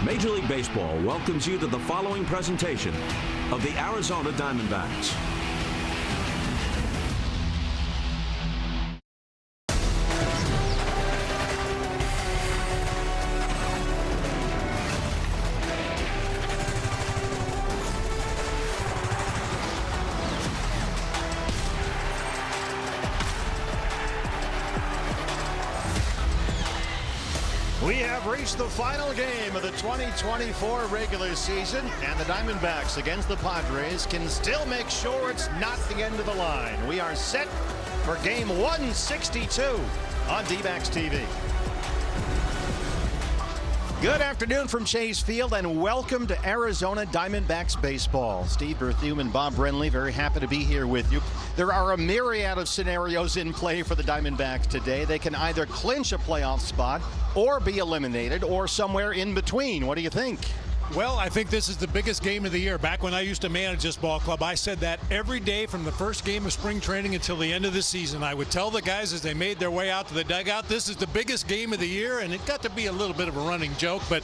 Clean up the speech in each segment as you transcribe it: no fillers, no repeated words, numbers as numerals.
Major League Baseball welcomes you to the following presentation of the Arizona Diamondbacks. We have reached the final game of the 2024 regular season, and the Diamondbacks against the Padres can still make sure it's not the end of the line. We are set for game 162 on D-Backs TV. Good afternoon from Chase Field, and welcome to Arizona Diamondbacks baseball. Steve Berthiaume and Bob Brenly, very happy to be here with you. There are a myriad of scenarios in play for the Diamondbacks today. They can either clinch a playoff spot or be eliminated or somewhere in between. What do you think? Well, I think this is the biggest game of the year. Back when I used to manage this ball club, I said that every day from the first game of spring training until the end of the season. I would tell the guys as they made their way out to the dugout, this is the biggest game of the year, and it got to be a little bit of a running joke, but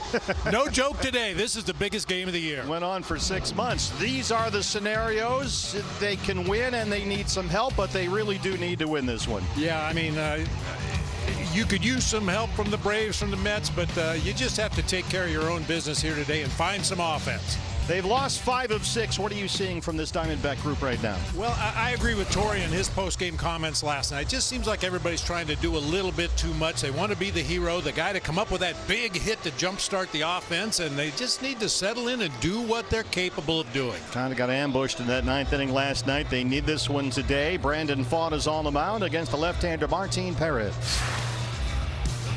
no joke today. This is the biggest game of the year. Went on for 6 months. These are the scenarios. They can win, and they need some help, but they really do need to win this one. Yeah, I mean, you could use some help from the Braves, from the Mets, but you just have to take care of your own business here today and find some offense. They've lost 5 of 6. What are you seeing from this Diamondback group right now? Well, I agree with Torrey in his post-game comments last night. It just seems like everybody's trying to do a little bit too much. They want to be the hero, the guy to come up with that big hit to jumpstart the offense, and they just need to settle in and do what they're capable of doing. Kind of got ambushed in that 9th inning last night. They need this one today. Brandon Pfaadt is on the mound against the left-hander Martin Perez.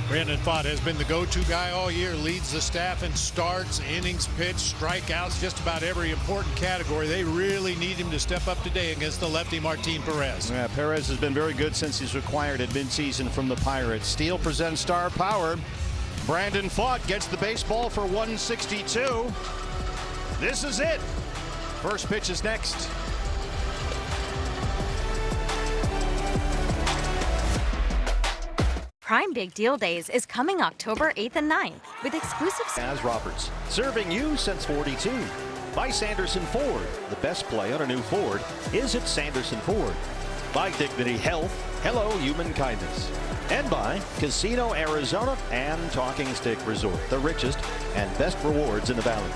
Brandon Pfaadt has been the go-to guy all year, leads the staff in starts, innings pitched, strikeouts, just about every important category. They really need him to step up today against the lefty Martin Perez. Yeah, Perez has been very good since he's acquired at midseason from the Pirates. Steele presents star power. Brandon Pfaadt gets the baseball for 162. This is it. First pitch is next. Prime Big Deal Days is coming October 8th and 9th with exclusive... As Roberts, serving you since 42. By Sanderson Ford. The best play on a new Ford is at Sanderson Ford. By Dignity Health. Hello, human kindness. And by Casino Arizona and Talking Stick Resort. The richest and best rewards in the valley.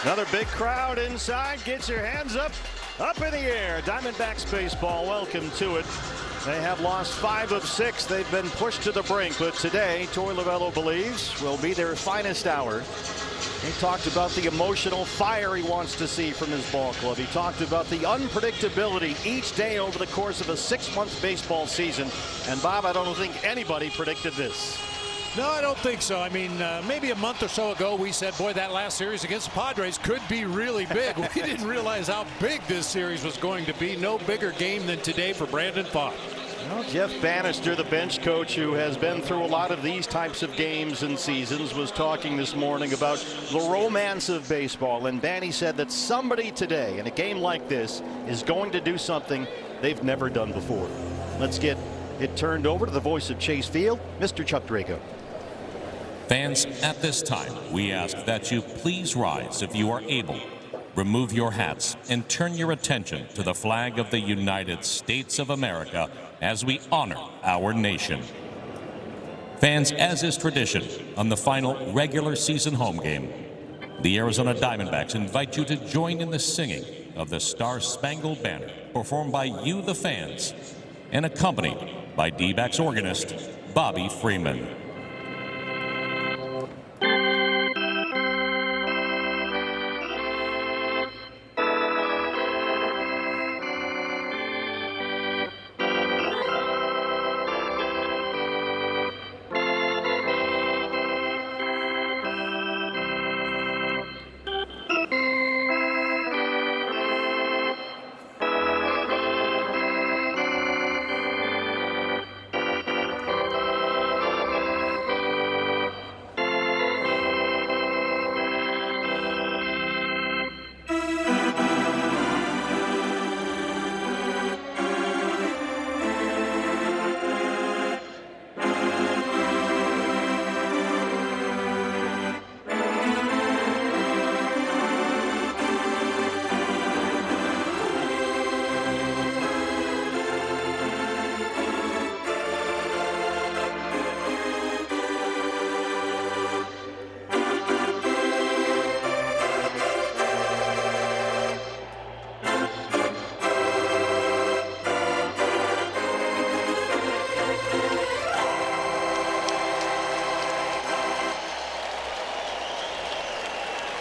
Another big crowd inside. Get your hands up in the air. Diamondbacks baseball, welcome to it. They have lost 5 of 6. They've been pushed to the brink, but today, Torey Lovullo believes will be their finest hour. He talked about the emotional fire he wants to see from his ball club. He talked about the unpredictability each day over the course of a 6-month baseball season. And Bob, I don't think anybody predicted this. No, I don't think so. I mean, maybe a month or so ago, we said, boy, that last series against the Padres could be really big. We didn't realize how big this series was going to be. No bigger game than today for Brandon Pfaadt. Well, Jeff Bannister, the bench coach who has been through a lot of these types of games and seasons, was talking this morning about the romance of baseball. And Banny said that somebody today in a game like this is going to do something they've never done before. Let's get it turned over to the voice of Chase Field, Mr. Chuck Draco. Fans, at this time, we ask that you please rise if you are able. Remove your hats and turn your attention to the flag of the United States of America as we honor our nation. Fans, as is tradition, on the final regular season home game, the Arizona Diamondbacks invite you to join in the singing of the Star-Spangled Banner, performed by you, the fans, and accompanied by D-Backs organist Bobby Freeman.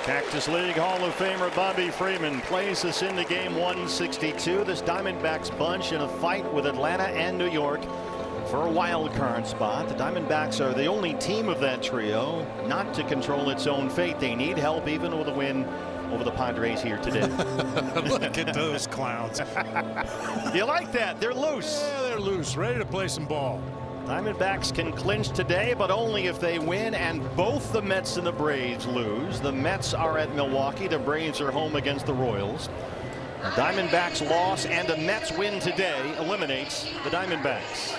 Cactus League Hall of Famer Bobby Freeman plays us into game 162. This Diamondbacks bunch in a fight with Atlanta and New York for a wild card spot. The Diamondbacks are the only team of that trio not to control its own fate. They need help even with a win over the Padres here today. Look at those clowns. You like that? They're loose. Yeah, they're loose, ready to play some ball. Diamondbacks can clinch today, but only if they win, and both the Mets and the Braves lose. The Mets are at Milwaukee. The Braves are home against the Royals. The Diamondbacks loss and a Mets win today eliminates the Diamondbacks.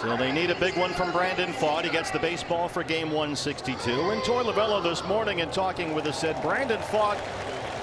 So they need a big one from Brandon Pfaadt. He gets the baseball for game 162. And Troy Lavello this morning in talking with us said Brandon Pfaadt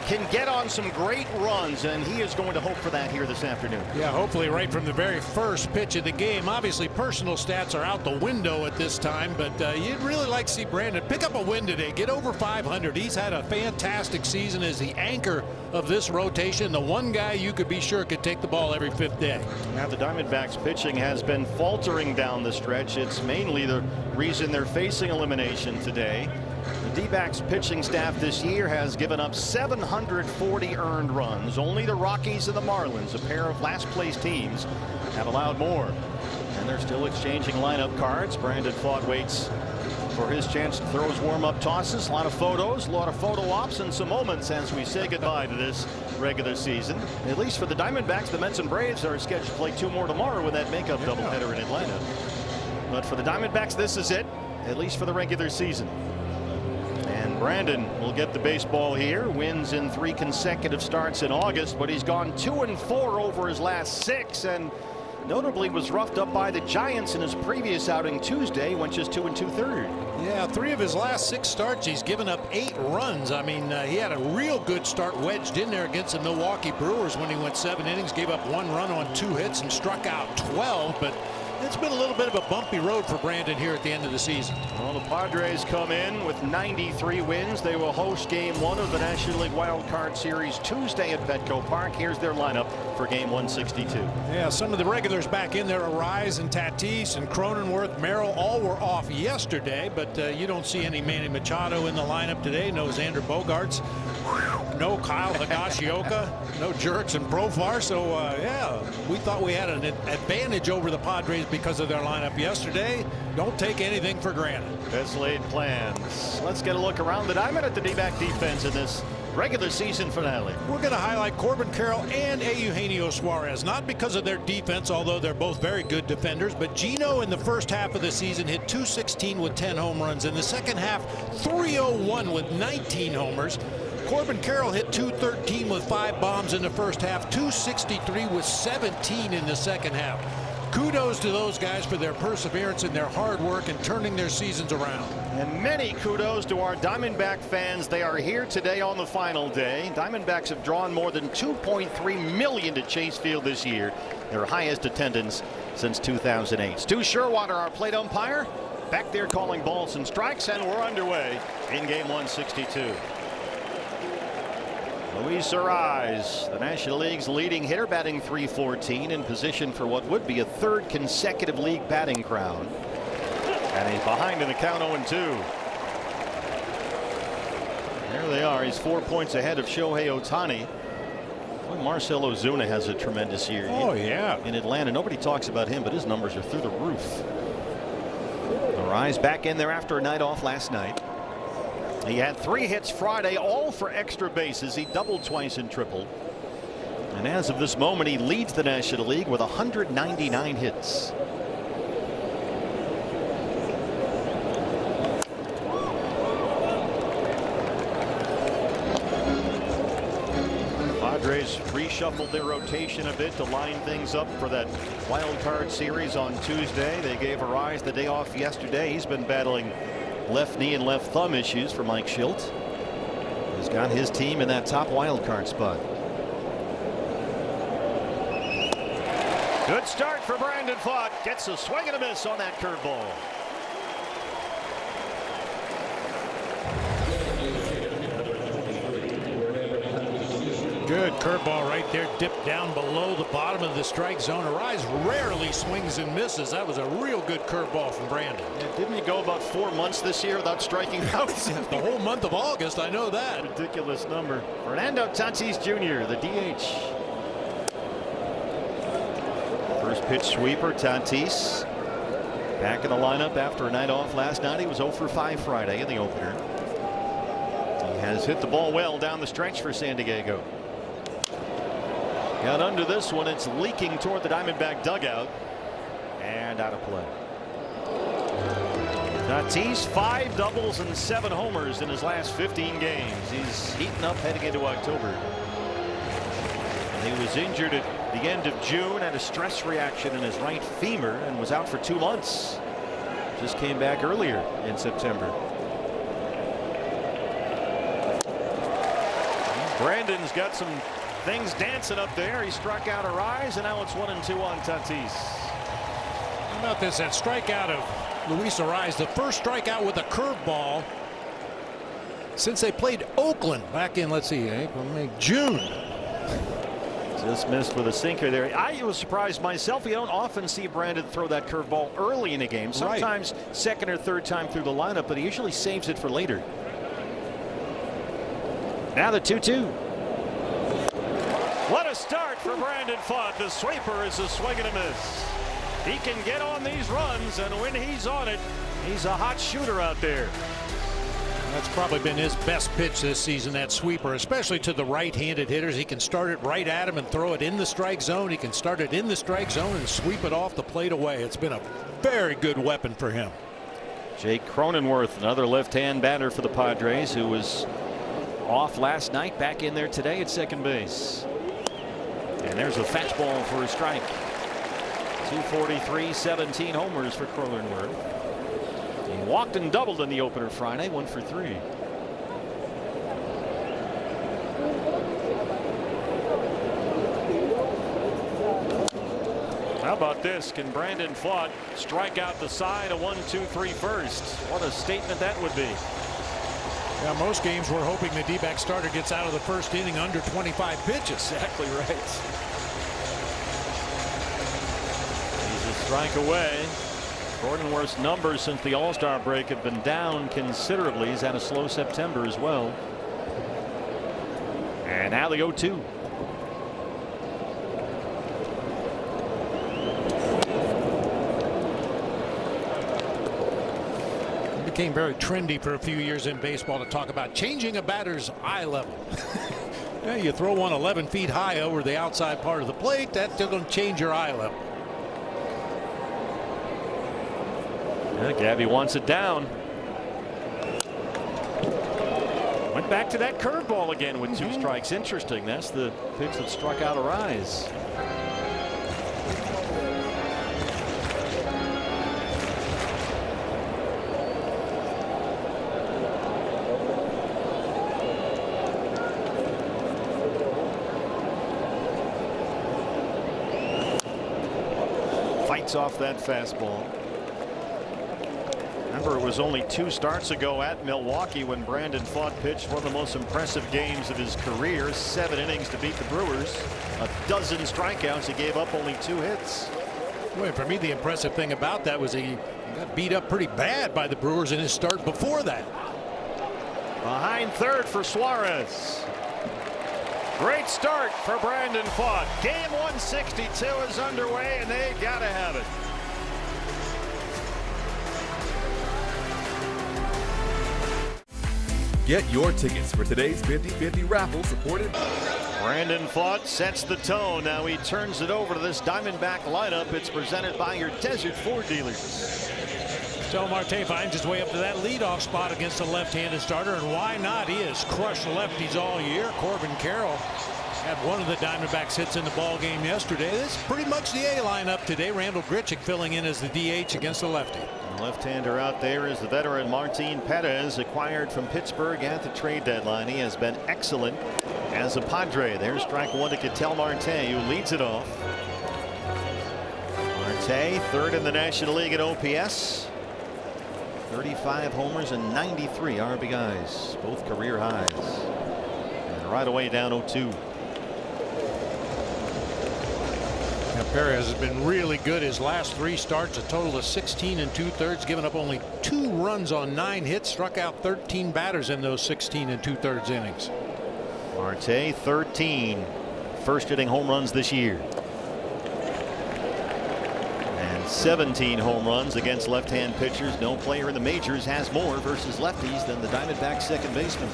can get on some great runs, and he is going to hope for that here this afternoon. Yeah, hopefully right from the very first pitch of the game. Obviously, personal stats are out the window at this time, but you'd really like to see Brandon pick up a win today, get over 500. He's had a fantastic season as the anchor of this rotation, the one guy you could be sure could take the ball every fifth day. Now the Diamondbacks pitching has been faltering down the stretch. It's mainly the reason they're facing elimination today. The D-backs pitching staff this year has given up 740 earned runs. Only the Rockies and the Marlins, a pair of last place teams, have allowed more. And they're still exchanging lineup cards. Brandon Pfaadt waits for his chance to throw his warm-up tosses. A lot of photos, a lot of photo ops, and some moments as we say goodbye to this regular season. At least for the Diamondbacks, the Mets and Braves are scheduled to play 2 more tomorrow with that makeup doubleheader in Atlanta. But for the Diamondbacks, this is it, at least for the regular season. And Brandon will get the baseball here. Wins in 3 consecutive starts in August, but he's gone 2-4 over his last 6, and notably was roughed up by the Giants in his previous outing Tuesday. Went just 2 2/3. Yeah, 3 of his last 6 starts, he's given up 8 runs. I mean, he had a real good start wedged in there against the Milwaukee Brewers when he went 7 innings, gave up 1 run on 2 hits, and struck out 12. But it's been a little bit of a bumpy road for Brandon here at the end of the season. Well, the Padres come in with 93 wins. They will host game 1 of the National League Wild Card Series Tuesday at Petco Park. Here's their lineup for game 162. Yeah, some of the regulars back in there, Arise and Tatis and Cronenworth, Merrill, all were off yesterday, but you don't see any Manny Machado in the lineup today. No Xander Bogaerts, no Kyle Higashioka, no Jurickson and Profar. So yeah, we thought we had an advantage over the Padres because of their lineup yesterday. Don't take anything for granted. Best laid plans. Let's get a look around the diamond at the D-back defense in this regular season finale. We're going to highlight Corbin Carroll and Eugenio Suarez, not because of their defense, although they're both very good defenders, but Gino in the first half of the season hit .216 with 10 home runs. In the second half, .301 with 19 homers. Corbin Carroll hit .213 with 5 bombs in the first half, .263 with 17 in the second half. Kudos to those guys for their perseverance and their hard work in turning their seasons around. And many kudos to our Diamondback fans. They are here today on the final day. Diamondbacks have drawn more than 2.3 million to Chase Field this year, their highest attendance since 2008. Stu Sherwater, our plate umpire, back there calling balls and strikes, and we're underway in game 162. Luis Arise, the National League's leading hitter, batting .314, in position for what would be a 3rd consecutive league batting crown. And he's behind in the count 0-2. There they are. He's 4 points ahead of Shohei Ohtani. Boy, Marcell Ozuna has a tremendous year. Oh, yeah. In Atlanta. Nobody talks about him, but his numbers are through the roof. Arise back in there after a night off last night. He had 3 hits Friday, all for extra bases. He doubled twice and tripled. And as of this moment, he leads the National League with 199 hits. Padres reshuffled their rotation a bit to line things up for that wild card series on Tuesday. They gave Arise the day off yesterday. He's been battling left knee and left thumb issues for Mike Schilt. He's got his team in that top wild card spot. Good start for Brandon Pfaadt. Gets a swing and a miss on that curveball. Good curveball right there, dipped down below the bottom of the strike zone. Arise rarely swings and misses. That was a real good curveball from Brandon. Yeah, didn't he go about 4 months this year without striking out? The whole month of August, I know that. Ridiculous number. Fernando Tatis Jr., the DH. First pitch sweeper. Tatis back in the lineup after a night off last night. He was 0 for 5 Friday in the opener. He has hit the ball well down the stretch for San Diego. Got under this one. It's leaking toward the Diamondback dugout and out of play. Tatis 5 doubles and 7 homers in his last 15 games. He's heating up heading into October. And he was injured at the end of June, had a stress reaction in his right femur and was out for 2 months. Just came back earlier in September. Brandon's got some things dancing up there. He struck out Arise, and now it's 1-2 on Tatis. How about this? That strikeout of Luis Arise, the first strikeout with a curveball since they played Oakland back in, let's see, April, May, June. Just missed with a sinker there. I was surprised myself. You don't often see Brandon throw that curveball early in a game. Sometimes second or third time through the lineup, but he usually saves it for later. Now the 2-2. What a start for Brandon Pfaadt. The sweeper is a swing and a miss. He can get on these runs, and when he's on it, he's a hot shooter out there. That's probably been his best pitch this season, that sweeper, especially to the right-handed hitters. He can start it right at him and throw it in the strike zone. He can start it in the strike zone and sweep it off the plate away. It's been a very good weapon for him. Jake Cronenworth, another left-hand batter for the Padres, who was off last night, back in there today at second base. And there's a fastball for a strike. 243, 17 homers for Cronenworth. He walked and doubled in the opener Friday, 1 for 3. How about this? Can Brandon Pfaadt strike out the side, a 1-2-3 first? What a statement that would be. Yeah, most games we're hoping the D-back starter gets out of the first inning under 25 pitches. Exactly right. He's a strike away. Cronenworth's numbers since the All-Star break have been down considerably. He's had a slow September as well. And now the 0-2. Became very trendy for a few years in baseball to talk about changing a batter's eye level. Yeah, you throw one 11 feet high over the outside part of the plate, that's going to change your eye level. Yeah, Gabby wants it down. Went back to that curveball again with 2 strikes. Interesting. That's the pitch that struck out Arise. Fights off that fastball. Remember, it was only 2 starts ago at Milwaukee when Brandon Pfaadt pitched one of the most impressive games of his career. 7 innings to beat the Brewers. A dozen strikeouts. He gave up only 2 hits. Well, for me, the impressive thing about that was he got beat up pretty bad by the Brewers in his start before that. Behind third for Suarez. Great start for Brandon Pfaadt. Game 162 is underway, and they gotta have it. Get your tickets for today's 50-50 raffle supported. Brandon Pfaadt sets the tone. Now he turns it over to this Diamondback lineup. It's presented by your Desert Ford dealers. So Marte finds his way up to that leadoff spot against the left-handed starter, and why not? He has crushed lefties all year. Corbin Carroll had one of the Diamondbacks hits in the ball game yesterday. This is pretty much the A lineup today. Randall Grichuk filling in as the DH against the lefty. The left-hander out there is the veteran Martin Perez, acquired from Pittsburgh at the trade deadline. He has been excellent as a Padre. There's strike 1 to Ketel Marte, who leads it off. Marte, third in the National League in OPS. 35 homers and 93 RBIs, both career highs. And right away down 0-2. Perez has been really good his last 3 starts, a total of 16 2/3, given up only 2 runs on 9 hits, struck out 13 batters in those 16 2/3 innings. Marte 13 first inning home runs this year. And 17 home runs against left-hand pitchers. No player in the majors has more versus lefties than the Diamondbacks second baseman.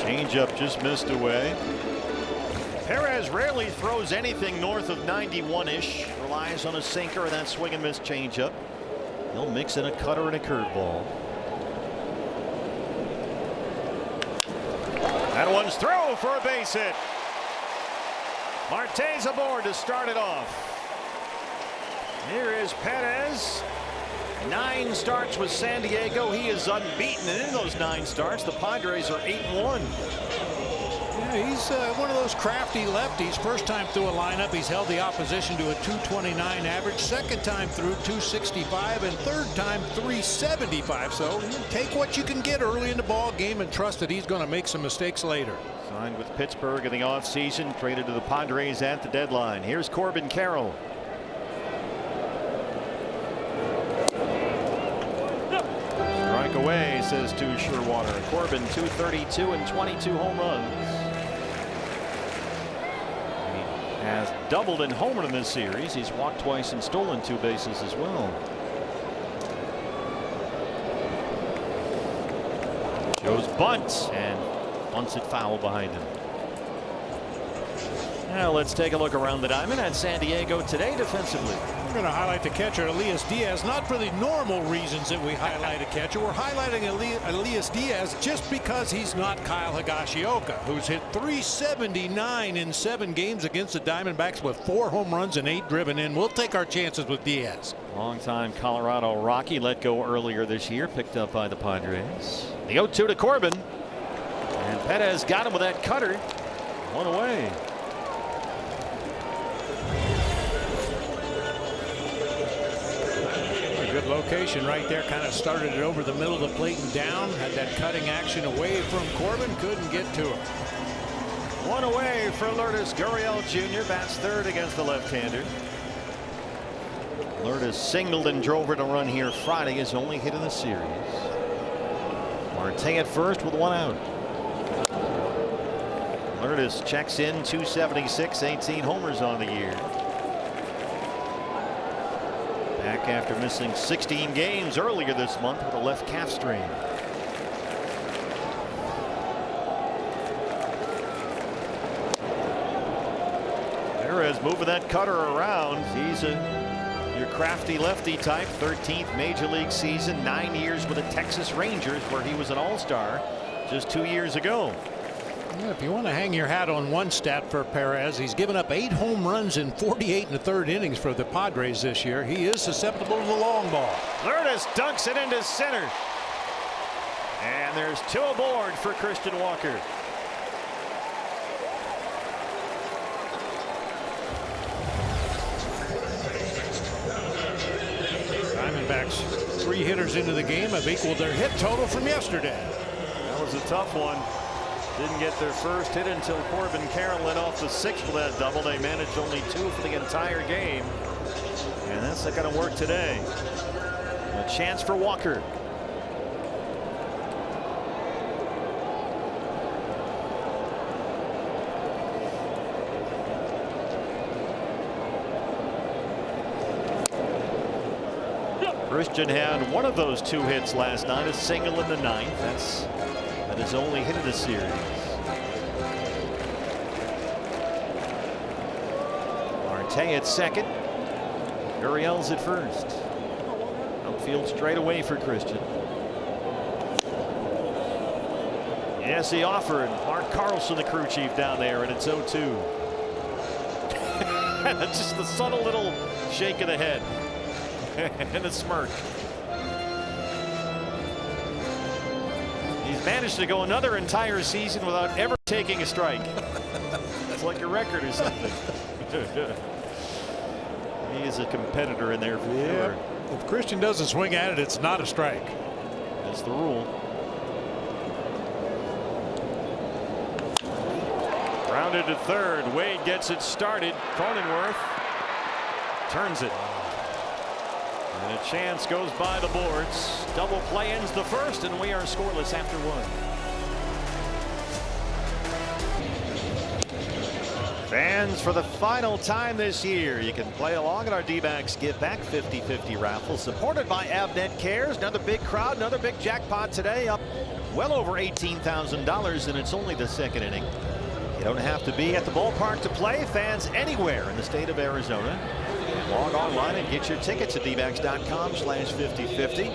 Changeup just missed away. Perez rarely throws anything north of 91-ish. Relies on a sinker and that swing and miss changeup. He'll mix in a cutter and a curveball. That one's through for a base hit. Marte's aboard to start it off. Here is Perez. 9 starts with San Diego. He is unbeaten, and in those 9 starts, the Padres are 8-1. Yeah, he's one of those crafty lefties. First time through a lineup, he's held the opposition to a 229 average. Second time through 265, and third time 375. So take what you can get early in the ball game and trust that he's going to make some mistakes later. Signed with Pittsburgh in the offseason, traded to the Padres at the deadline. Here's Corbin Carroll. Strike away, says Stu Sherwater. Corbin 232 and 22 home runs. He has doubled and homered in this series. He's walked twice and stolen 2 bases as well. Shows bunt and bunts it foul behind him. Now let's take a look around the diamond at San Diego today defensively. We're going to highlight the catcher Elias Diaz, not for the normal reasons that we highlight a catcher. We're highlighting Elias Diaz just because he's not Kyle Higashioka, who's hit .379 in 7 games against the Diamondbacks with 4 home runs and 8 driven in. We'll take our chances with Diaz. Longtime Colorado Rocky let go earlier this year, picked up by the Padres. The 0-2 to Corbin, and Perez got him with that cutter. 1 away. Good location right there. Kind of started it over the middle of the plate and down. Had that cutting action away from Corbin. Couldn't get to it. 1 away for Lourdes Gurriel Jr. Bats third against the left-hander. Lourdes singled and drove in a run here Friday. His only hit in the series. Marte at first with 1 out. Lourdes checks in 276, 18 homers on the year. Back after missing 16 games earlier this month with a left calf strain. Perez moving that cutter around. He's your crafty lefty type. 13th major league season, 9 years with the Texas Rangers, where he was an all-star just 2 years ago. Yeah, if you want to hang your hat on one stat for Perez, he's given up 8 home runs in 48 1/3 innings for the Padres this year. He is susceptible to the long ball. Lourdes dunks it into center. And there's 2 aboard for Christian Walker. Diamondbacks 3 hitters into the game have equaled their hit total from yesterday. That was a tough one. Didn't get their first hit until Corbin Carroll led off the 6th with that double. They managed only 2 for the entire game. And that's not going to work today. A chance for Walker. Christian had 1 of those 2 hits last night, a single in the 9th. That's his only hit of the series. Marte at second. Gurriel's at first. Outfield straight away for Christian. Yes, he offered Mark Carlson, the crew chief, down there, and it's 0-2. Just the subtle little shake of the head and a smirk. He's managed to go another entire season without ever taking a strike. That's like a record or something. He is a competitor in there for sure. If Christian doesn't swing at it, it's not a strike. That's the rule. Grounded to third. Wade gets it started. Cronenworth turns it. And a chance goes by the boards. Double play ends the first, and we are scoreless after one. Fans, for the final time this year, you can play along at our D-backs Give Back 50-50 raffle, supported by Avnet Cares. Another big crowd, another big jackpot today, up well over $18,000, and it's only the second inning. You don't have to be at the ballpark to play. Fans anywhere in the state of Arizona, log online and get your tickets at dbacks.com/5050.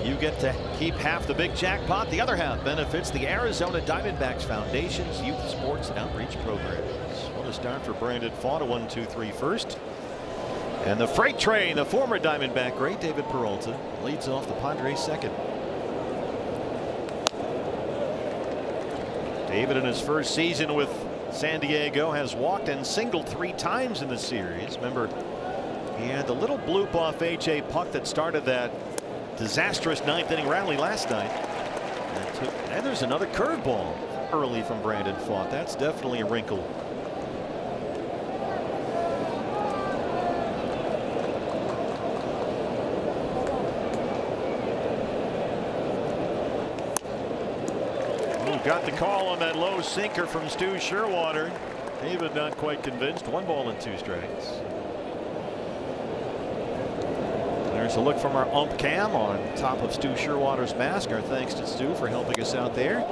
You get to keep half the big jackpot. The other half benefits the Arizona Diamondbacks Foundation's Youth Sports and Outreach Programs. What a start for Brandon Pfaadt, a 1-2-3 first. And the freight train, the former Diamondback great David Peralta, leads off the Padres second. David, in his first season with San Diego, has walked and singled 3 times in the series. Remember, he had the little bloop off A.J. Puck that started that disastrous 9th inning rally last night. And there's another curveball early from Brandon Pfaadt. That's definitely a wrinkle. Got the call on that low sinker from Stu Sherwater. David not quite convinced. 1 ball and 2 strikes. There's a look from our ump cam on top of Stu Sherwater's mask. Our thanks to Stu for helping us out there.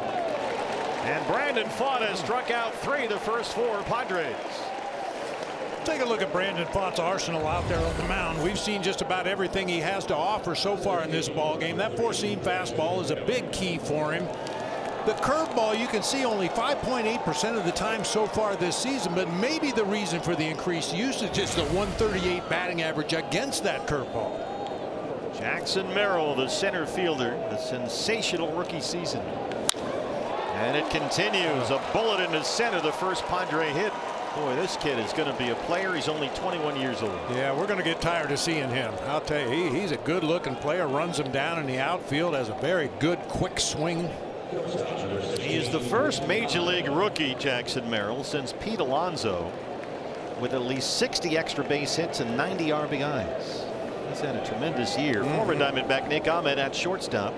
And Brandon Pfaadt has struck out 3 the first 4 Padres. Take a look at Brandon Pfaadt's arsenal out there on the mound. We've seen just about everything he has to offer so far in this ball game. That 4-seam fastball is a big key for him. The curveball, you can see only 5.8% of the time so far this season, but maybe the reason for the increased usage is the 138 batting average against that curveball. Jackson Merrill, the center fielder, a sensational rookie season. And it continues. A bullet into center, the first Padre hit. Boy, this kid is going to be a player. He's only 21 years old. Yeah, we're going to get tired of seeing him. I'll tell you, he's a good looking player, runs him down in the outfield, has a very good quick swing. He is the first major league rookie, Jackson Merrill, since Pete Alonso, with at least 60 extra base hits and 90 RBIs. He's had a tremendous year. Former Diamondback Nick Ahmed at shortstop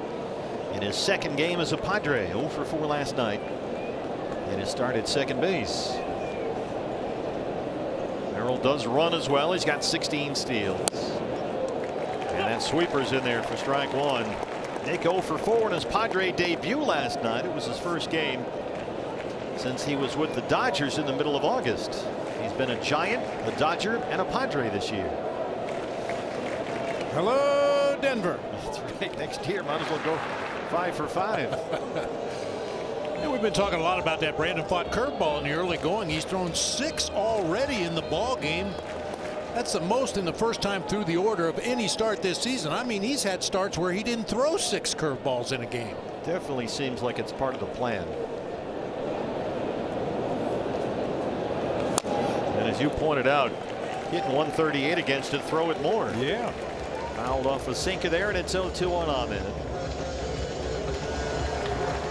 in his second game as a Padre. 0 for 4 last night in his start at second base. Merrill does run as well. He's got 16 steals. And that sweeper's in there for strike 1. Nick 0 for 4 in his Padre debut last night. It was his first game since he was with the Dodgers in the middle of August. He's been a Giant, a Dodger, and a Padre this year. Hello, Denver. That's right. Next year, might as well go 5 for 5. And we've been talking a lot about that Brandon Pfaadt curveball in the early going. He's thrown 6 already in the ball game. That's the most in the first time through the order of any start this season. I mean, he's had starts where he didn't throw 6 curveballs in a game. Definitely seems like it's part of the plan. And as you pointed out, hitting 138 against it, throw it more. Yeah. Fouled off a sinker there, and it's 0-2 on Ahmed.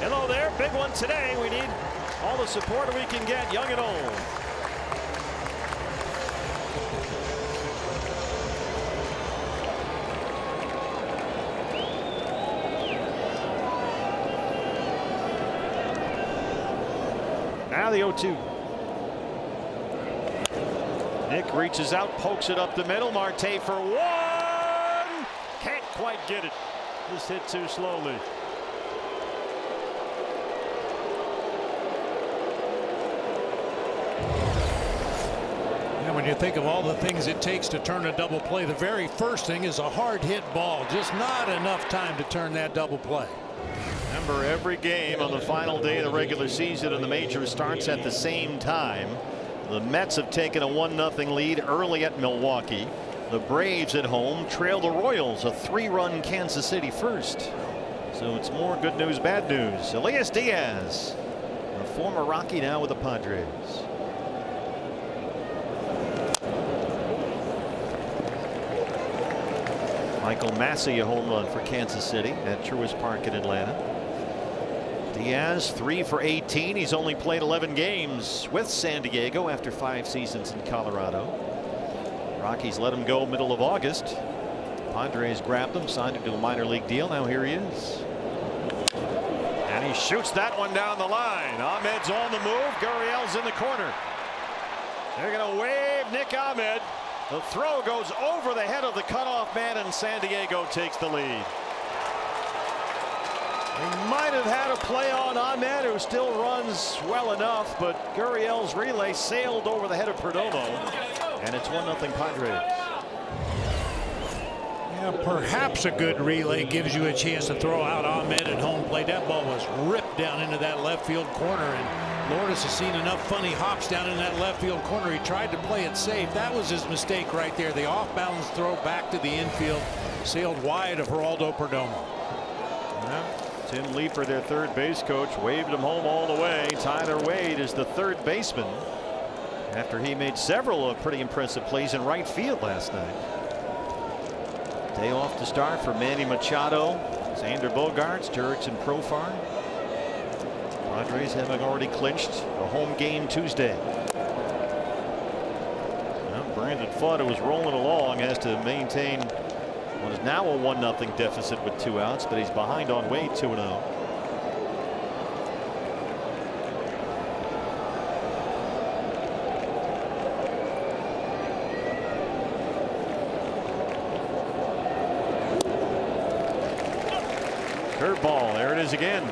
Hello there, big one today. We need all the support we can get, young and old. Now the 0-2. Nick reaches out, pokes it up the middle. Marte for 1. Can't quite get it. Just hit too slowly. And when you think of all the things it takes to turn a double play, the very first thing is a hard hit ball. Just not enough time to turn that double play. Remember, every game on the final day of the regular season and the major starts at the same time. The Mets have taken a 1-0 lead early at Milwaukee. The Braves at home trail the Royals, a 3-run Kansas City first. So it's more good news, bad news. Elias Diaz, a former Rocky, now with the Padres. Michael Massey a home run for Kansas City at Truist Park in Atlanta. Diaz 3 for 18. He's only played 11 games with San Diego after 5 seasons in Colorado. Rockies let him go middle of August. Padres grabbed him, signed him to a minor league deal. Now here he is. And he shoots that one down the line. Ahmed's on the move. Gurriel's in the corner. They're going to wave Nick Ahmed. The throw goes over the head of the cutoff man, and San Diego takes the lead. He might have had a play on Ahmed, who still runs well enough, but Gurriel's relay sailed over the head of Perdomo, and it's 1-0 Padres. Yeah, perhaps a good relay gives you a chance to throw out Ahmed at home plate. That ball was ripped down into that left field corner, and Lourdes has seen enough funny hops down in that left field corner. He tried to play it safe. That was his mistake right there. The off-balance throw back to the infield sailed wide of Geraldo Perdomo. Yeah. Tim Leeper, their third base coach, waved him home all the way. Tyler Wade is the third baseman after he made several pretty impressive plays in right field last night. Day off to start for Manny Machado, Xander Bogaerts, Jurickson Profar. Padres having already clinched a home game Tuesday. Well, Brandon Pfaadt, who was rolling along, has to maintain what is now a 1-0 deficit with 2 outs, but he's behind on Wade 2-0. Curveball, there it is again.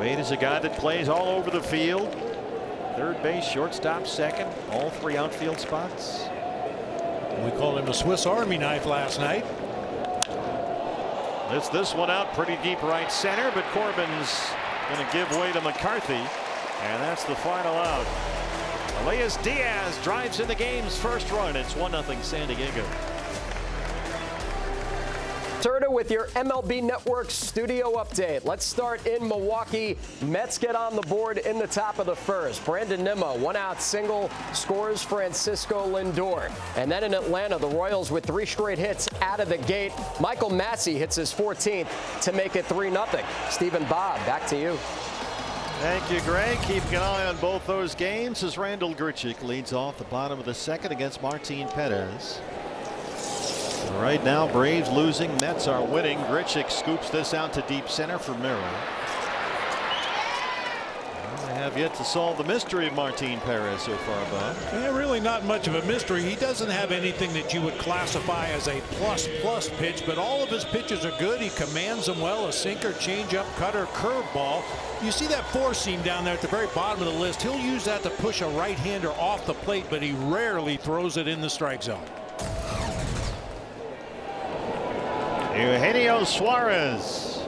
Wade is a guy that plays all over the field. Third base, shortstop, second, all 3 outfield spots. We called him a Swiss Army knife last night. It's this one out pretty deep right center, but Corbin's going to give way to McCarthy, and that's the final out. Elias Diaz drives in the game's first run. It's 1-0 San Diego. Serta with your MLB Network studio update. Let's start in Milwaukee. Mets get on the board in the top of the first. Brandon Nimmo, 1-out single, scores Francisco Lindor. And then in Atlanta, the Royals with 3 straight hits out of the gate. Michael Massey hits his 14th to make it 3-0. Stephen Bob, back to you. Thank you, Greg. Keeping an eye on both those games as Randal Grichuk leads off the bottom of the second against Martin Perez. Right now, Braves losing, Mets are winning. Grichuk scoops this out to deep center for Miro. They have yet to solve the mystery of Martin Perez so far, Bob. Yeah, really not much of a mystery. He doesn't have anything that you would classify as a plus pitch, but all of his pitches are good. He commands them well. A sinker, changeup, cutter, curveball. You see that 4-seam down there at the very bottom of the list. He'll use that to push a right-hander off the plate, but he rarely throws it in the strike zone. Eugenio Suarez.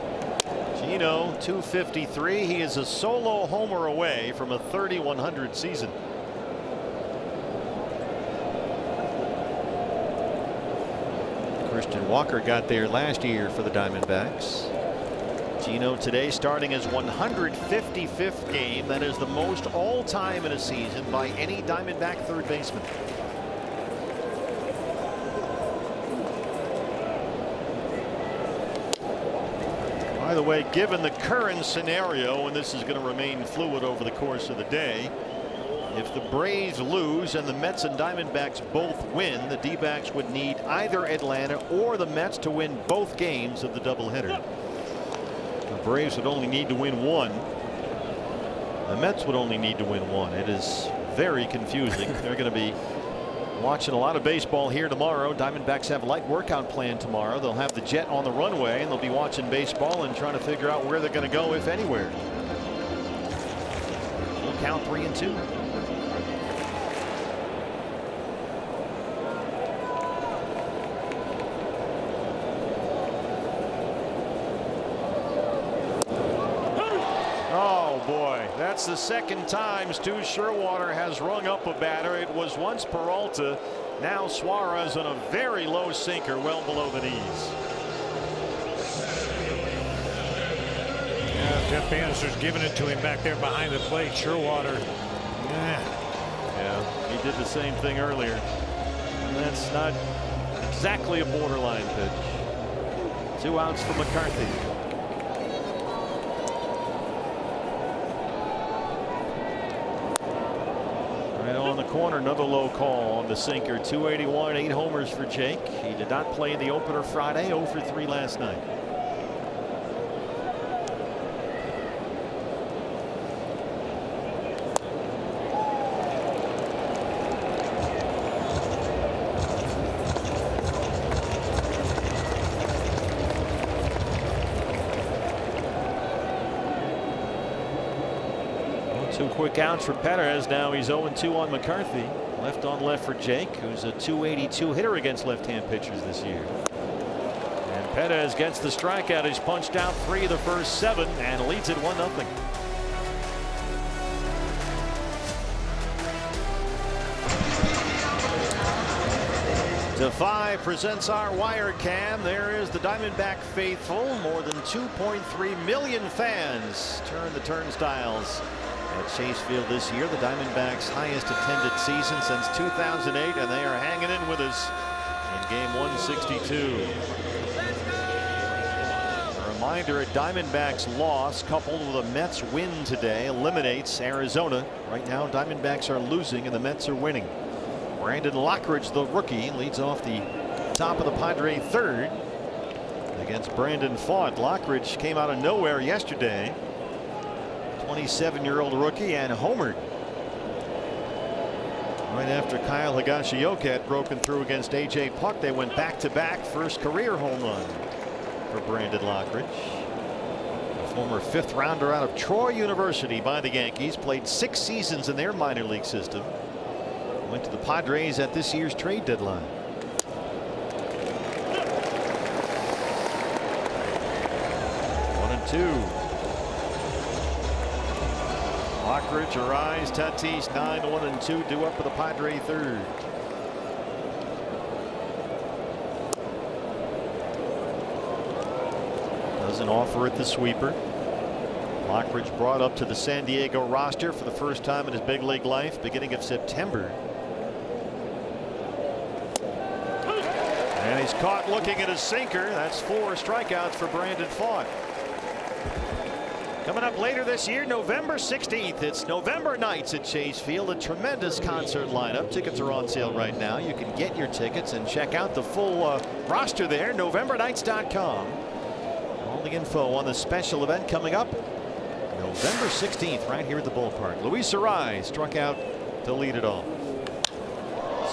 Gino, 253. He is a solo homer away from a 3,100 season. Christian Walker got there last year for the Diamondbacks. Gino today starting his 155th game. That is the most all-time in a season by any Diamondback third baseman. By the way, given the current scenario, and this is going to remain fluid over the course of the day, if the Braves lose and the Mets and Diamondbacks both win, the D-backs would need either Atlanta or the Mets to win both games of the doubleheader. The Braves would only need to win one. The Mets would only need to win one. It is very confusing. They're going to be watching a lot of baseball here tomorrow. Diamondbacks have a light workout plan tomorrow. They'll have the jet on the runway, and they'll be watching baseball and trying to figure out where they're going to go, if anywhere. We'll count 3-2. Oh boy, that's the second time Stu Sherwater has rung up a batter. It was once Peralta, now Suarez on a very low sinker well below the knees. Yeah, Jeff Bannister's giving it to him back there behind the plate. Sherwater. Yeah, he did the same thing earlier. And that's not exactly a borderline pitch. 2 outs for McCarthy. Right on the corner, another low call on the sinker. 281, 8 homers for Jake. He did not play in the opener Friday, 0 for 3 last night. Two quick outs for Padres. Now he's 0-2 on McCarthy. Left on left for Jake, who's a .282 hitter against left-hand pitchers this year. And Padres gets the strikeout. He's punched out 3 of the first 7 and leads it 1-0. Defy presents our wire cam. There is the Diamondback faithful. More than 2.3 million fans turn the turnstiles at Chase Field this year. The Diamondbacks' highest attended season since 2008, and they are hanging in with us in game 162. A reminder, a Diamondbacks loss coupled with a Mets win today eliminates Arizona. Right now, Diamondbacks are losing and the Mets are winning. Brandon Lockridge, the rookie, leads off the top of the Padre third against Brandon Pfaadt. Lockridge came out of nowhere yesterday. 27-year-old rookie, and homered right after Kyle Higashioka had broken through against A.J. Puck. They went back-to-back, first career home run for Brandon Lockridge. A former 5th rounder out of Troy University by the Yankees, played 6 seasons in their minor league system. Went to the Padres at this year's trade deadline. One and two. Lockridge, Arise, Tatis, 9-1-2, due up for the Padre third. Doesn't offer it the sweeper. Lockridge brought up to the San Diego roster for the first time in his big league life, beginning of September. And he's caught looking at his sinker. That's 4 strikeouts for Brandon Pfaadt. Coming up later this year, November 16th. It's November Nights at Chase Field. A tremendous concert lineup. Tickets are on sale right now. You can get your tickets and check out the full roster there. NovemberNights.com. All the info on the special event coming up November 16th, right here at the ballpark. Luis Arise struck out to lead it off.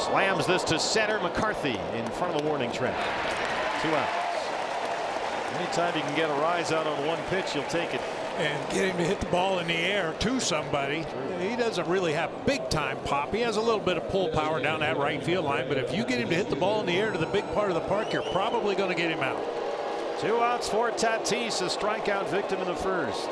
Slams this to center. McCarthy in front of the warning track. 2 outs. Anytime you can get Arise out on one pitch, you'll take it. And get him to hit the ball in the air to somebody. He doesn't really have big time pop. He has a little bit of pull power down that right field line, but if you get him to hit the ball in the air to the big part of the park, you're probably going to get him out. 2 outs for Tatis, a strikeout victim in the first.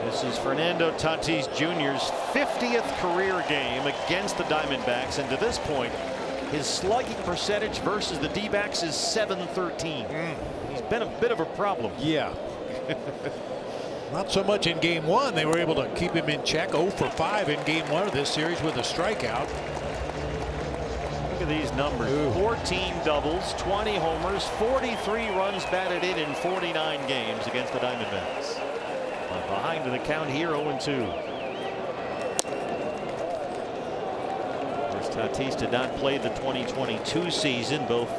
This is Fernando Tatis Jr.'s 50th career game against the Diamondbacks, and to this point his slugging percentage versus the D-backs is .713. He's been a bit of a problem. Yeah. Not so much in game 1. They were able to keep him in check. 0 for 5 in game 1 of this series with a strikeout. Look at these numbers. 14 doubles, 20 homers, 43 runs batted in 49 games against the Diamondbacks. Behind in the count here, 0-2. First, Tatis did not play the 2022 season, both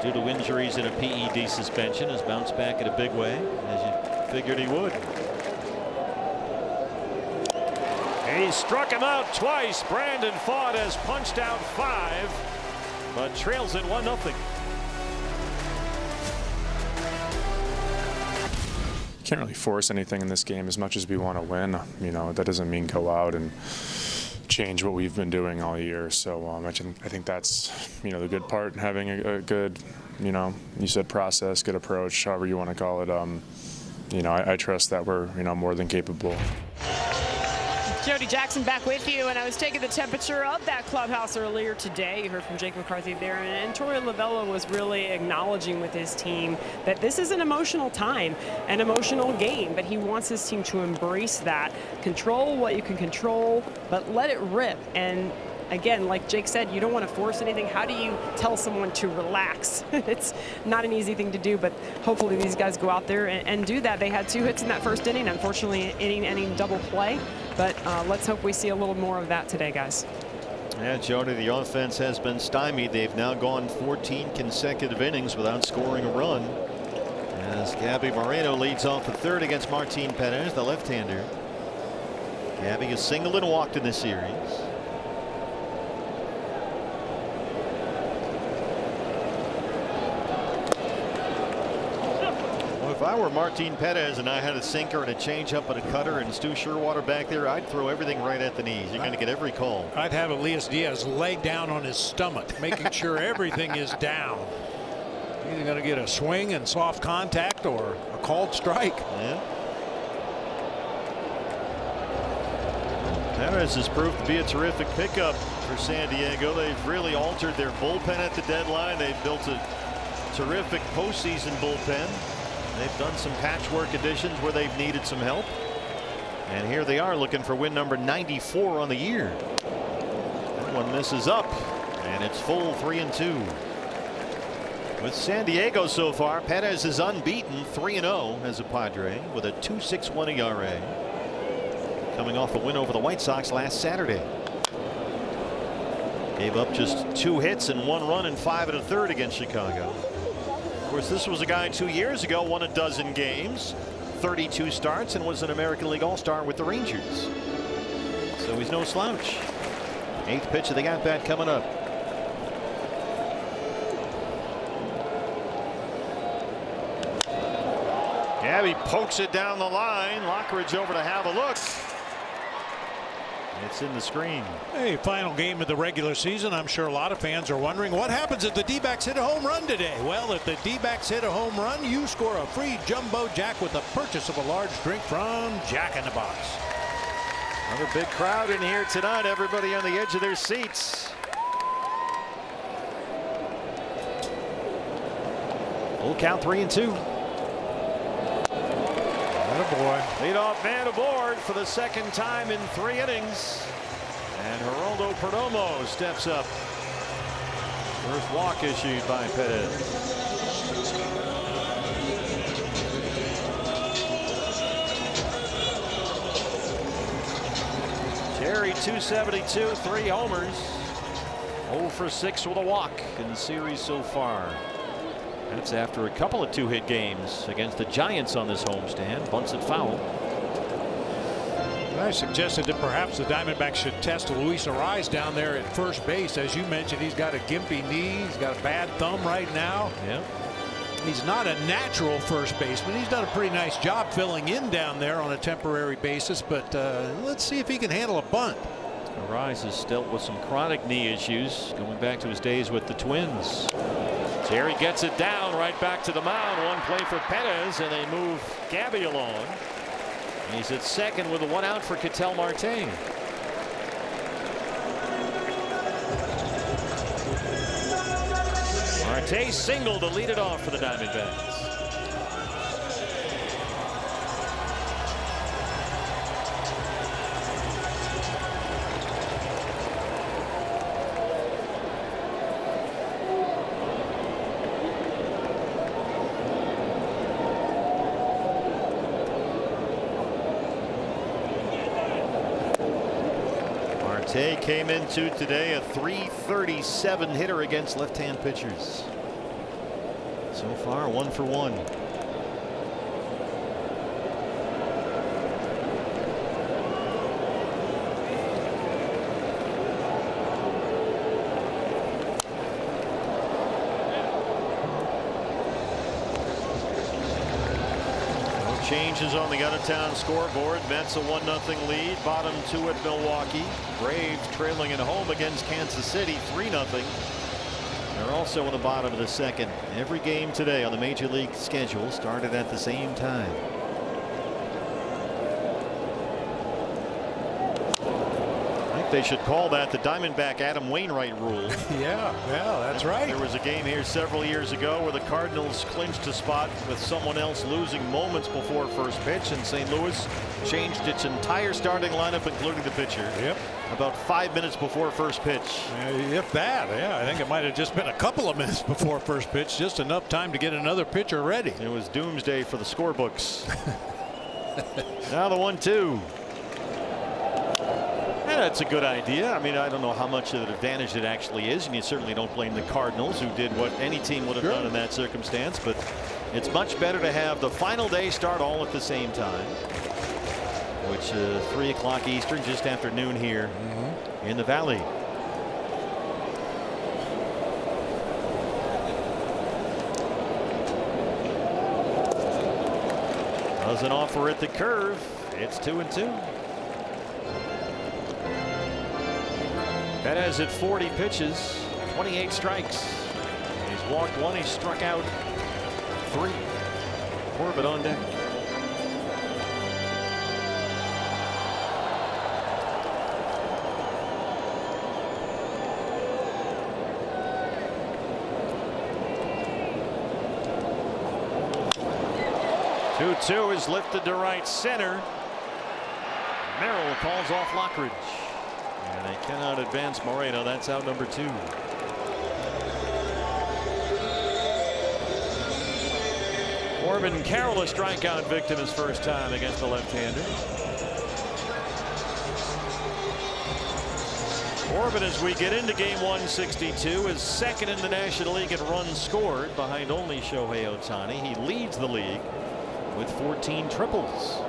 due to injuries and a PED suspension. Has bounced back in a big way, as you figured he would. He struck him out twice. Brandon Pfaadt has punched out 5, but trails it 1-0. Can't really force anything in this game as much as we want to win. You know, that doesn't mean go out and change what we've been doing all year. So I think that's, you know, the good part, having a good, you know, you said process, good approach, however you want to call it. You know, I trust that we're, you know, more than capable. Jody Jackson back with you, and I was taking the temperature of that clubhouse earlier today. You heard from Jake McCarthy there, and Torey Lovullo was really acknowledging with his team that this is an emotional time, an emotional game, but he wants his team to embrace that. Control what you can control, but let it rip. And again, like Jake said, you don't want to force anything. How do you tell someone to relax? It's not an easy thing to do, but hopefully these guys go out there and do that. They had 2 hits in that first inning, unfortunately inning double play, but let's hope we see a little more of that today, guys. Yeah, Jody, the offense has been stymied. They've now gone 14 consecutive innings without scoring a run, as Gabby Moreno leads off the third against Martin Perez, the left-hander. Gabby has singled and walked in this series. If I were Martin Perez and I had a sinker and a changeup and a cutter and Stu Sherwater back there, I'd throw everything right at the knees. You're going to get every call. I'd have Elias Diaz lay down on his stomach, making sure everything is down. Either going to get a swing and soft contact or a called strike. Yeah. Perez has proved to be a terrific pickup for San Diego. They've really altered their bullpen at the deadline. They've built a terrific postseason bullpen. They've done some patchwork additions where they've needed some help. And here they are looking for win number 94 on the year. That one misses up, and it's full 3-2. With San Diego so far, Perez is unbeaten 3-0 as a Padre with a 2.61 ERA. Coming off a win over the White Sox last Saturday. Gave up just 2 hits and 1 run in 5 1/3 against Chicago. Of course, this was a guy 2 years ago won a dozen games, 32 starts, and was an American League All-Star with the Rangers. So he's no slouch. 8th pitch of the at-bat coming up. Gabby pokes it down the line. Lockridge over to have a look. It's in the screen. Hey, final game of the regular season. I'm sure a lot of fans are wondering what happens if the D-backs hit a home run today. Well, if the D-backs hit a home run, you score a free jumbo jack with the purchase of a large drink from Jack in the Box. Another big crowd in here tonight. Everybody on the edge of their seats. Full count, 3-2. Boy. Leadoff man aboard for the second time in 3 innings. And Geraldo Perdomo steps up. First walk issued by Perez. Terry 272, 3 homers. 0 for 6 with a walk in the series so far. That's after a couple of 2-hit games against the Giants on this homestand. Bunts it foul. I suggested that perhaps the Diamondbacks should test Luis Arraez down there at first base. As you mentioned, he's got a gimpy knee. He's got a bad thumb right now. Yeah. He's not a natural first baseman. He's done a pretty nice job filling in down there on a temporary basis. But let's see if he can handle a bunt. Arraez has dealt with some chronic knee issues going back to his days with the Twins. Terry gets it down right back to the mound. One play for Perez, and they move Gabby along. He's at second with a 1 out for Ketel Marte. Marte single to lead it off for the Diamondbacks. Marte came into today a .337 hitter against left-hand pitchers. So far 1 for 1. Changes on the out-of-town scoreboard. Mets a 1-0 lead. Bottom 2 at Milwaukee. Braves trailing at home against Kansas City 3-0. They're also in the bottom of the second. Every game today on the Major League schedule started at the same time. they should call that the Diamondback Adam Wainwright rule. Yeah, that's right. There was a game here several years ago where the Cardinals clinched a spot with someone else losing moments before first pitch, and St. Louis changed its entire starting lineup, including the pitcher. Yep. About 5 minutes before first pitch. If that, yeah, I think it might have just been a couple of minutes before first pitch, just enough time to get another pitcher ready. It was doomsday for the scorebooks. Now the 1-2. Yeah, that's a good idea. I mean, I don't know how much of an advantage it actually is, and you certainly don't blame the Cardinals, who did what any team would have done in that circumstance. But it's much better to have the final day start all at the same time, which 3 o'clock Eastern, just after noon here in the Valley. Doesn't offer at the curve. It's 2-2. Perez at 40 pitches, 28 strikes. He's walked 1. He's struck out 3. Corbett on deck. Two is lifted to right center. Merrill calls off Lockridge. And they cannot advance Moreno. That's out number 2. Corbin Carroll, a strikeout victim his first time against the left-hander. Corbin, as we get into game 162, is second in the National League in runs scored, behind only Shohei Ohtani. He leads the league with 14 triples.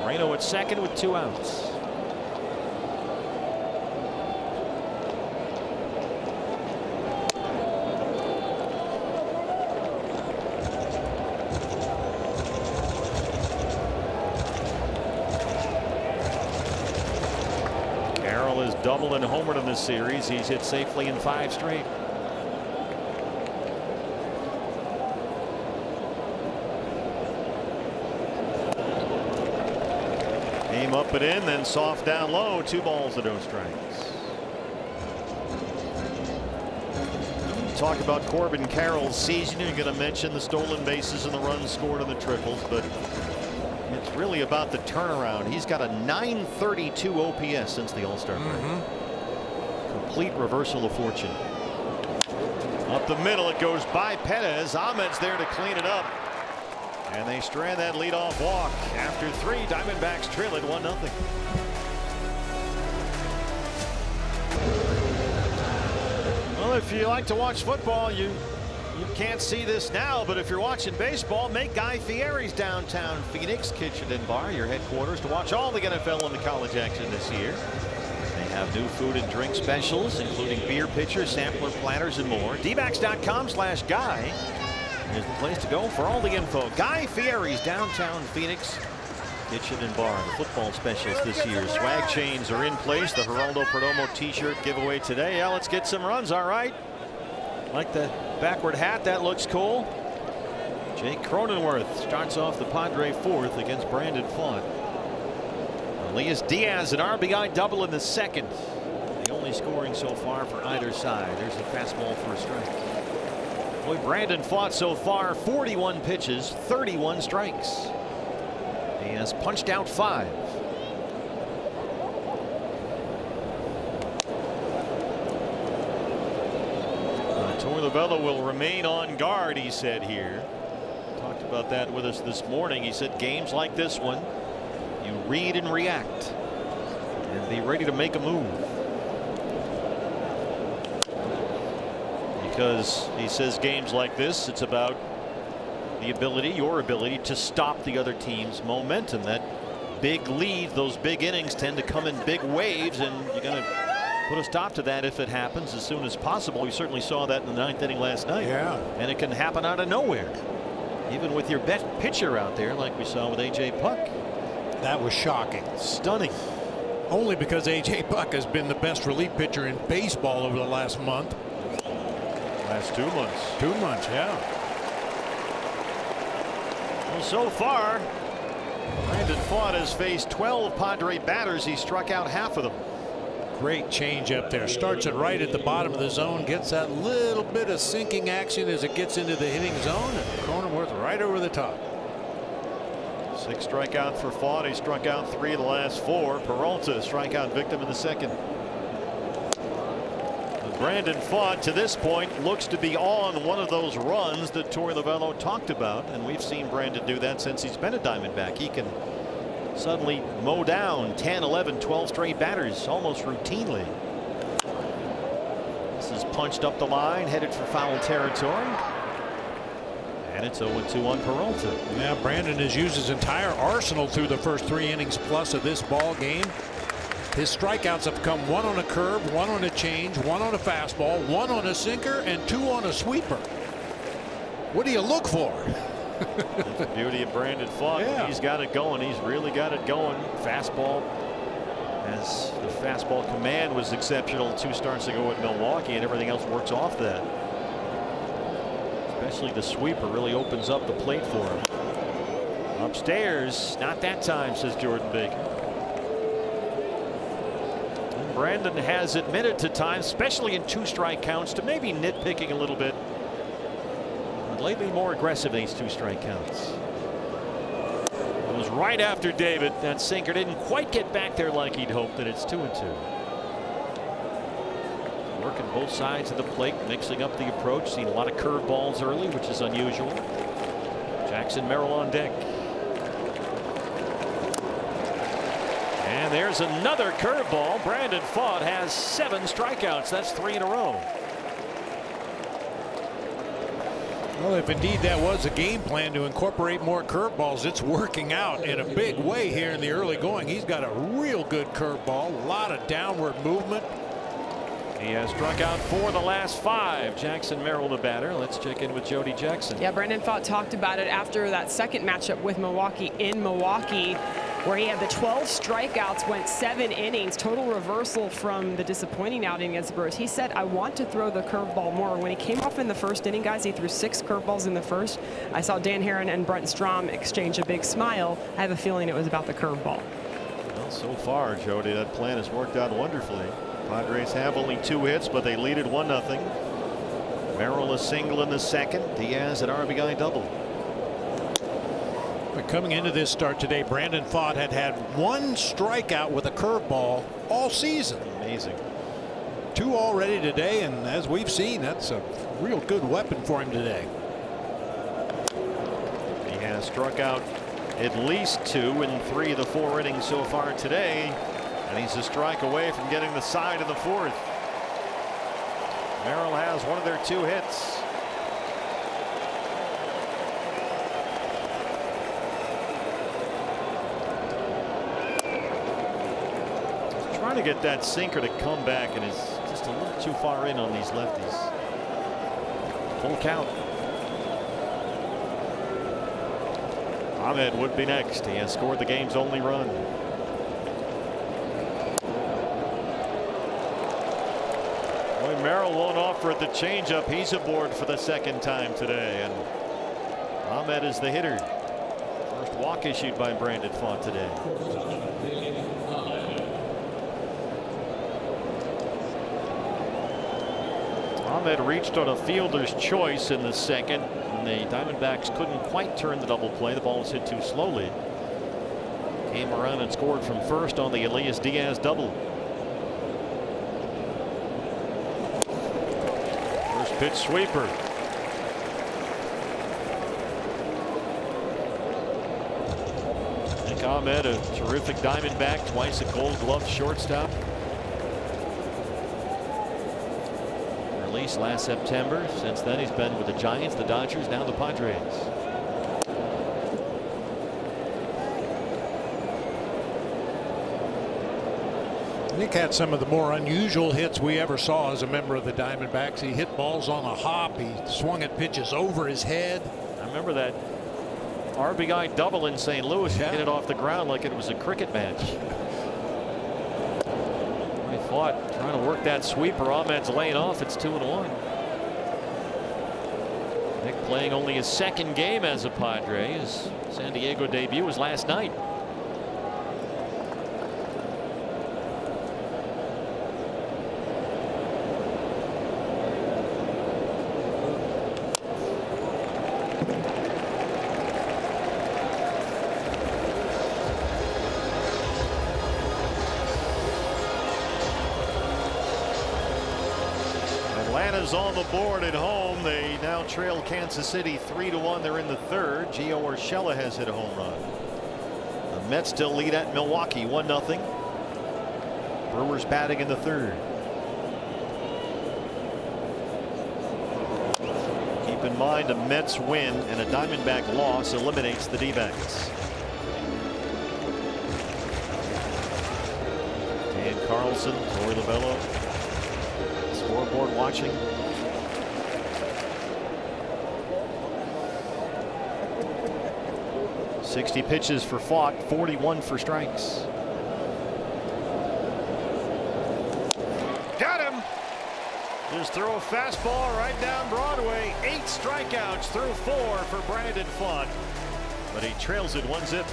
Moreno at second with 2 outs. Carroll has doubled and homered in this series. He's hit safely in 5 straight. Up and in, then soft down low. 2 balls and no strikes. Talk about Corbin Carroll's season. You're going to mention the stolen bases and the runs scored and the triples, but it's really about the turnaround. He's got a .932 OPS since the All-Star break. Complete reversal of fortune. Up the middle, it goes by Perez. Ahmed's there to clean it up. And they strand that leadoff walk. After 3, Diamondbacks trail it 1-0. Well, if you like to watch football, you can't see this now, but if you're watching baseball, make Guy Fieri's downtown Phoenix Kitchen and Bar your headquarters to watch all the NFL and the college action this year. They have new food and drink specials, including beer pitchers, sampler platters, and more. dbacks.com/Guy. is the place to go for all the info. Guy Fieri's downtown Phoenix Kitchen and Bar. The football specials this year. Swag chains are in place. The Geraldo Perdomo t-shirt giveaway today. Yeah, let's get some runs. All right. Like the backward hat. That looks cool. Jake Cronenworth starts off the Padre 4th against Brandon Pfaadt. Elias Diaz, an RBI double in the 2nd. The only scoring so far for either side. There's a fastball for a strike. Boy, Brandon Pfaadt so far 41 pitches, 31 strikes. He has punched out 5. Torlavella will remain on guard, he said here. Talked about that with us this morning. He said games like this one, you read and react and be ready to make a move. Because he says games like this, it's about the ability, your ability to stop the other team's momentum. That big lead, those big innings tend to come in big waves, and you're going to put a stop to that if it happens as soon as possible. We certainly saw that in the 9th inning last night. Yeah. And it can happen out of nowhere. Even with your best pitcher out there, like we saw with A.J. Puck. That was shocking. Stunning. Only because A.J. Puck has been the best relief pitcher in baseball over the last month. Last 2 months. 2 months, yeah. Well, so far, Brandon Pfaadt has faced 12 Padre batters. He struck out half of them. Great change up there. Starts it right at the bottom of the zone. Gets that little bit of sinking action as it gets into the hitting zone. And Cronenworth right over the top. 6 strikeouts for Fott. He struck out 3 of the last 4. Peralta, strikeout victim in the second. Brandon Fott, to this point, looks to be on one of those runs that Torey Lovullo talked about, and we've seen Brandon do that since he's been a Diamondback. He can suddenly mow down 10, 11, 12 straight batters almost routinely. This is punched up the line, headed for foul territory. And it's 0-2 on Peralta. Yeah, Brandon has used his entire arsenal through the first 3 innings plus of this ball game. His strikeouts have come 1 on a curve, 1 on a change, 1 on a fastball, 1 on a sinker, and 2 on a sweeper. What do you look for? That's the beauty of Brandon Fott. Yeah. He's got it going. He's really got it going. Fastball, as the fastball command was exceptional 2 starts ago at Milwaukee, and everything else works off that. Especially the sweeper really opens up the plate for him. Upstairs, not that time, says Jordan Baker. And Brandon has admitted to times, especially in 2-strike counts, to maybe nitpicking a little bit. But lately more aggressive in these 2-strike counts. It was right after David. That sinker didn't quite get back there like he'd hoped, and it's 2-2. Working both sides of the plate, mixing up the approach. Seen a lot of curveballs early, which is unusual. Jackson Merrill on deck. And there's another curveball. Brandon Fott has 7 strikeouts. That's 3 in a row. Well, if indeed that was a game plan to incorporate more curveballs, it's working out in a big way here in the early going. He's got a real good curveball, a lot of downward movement. He has struck out 4 of the last 5. Jackson Merrill, the batter. Let's check in with Jody Jackson. Yeah, Brandon Fott talked about it after that second matchup with Milwaukee in Milwaukee, where he had the 12 strikeouts, went 7 innings, total reversal from the disappointing outing against the Brewers. He said, I want to throw the curveball more. When he came off in the first inning, guys, he threw 6 curveballs in the first. I saw Dan Herron and Brent Strom exchange a big smile. I have a feeling it was about the curveball. Well, so far, Jody, that plan has worked out wonderfully. Padres have only 2 hits, but they lead it 1-0. Merrill a single in the second. Diaz an RBI double. But coming into this start today, Brandon Fott had 1 strikeout with a curveball all season. Amazing. 2 already today, and as we've seen, that's a real good weapon for him today. He has struck out at least 2 in 3 of the 4 innings so far today. And he's a strike away from getting the side in the 4th. Merrill has one of their 2 hits. He's trying to get that sinker to come back, and is just a little too far in on these lefties. Full count. Ahmed would be next. He has scored the game's only run. Merrill won't offer at the changeup. He's aboard for the 2nd time today, and Ahmed is the hitter. First walk issued by Brandon Fott today. Ahmed reached on a fielder's choice in the second, and the Diamondbacks couldn't quite turn the double play. The ball was hit too slowly. Came around and scored from first on the Elias Diaz double. Pitch sweeper. Nick Ahmed, a terrific Diamondback, twice a Gold Glove shortstop. Released last September. Since then, he's been with the Giants, the Dodgers, now the Padres. Nick had some of the more unusual hits we ever saw as a member of the Diamondbacks. He hit balls on a hop. He swung at pitches over his head. I remember that RBI double in St. Louis. Yeah. Hit it off the ground like it was a cricket match. I thought trying to work that sweeper. Ahmed's laying off. It's 2-1. Nick playing only his 2nd game as a Padre. His San Diego debut was last night. Atlanta's on the board at home. They now trail Kansas City 3-1. They're in the third. Gio Urshela has hit a home run. The Mets still lead at Milwaukee 1-0. Brewers batting in the third. Keep in mind, a Mets win and a Diamondback loss eliminates the D-backs. Dan Carlson, Torey Lovullo, scoreboard watching. .60 pitches for Fought, 41 for strikes. Got him. Just throw a fastball right down Broadway. 8 strikeouts through 4 for Brandon Fought, but he trails it 1-0.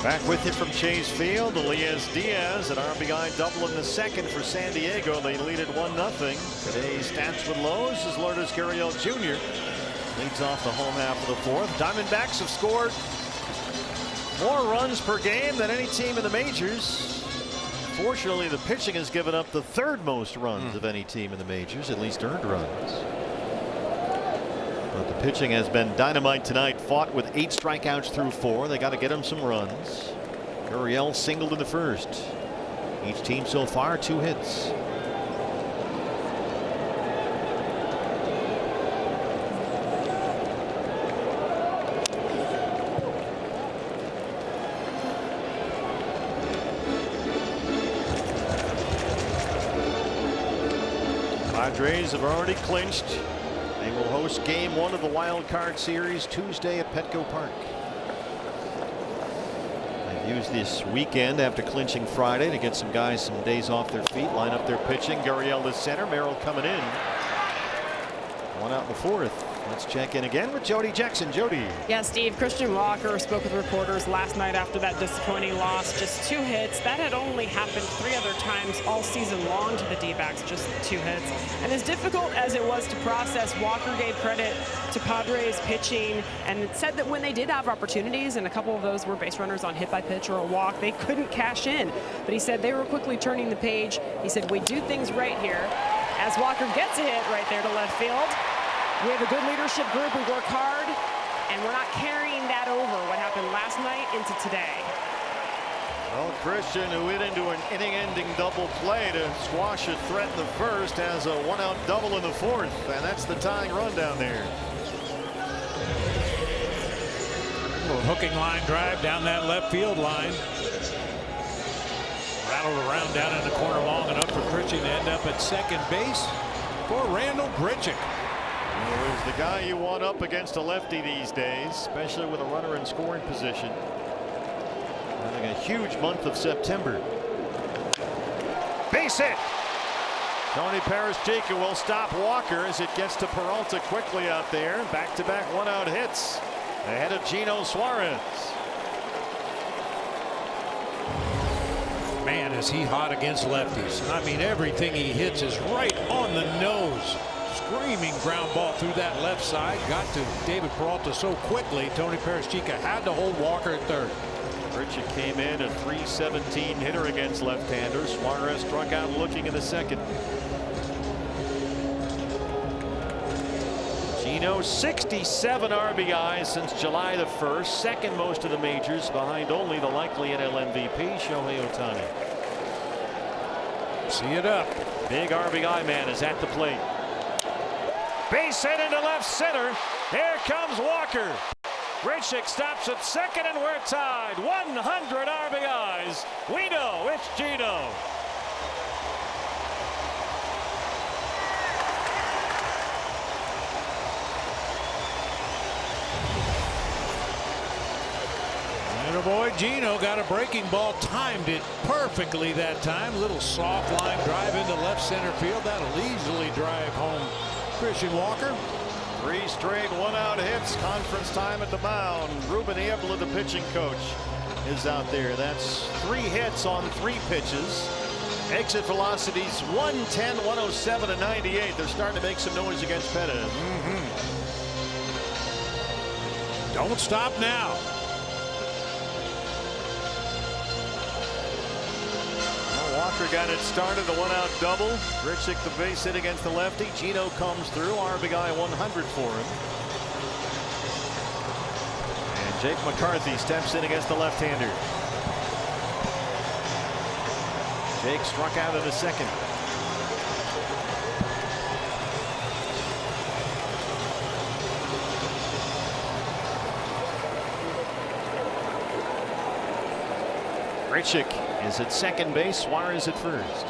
Back with you from Chase Field, Elias Diaz, an RBI double in the second for San Diego. They lead it 1-0. Today's stats with Lowe's is Lourdes Gurriel Jr. leads off the home half of the fourth. Diamondbacks have scored more runs per game than any team in the majors. Fortunately, the pitching has given up the third most runs of any team in the majors, at least earned runs. But the pitching has been dynamite tonight. Fought with 8 strikeouts through 4. They got to get him some runs. Gurriel singled in the first. Each team so far 2 hits. Padres have already clinched. They will host game 1 of the wild card series Tuesday at Petco Park. They've used this weekend after clinching Friday to get some guys some days off their feet, line up their pitching. Gurriel to center, Merrill coming in. 1 out in the fourth. Let's check in again with Jody Jackson. Jody. Yeah, Steve, Christian Walker spoke with reporters last night after that disappointing loss. Just 2 hits. That had only happened 3 other times all season long to the D-backs, just 2 hits. And as difficult as it was to process, Walker gave credit to Padres pitching and said that when they did have opportunities, and a couple of those were base runners on hit by pitch or a walk, they couldn't cash in. But he said they were quickly turning the page. He said, we do things right here. As Walker gets a hit right there to left field. We have a good leadership group. We work hard, and we're not carrying that over, what happened last night, into today. Well, Christian, who hit into an inning-ending double play to squash a threat in the first, has a 1-out double in the fourth, and that's the tying run down there. A little hooking line drive down that left field line. Rattled around down in the corner long enough for Christian to end up at second base for Randall Grichuk. He's the guy you want up against a lefty these days, especially with a runner in scoring position. Having a huge month of September. Base hit. Tony Paraschica will stop Walker as it gets to Peralta quickly out there. Back-to-back 1-out hits ahead of Gino Suarez. Man, is he hot against lefties. I mean, everything he hits is right on the nose. Screaming ground ball through that left side. Got to David Peralta so quickly. Tony Paraschica had to hold Walker at third. Grichuk came in a .317 hitter against left-handers. Suarez struck out looking in the second. Gino, 67 RBIs since July the 1st. Second most of the majors, behind only the likely NL MVP, Shohei Ohtani. See it up. Big RBI man is at the plate. Base hit into left center. Here comes Walker. Grichuk stops at second, and we're tied. 100 RBIs. We know it's Gino. And boy, Gino got a breaking ball, timed it perfectly that time. Little soft line drive into left center field. That'll easily drive home Christian Walker. 3 straight 1-out hits. Conference time at the mound. Ruben Niebla, the pitching coach, is out there. That's 3 hits on 3 pitches. Exit velocities 110, 107, and 98. They're starting to make some noise against Pettis. Don't stop now. Walker got it started, a one-out double. Grichuk the base hit against the lefty. Gino comes through, RBI 100 for him. And Jake McCarthy steps in against the left-hander. Jake struck out in the second. Grichuk is at second base. Suarez at first.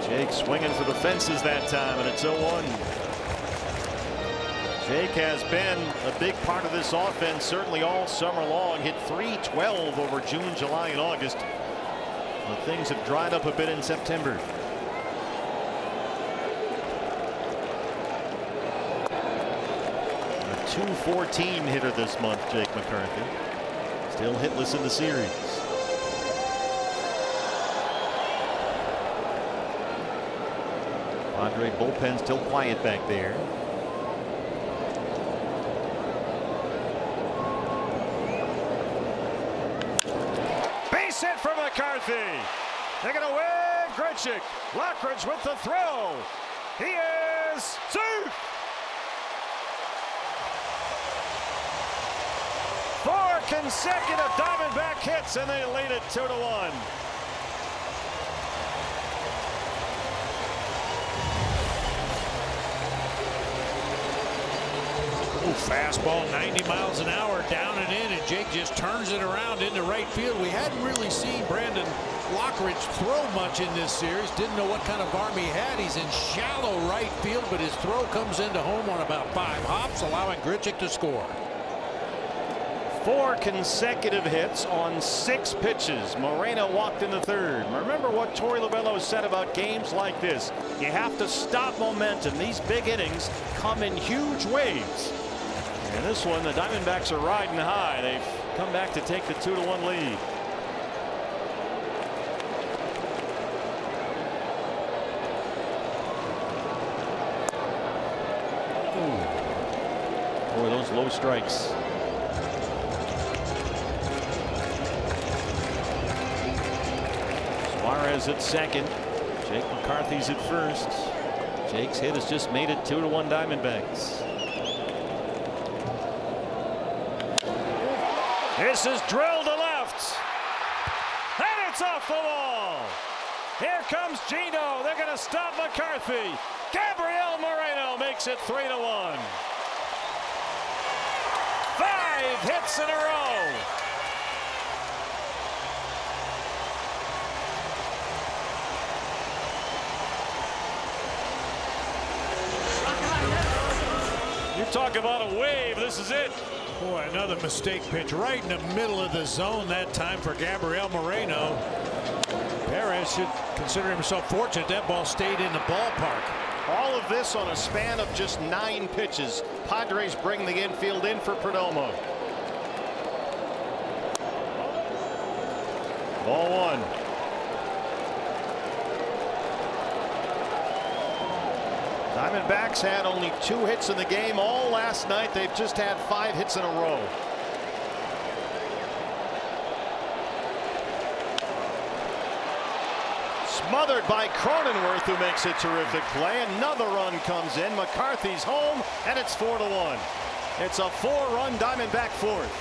Jake swinging for the fences that time, and it's 0-1. Jake has been a big part of this offense certainly all summer long. Hit .312 over June, July, and August. But things have dried up a bit in September. .214 hitter this month, Jake McCarthy. Still hitless in the series. Padres bullpen still quiet back there. Base hit for McCarthy. They're going to wave Grichuk. Lockridge with the throw. He is safe. 4 consecutive Diamondback hits, and they lead it 2-1. Fastball 90 miles an hour down and in, and Jake just turns it around into right field. We hadn't really seen Brandon Lockridge throw much in this series. Didn't know what kind of arm he had. He's in shallow right field, but his throw comes into home on about 5 hops, allowing Grichuk to score. 4 consecutive hits on 6 pitches. Moreno walked in the third. Remember what Torey Lovullo said about games like this. You have to stop momentum. These big innings come in huge waves. And this one, the Diamondbacks are riding high. They've come back to take the 2-1 lead. Ooh. Boy, those low strikes. Suarez at second. Jake McCarthy's at first. Jake's hit has just made it 2-1 Diamondbacks. This is drilled to left. And it's off the wall. Here comes Gino. They're going to stop McCarthy. Gabriel Moreno makes it 3-1. 5 hits in a row. You talk about a wave. This is it. Boy, another mistake pitch right in the middle of the zone that time for Gabriel Moreno. Perez should consider himself fortunate that ball stayed in the ballpark. All of this on a span of just 9 pitches. Padres bring the infield in for Perdomo. Ball 1. Diamondbacks had only 2 hits in the game all last night. They've just had 5 hits in a row. Smothered by Cronenworth, who makes a terrific play. Another run comes in. McCarthy's home, and it's 4-1. It's a 4-run Diamondback fourth.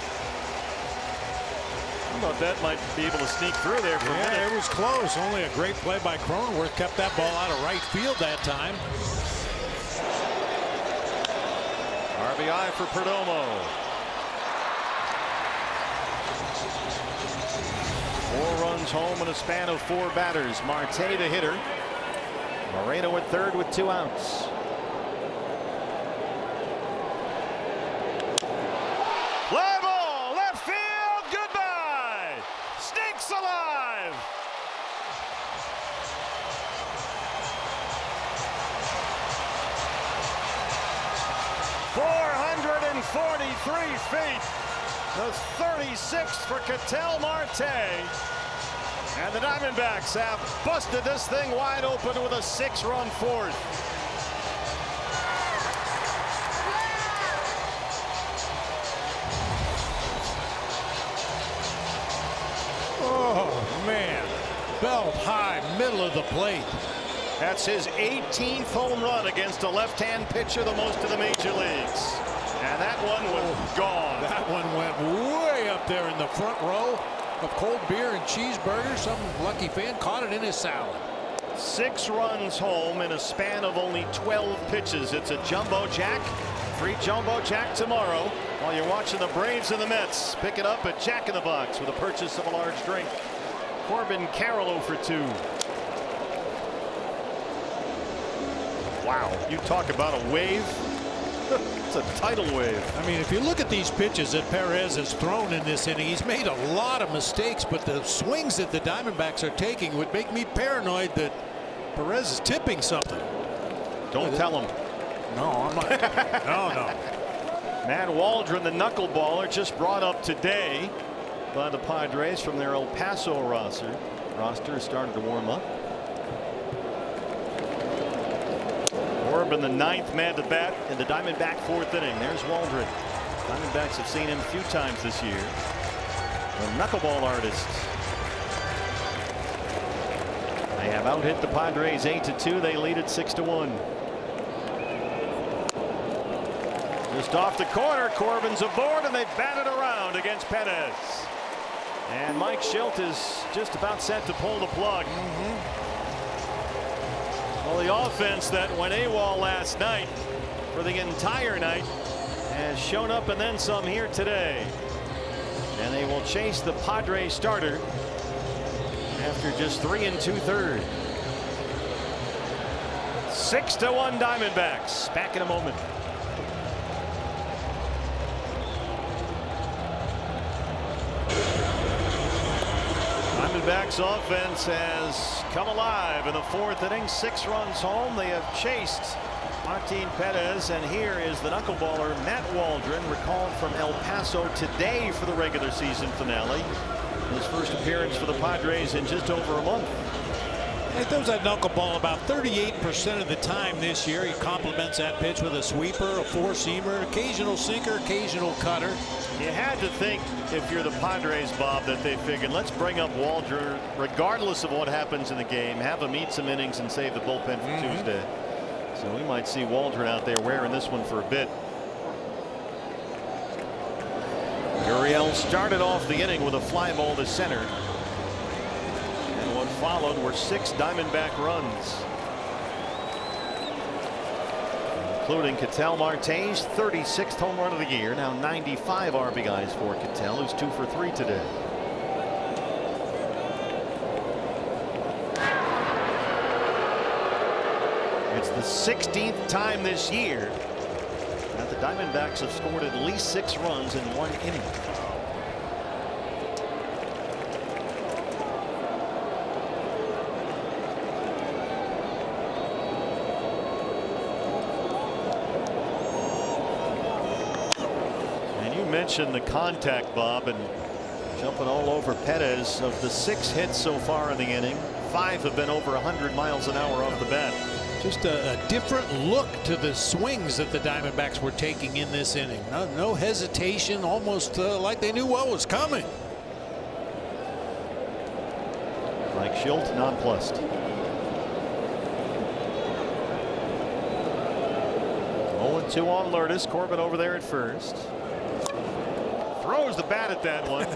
I thought that might be able to sneak through there for a minute. It was close. Only a great play by Cronenworth kept that ball out of right field that time. RBI for Perdomo. 4 runs home in a span of 4 batters. Marte the hitter. Moreno at third with 2 outs. Fly ball, left field, goodbye. Stinks alive. .443 feet. The 36th for Ketel Marte. And the Diamondbacks have busted this thing wide open with a 6-run fourth. belt high, middle of the plate. That's his 18th home run against a left-hand pitcher, the most in the major leagues. And that one was gone. That one went way up there in the front row of cold beer and cheeseburgers. Some lucky fan caught it in his salad. 6 runs home in a span of only 12 pitches. It's a jumbo jack. Free jumbo jack tomorrow while you're watching the Braves and the Mets. Pick it up at Jack in the Box with a purchase of a large drink. Corbin Carroll 0 for 2. Wow, you talk about a wave. It's a tidal wave. I mean, if you look at these pitches that Perez has thrown in this inning, he's made a lot of mistakes, but the swings that the Diamondbacks are taking would make me paranoid that Perez is tipping something. Don't tell him. No, I'm not. No. Matt Waldron, the knuckleballer, just brought up today by the Padres from their El Paso roster. Roster is starting to warm up. Corbin, the 9th man to bat in the Diamondback 4th inning. There's Waldron. Diamondbacks have seen him a few times this year. The knuckleball artist. They have out-hit the Padres 8-2. They lead it 6-1. Just off the corner, Corbin's aboard, and they bat it around against Perez. And Mike Schilt is just about set to pull the plug. Well, the offense that went AWOL last night for the entire night has shown up and then some here today. And they will chase the Padres starter after just 3 2/3. 6-1 Diamondbacks. Back in a moment. Diamondbacks offense has come alive in the 4th inning. 6 runs home. They have chased Martin Perez, and here is the knuckleballer Matt Waldron, recalled from El Paso today for the regular season finale. His first appearance for the Padres in just over a month. He throws that knuckleball about 38% of the time this year. He complements that pitch with a sweeper, a 4-seamer, occasional sinker, occasional cutter. You had to think, if you're the Padres, Bob, that they figured, let's bring up Waldron regardless of what happens in the game, have him eat some innings and save the bullpen for Tuesday. So we might see Waldron out there wearing this one for a bit. Gurriel started off the inning with a fly ball to center. And what followed were 6 Diamondback runs, including Ketel Marte's 36th home run of the year. Now 95 RBIs for Ketel, who's 2 for 3 today. It's the 16th time this year that the Diamondbacks have scored at least 6 runs in 1 inning. Mentioned the contact, Bob, and jumping all over Perez. Of the 6 hits so far in the inning, 5 have been over 100 miles an hour off the bat. Just a different look to the swings that the Diamondbacks were taking in this inning. No hesitation, almost like they knew what was coming. Like Schilt, nonplussed. 0-2 on Lourdes. Corbin over there at first. Throws the bat at that one.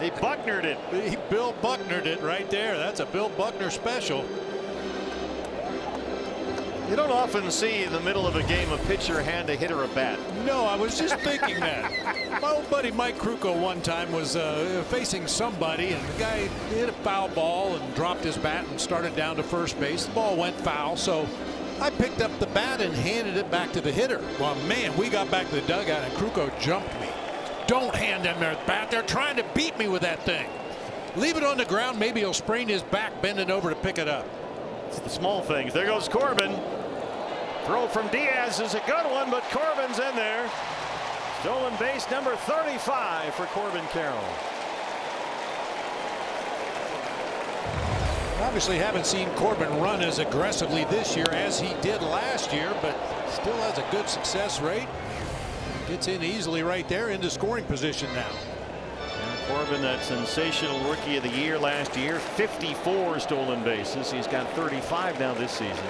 He Bucknered it. He Bill Bucknered it right there. That's a Bill Buckner special. You don't often see in the middle of a game a pitcher hand a hitter a bat. No, I was just thinking that. My old buddy Mike Krukow one time was facing somebody, and the guy hit a foul ball and dropped his bat and started down to first base. The ball went foul, so I picked up the bat and handed it back to the hitter. Well, man, we got back to the dugout and Krukow jumped me. Don't hand them their bat. They're trying to beat me with that thing. Leave it on the ground. Maybe he'll sprain his back bending over to pick it up. It's the small things. There goes Corbin. Throw from Diaz is a good one, but Corbin's in there. Stolen base number 35 for Corbin Carroll. Obviously haven't seen Corbin run as aggressively this year as he did last year, but still has a good success rate. Gets in easily right there into scoring position now. Corbin, that sensational Rookie of the Year last year, 54 stolen bases. He's got 35 now this season.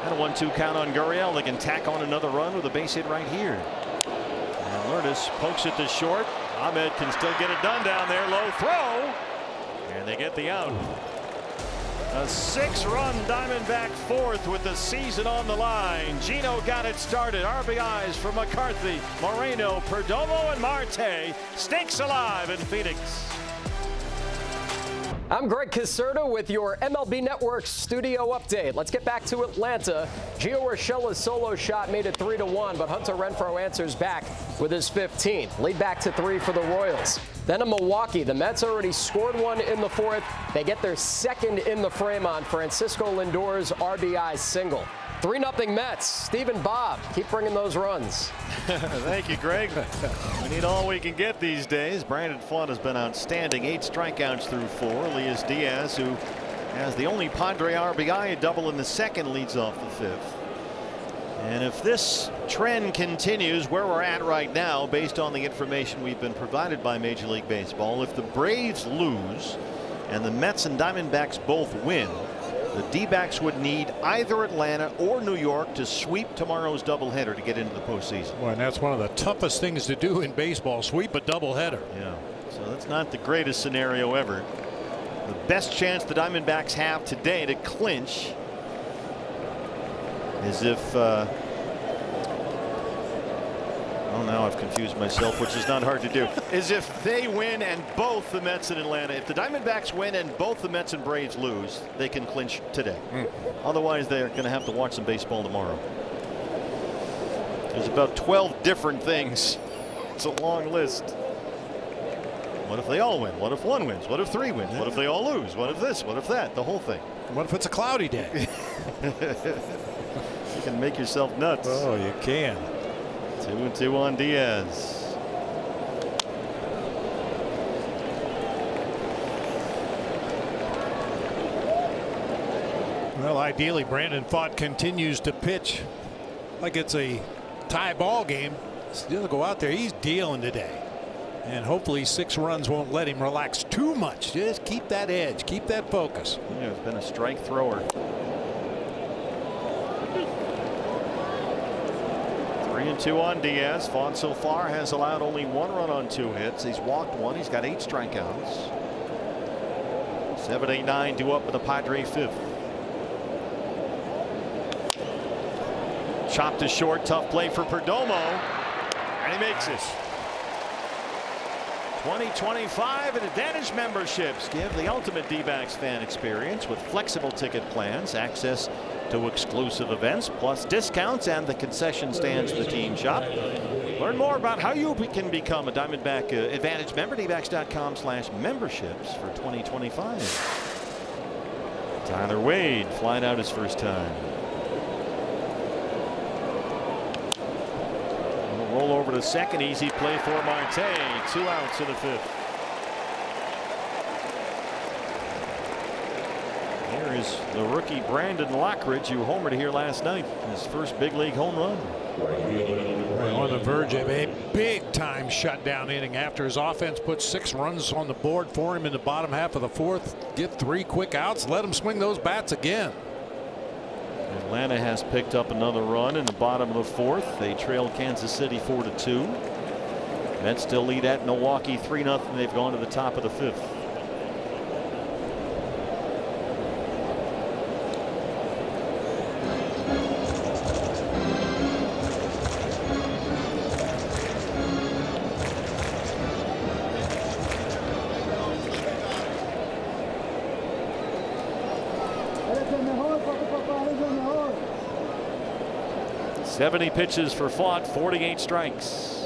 And a 1-2 count on Gurriel. They can tack on another run with a base hit right here. And Lourdes pokes it to short. Ahmed can still get it done down there. Low throw. And they get the out. A 6-run Diamondback fourth with the season on the line. Gino got it started. RBIs for McCarthy, Moreno, Perdomo, and Marte. Stakes alive in Phoenix. I'm Greg Caserta with your MLB Network studio update. Let's get back to Atlanta. Gio Urshela's solo shot made it 3-1, but Hunter Renfroe answers back with his 15th. Lead back to 3 for the Royals. Then in Milwaukee, the Mets already scored one in the 4th. They get their 2nd in the frame on Francisco Lindor's RBI single. 3-0 Mets. Steve and Bob, keep bringing those runs. Thank you, Greg. We need all we can get these days. Brandon Pfaadt has been outstanding. 8 strikeouts through 4. Elias Diaz, who has the only Padre RBI, a double in the 2nd, leads off the 5th. And if this trend continues where we're at right now, based on the information we've been provided by Major League Baseball, if the Braves lose and the Mets and Diamondbacks both win, the D-backs would need either Atlanta or New York to sweep tomorrow's doubleheader to get into the postseason. Well, and that's one of the toughest things to do in baseball, sweep a doubleheader. Yeah, so that's not the greatest scenario ever. The best chance the Diamondbacks have today to clinch is if oh, now I've confused myself, which is not hard to do, is if they win and both the Mets and Atlanta. If the Diamondbacks win and both the Mets and Braves lose, they can clinch today. Otherwise, they're going to have to watch some baseball tomorrow. There's about 12 different things. It's a long list. What if they all win? What if one wins? What if 3 wins? What if they all lose? What if this? What if that? The whole thing. What if it's a cloudy day? You can make yourself nuts. Oh, you can. 2-2 on Diaz. Well, ideally, Brandon Pfaadt continues to pitch like it's a tie ball game. Still go out there. He's dealing today. And hopefully 6 runs won't let him relax too much. Just keep that edge. Keep that focus. Yeah, he's been a strike thrower. 3-2 on Diaz. Pfaadt so far has allowed only 1 run on 2 hits. He's walked 1. He's got 8 strikeouts. 7, 8, 9 due up with the Padre 5th. Chopped to short. Tough play for Perdomo. And he makes it. 2025 and Advantage memberships give the ultimate D-backs fan experience with flexible ticket plans, access to exclusive events, plus discounts and the concession stands in the team shop. Learn more about how you can become a Diamondback Advantage member. dbacks.com/memberships for 2025. Tyler Wade flying out his first time. Roll over to second. Easy play for Marte. 2 outs in the 5th. Here is the rookie Brandon Lockridge, who homered here last night. His first big league home run. On the verge of a big time shutdown inning after his offense put 6 runs on the board for him in the bottom half of the 4th. Get 3 quick outs. Let him swing those bats again. Atlanta has picked up another run in the bottom of the 4th. They trailed Kansas City 4-2. Mets still lead at Milwaukee 3-0. They've gone to the top of the 5th. Seventy pitches for Pfaadt, 48 strikes.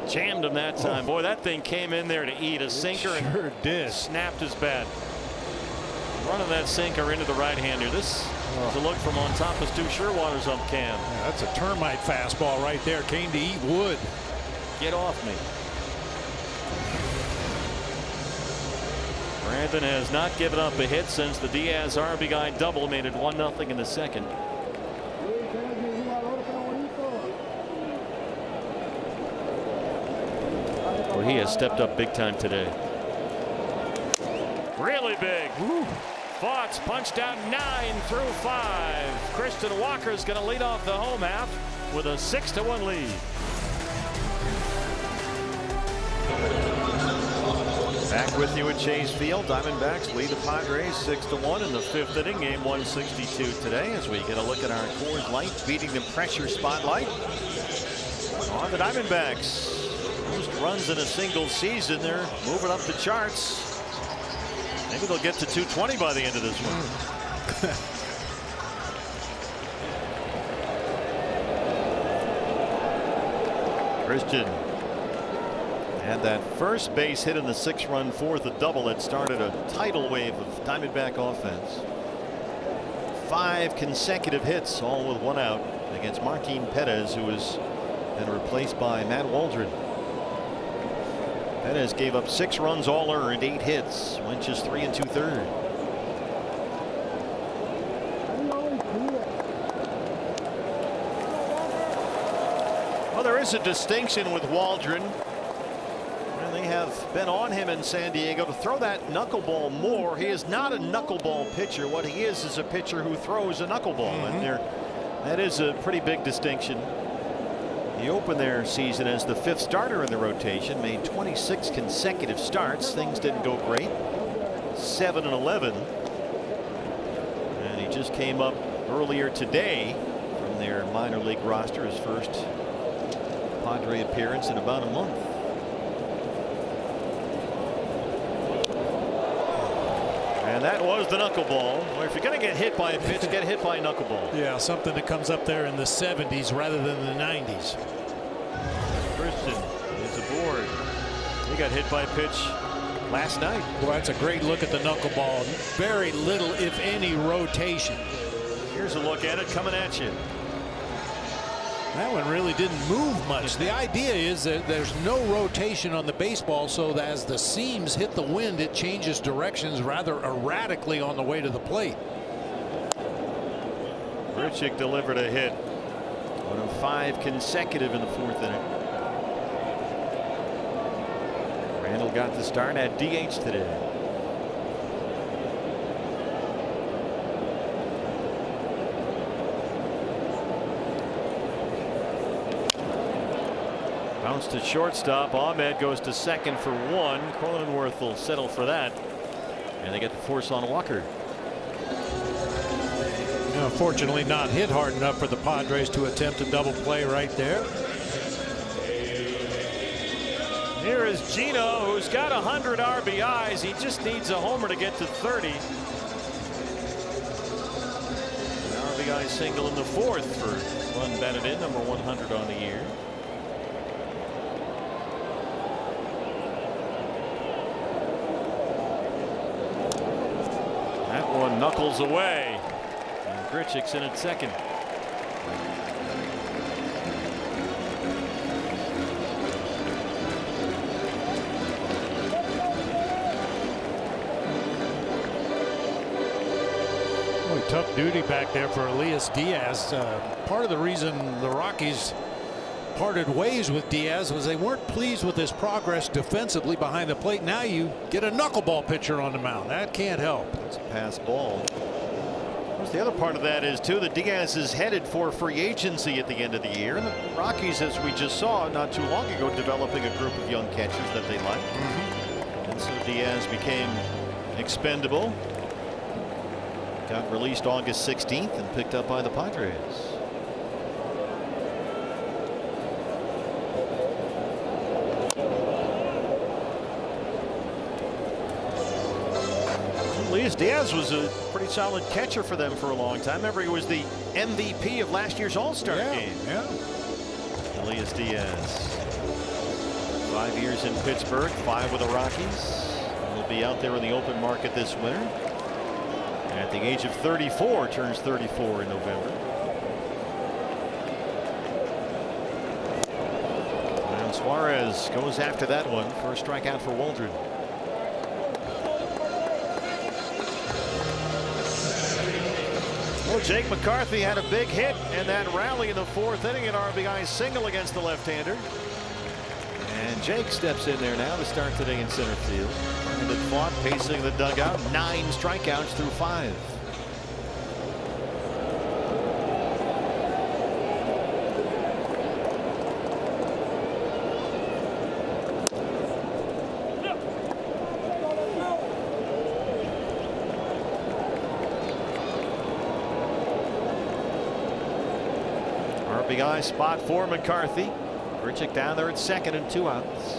Jammed him that time. Boy, that thing came in there to eat a sinker and did. Snapped his bat. Running that sinker into the right-hander. This is a look from on top of Stu Sherwater's ump cam. Yeah, that's a termite fastball right there. Came to eat wood. Get off me. Brandon has not given up a hit since the Diaz RBI double made it 1-0 in the 2nd. Or he has stepped up big time today. Really big. Fox punched out 9 through 5. Christian Walker is going to lead off the home half with a 6-1 lead. Back with you at Chase Field. Diamondbacks lead the Padres 6-1 in the 5th inning. Game 162 today as we get a look at our Coors Light beating the pressure spotlight on the Diamondbacks. Most runs in a single season. They're moving up the charts. Maybe they'll get to 220 by the end of this one. Christian had that first base hit in the 6-run fourth, a double that started a tidal wave of Diamondback offense. 5 consecutive hits, all with 1 out against Martin Perez, who was then replaced by Matt Waldron. Perez gave up 6 runs, all earned, 8 hits. Went just 3 2/3. Well, there is a distinction with Waldron. And they have been on him in San Diego to throw that knuckleball more. He is not a knuckleball pitcher. What he is a pitcher who throws a knuckleball. And that is a pretty big distinction. He opened their season as the 5th starter in the rotation, made 26 consecutive starts. Things didn't go great. 7-11. And he just came up earlier today from their minor league roster, his first Padre appearance in about a month. And that was the knuckleball. Well, if you're going to get hit by a pitch, get hit by a knuckleball. Yeah, something that comes up there in the 70s rather than the 90s. Christian is aboard. He got hit by a pitch last night. Well, that's a great look at the knuckleball. Very little, if any, rotation. Here's a look at it coming at you. That one really didn't move much. The idea is that there's no rotation on the baseball, so that as the seams hit the wind, it changes directions rather erratically on the way to the plate. Grichuk delivered a hit. 1 of 5 consecutive in the 4th inning. Randall got the start at DH today. Bounce to shortstop. Ahmed goes to second for 1. Cronenworth will settle for that. And they get the force on Walker. Unfortunately, not hit hard enough for the Padres to attempt a double play right there. Here is Gino, who's got 100 RBIs. He just needs a homer to get to 30. An RBI single in the 4th for Ron Benedict, number 100 on the year. That one knuckles away. And Grichuk's in at second. Boy, tough duty back there for Elias Diaz. Part of the reason the Rockies parted ways with Diaz was they weren't pleased with his progress defensively behind the plate. Now you get a knuckleball pitcher on the mound. That can't help. It's a pass ball. Of course, the other part of that is too that Diaz is headed for free agency at the end of the year. And the Rockies, as we just saw not too long ago, developing a group of young catchers that they like. And so Diaz became expendable. Got released August 16th and picked up by the Padres. Elias Diaz was a pretty solid catcher for them for a long time. Remember, he was the MVP of last year's All-Star game. Yeah. Elias Diaz. 5 years in Pittsburgh, 5 with the Rockies. He'll be out there in the open market this winter. And at the age of 34, turns 34 in November. And Suarez goes after that one. First strikeout for Waldron. Well, Jake McCarthy had a big hit and that rally in the 4th inning, an RBI single against the left-hander. And And Jake steps in there now to start today in center field. Brandon Pfaadt pacing the dugout. 9 strikeouts through 5. RBI spot for McCarthy. Grichuk down there at second and 2 outs.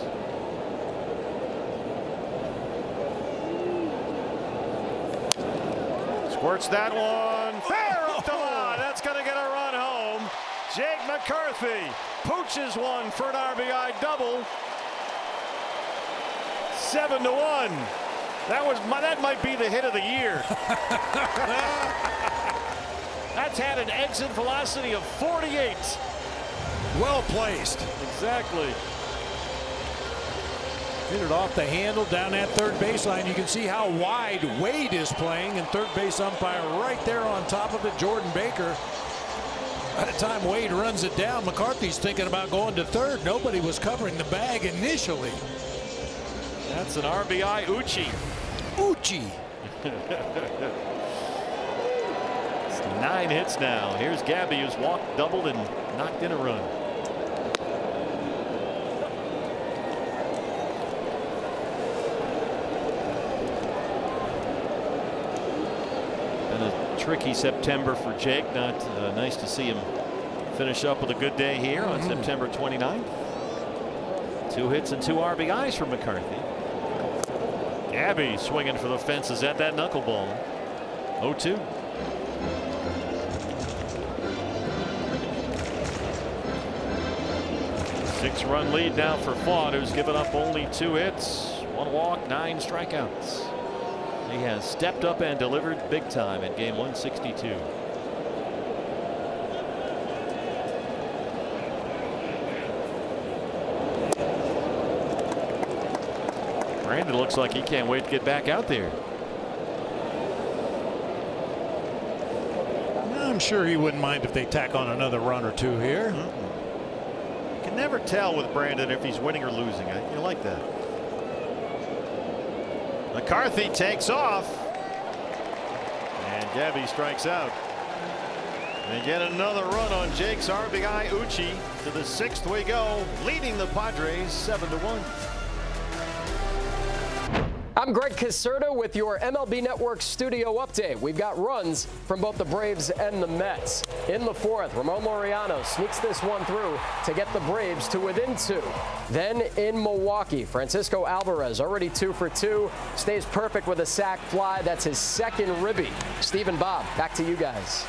Squirts that one. Fair up the line. That's going to get a run home. Jake McCarthy pooches one for an RBI double. 7-1. That might be the hit of the year. That's had an exit velocity of 48. Well placed. Exactly. Hit it off the handle down that third baseline. You can see how wide Wade is playing, and third base umpire right there on top of it, Jordan Baker. By the time Wade runs it down, McCarthy's thinking about going to third. Nobody was covering the bag initially. That's an RBI Uchi. Uchi. 9 hits now. Here's Gabby, who's walked, doubled, and knocked in a run. Been a tricky September for Jake. Not nice to see him finish up with a good day here on September 29th. 2 hits and 2 RBIs for McCarthy. Gabby swinging for the fences at that knuckleball. 0-2. Six-run lead now for Pfaadt, who's given up only 2 hits, 1 walk, 9 strikeouts. He has stepped up and delivered big time in game 162. Brandon looks like he can't wait to get back out there. I'm sure he wouldn't mind if they tack on another run or 2 here. Can never tell with Brandon if he's winning or losing. You like that. McCarthy takes off, and Gabby strikes out. And get another run on Jake's RBI Uchi. To the 6th we go, leading the Padres 7-1. I'm Greg Caserta with your MLB Network studio update. We've got runs from both the Braves and the Mets. In the 4th, Ramon Laureano sneaks this one through to get the Braves to within 2. Then in Milwaukee, Francisco Alvarez, already 2 for 2, stays perfect with a sac fly. That's his 2nd ribby. Steve and Bob, back to you guys.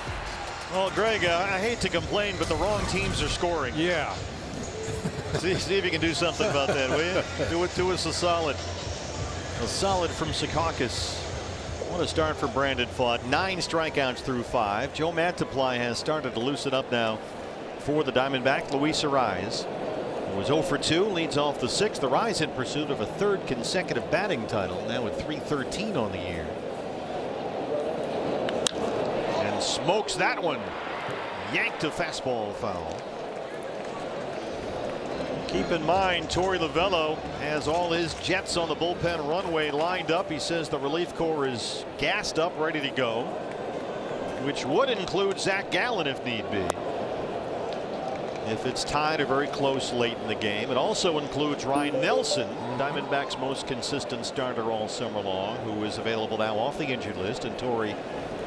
Well, Greg, I hate to complain, but the wrong teams are scoring. Yeah. See if you can do something about that, will you? Do us a solid. A solid from Secaucus. What a start for Brandon Pfaadt. 9 strikeouts through 5. Joe Mantiply has started to loosen up now for the Diamondback. Luis Arraez was 0 for 2, leads off the 6th. Arraez in pursuit of a 3rd consecutive batting title, now at .313 on the year. And smokes that one. Yanked a fastball foul. Keep in mind, Torey Lovullo has all his Jets on the bullpen runway lined up. He says the relief corps is gassed up, ready to go, which would include Zach Gallen if need be. If it's tied or very close late in the game. It also includes Ryan Nelson, Diamondbacks' most consistent starter all summer long, who is available now off the injured list. And Torey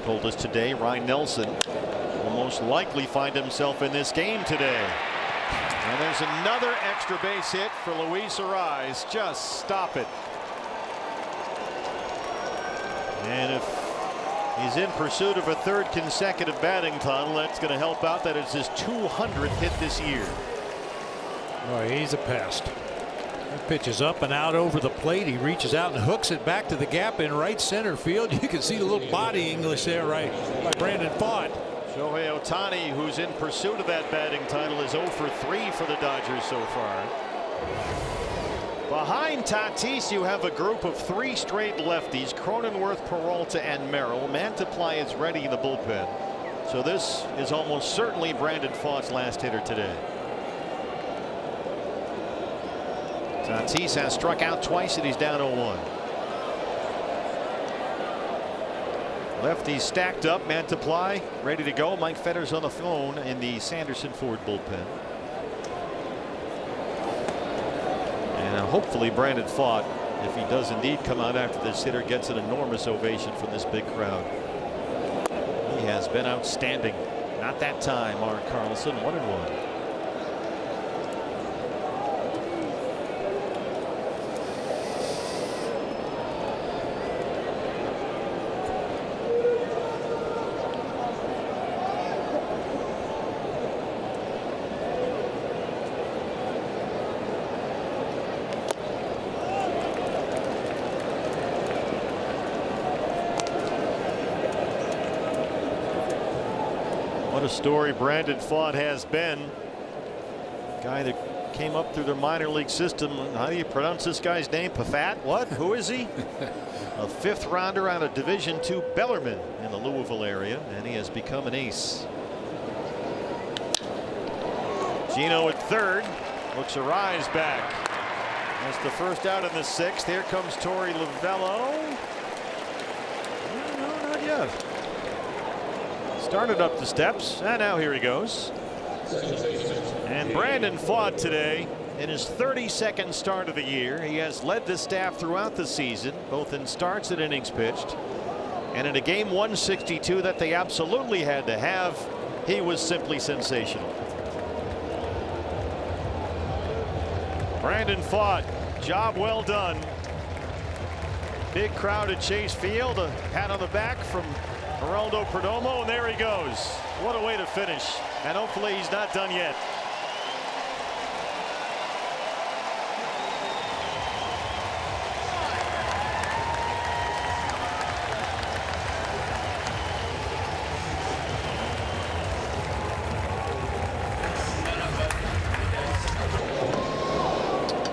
told us today Ryan Nelson will most likely find himself in this game today. And there's another extra base hit for Luis Arraez. Just stop it. And if he's in pursuit of a 3rd consecutive batting title, that's going to help out. That is his 200th hit this year. Boy, he's a pest. That pitch is up and out over the plate. He reaches out and hooks it back to the gap in right center field. You can see the little body English there, right, by Brandon Pfaadt. Shohei Ohtani, who's in pursuit of that batting title, is 0 for 3 for the Dodgers so far. Behind Tatis, you have a group of 3 straight lefties: Cronenworth, Peralta, and Merrill. Mantiply is ready in the bullpen. So this is almost certainly Brandon Pfaadt's last hitter today. Tatis has struck out twice and he's down 0-1. Lefty stacked up, Mantiply ready to go. Mike Fetter's on the phone in the Sanderson Ford bullpen. And hopefully Brandon Pfaadt, if he does indeed come out after this hitter, gets an enormous ovation from this big crowd. He has been outstanding. Not that time, Mark Carlson, 1-1. What a story Brandon Pfaadt has been. Guy that came up through the minor league system. How do you pronounce this guy's name? Pafat? What? Who is he? A 5th rounder out of Division II Bellarmine in the Louisville area, and he has become an ace. Gino at third. Looks a rise back. That's the first out in the 6th. Here comes Torey Lovullo. No, not yet. Started up the steps, and now here he goes. And Brandon Pfaadt today in his 32nd start of the year. He has led the staff throughout the season, both in starts and innings pitched. And in a game 162 that they absolutely had to have, he was simply sensational. Brandon Pfaadt, job well done. Big crowd at Chase Field. A pat on the back from Geraldo Perdomo, and there he goes. What a way to finish. And hopefully he's not done yet.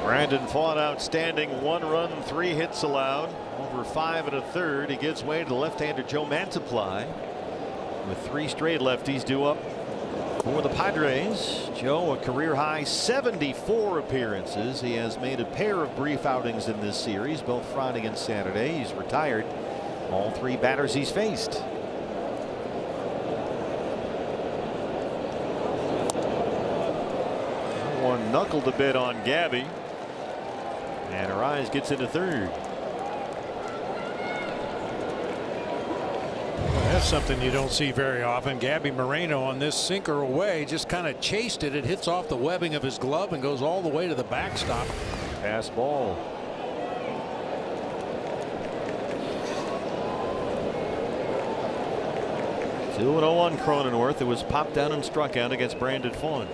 Brandon Pfaadt outstanding. 1 run, 3 hits allowed. Over 5 1/3. He gives way to the left-hander Joe Mantiply with 3 straight lefties due up for the Padres. Joe, a career high 74 appearances. He has made a pair of brief outings in this series, both Friday and Saturday. He's retired all 3 batters he's faced. One knuckled a bit on Gabby, and Arise gets into third. That's something you don't see very often. Gabby Moreno on this sinker away just kind of chased it. It hits off the webbing of his glove and goes all the way to the backstop. Pass ball. Two 2-0 Cronenworth. It was popped down and struck out against Brandon Pfaadt.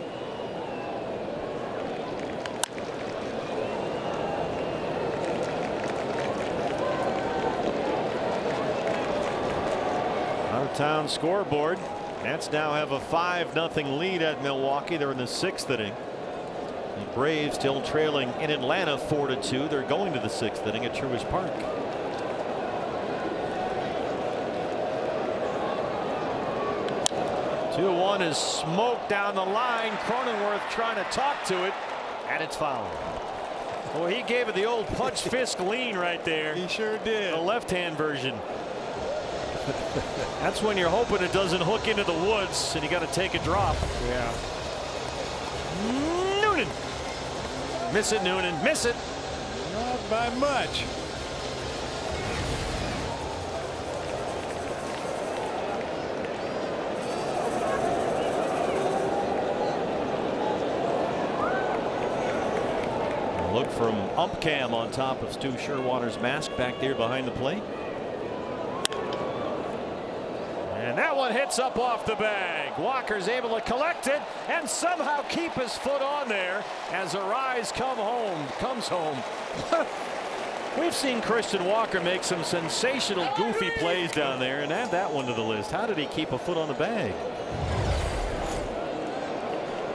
Town scoreboard. Nats now have a 5-0 lead at Milwaukee. They're in the 6th inning. The Braves still trailing in Atlanta 4-2. They're going to the 6th inning at Truist Park. Two 2-1 is smoked down the line. Cronenworth trying to talk to it, and it's fouled. Well, he gave it the old Pudge Fisk lean right there. He sure did. The left-hand version. That's when you're hoping it doesn't hook into the woods and you got to take a drop. Yeah. Noonan. Miss it, Noonan. Miss it. Not by much. A look from ump cam on top of Stu Sherwater's mask back there behind the plate. And that one hits up off the bag. Walker's able to collect it and somehow keep his foot on there as Arise comes home. We've seen Christian Walker make some sensational goofy plays down there, and add that one to the list. How did he keep a foot on the bag?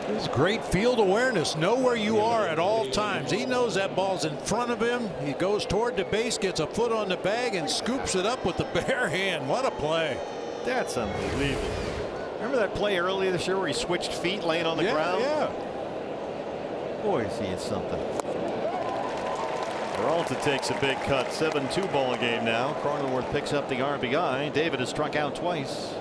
It's great field awareness. Know where you are at all times. He knows that ball's in front of him. He goes toward the base, gets a foot on the bag, and scoops it up with the bare hand. What a play. That's unbelievable. Remember that play earlier this year where he switched feet laying on the ground? Yeah. Boy, is he something. Peralta takes a big cut. 7-2 ball game now. Cronenworth picks up the RBI. David has struck out twice.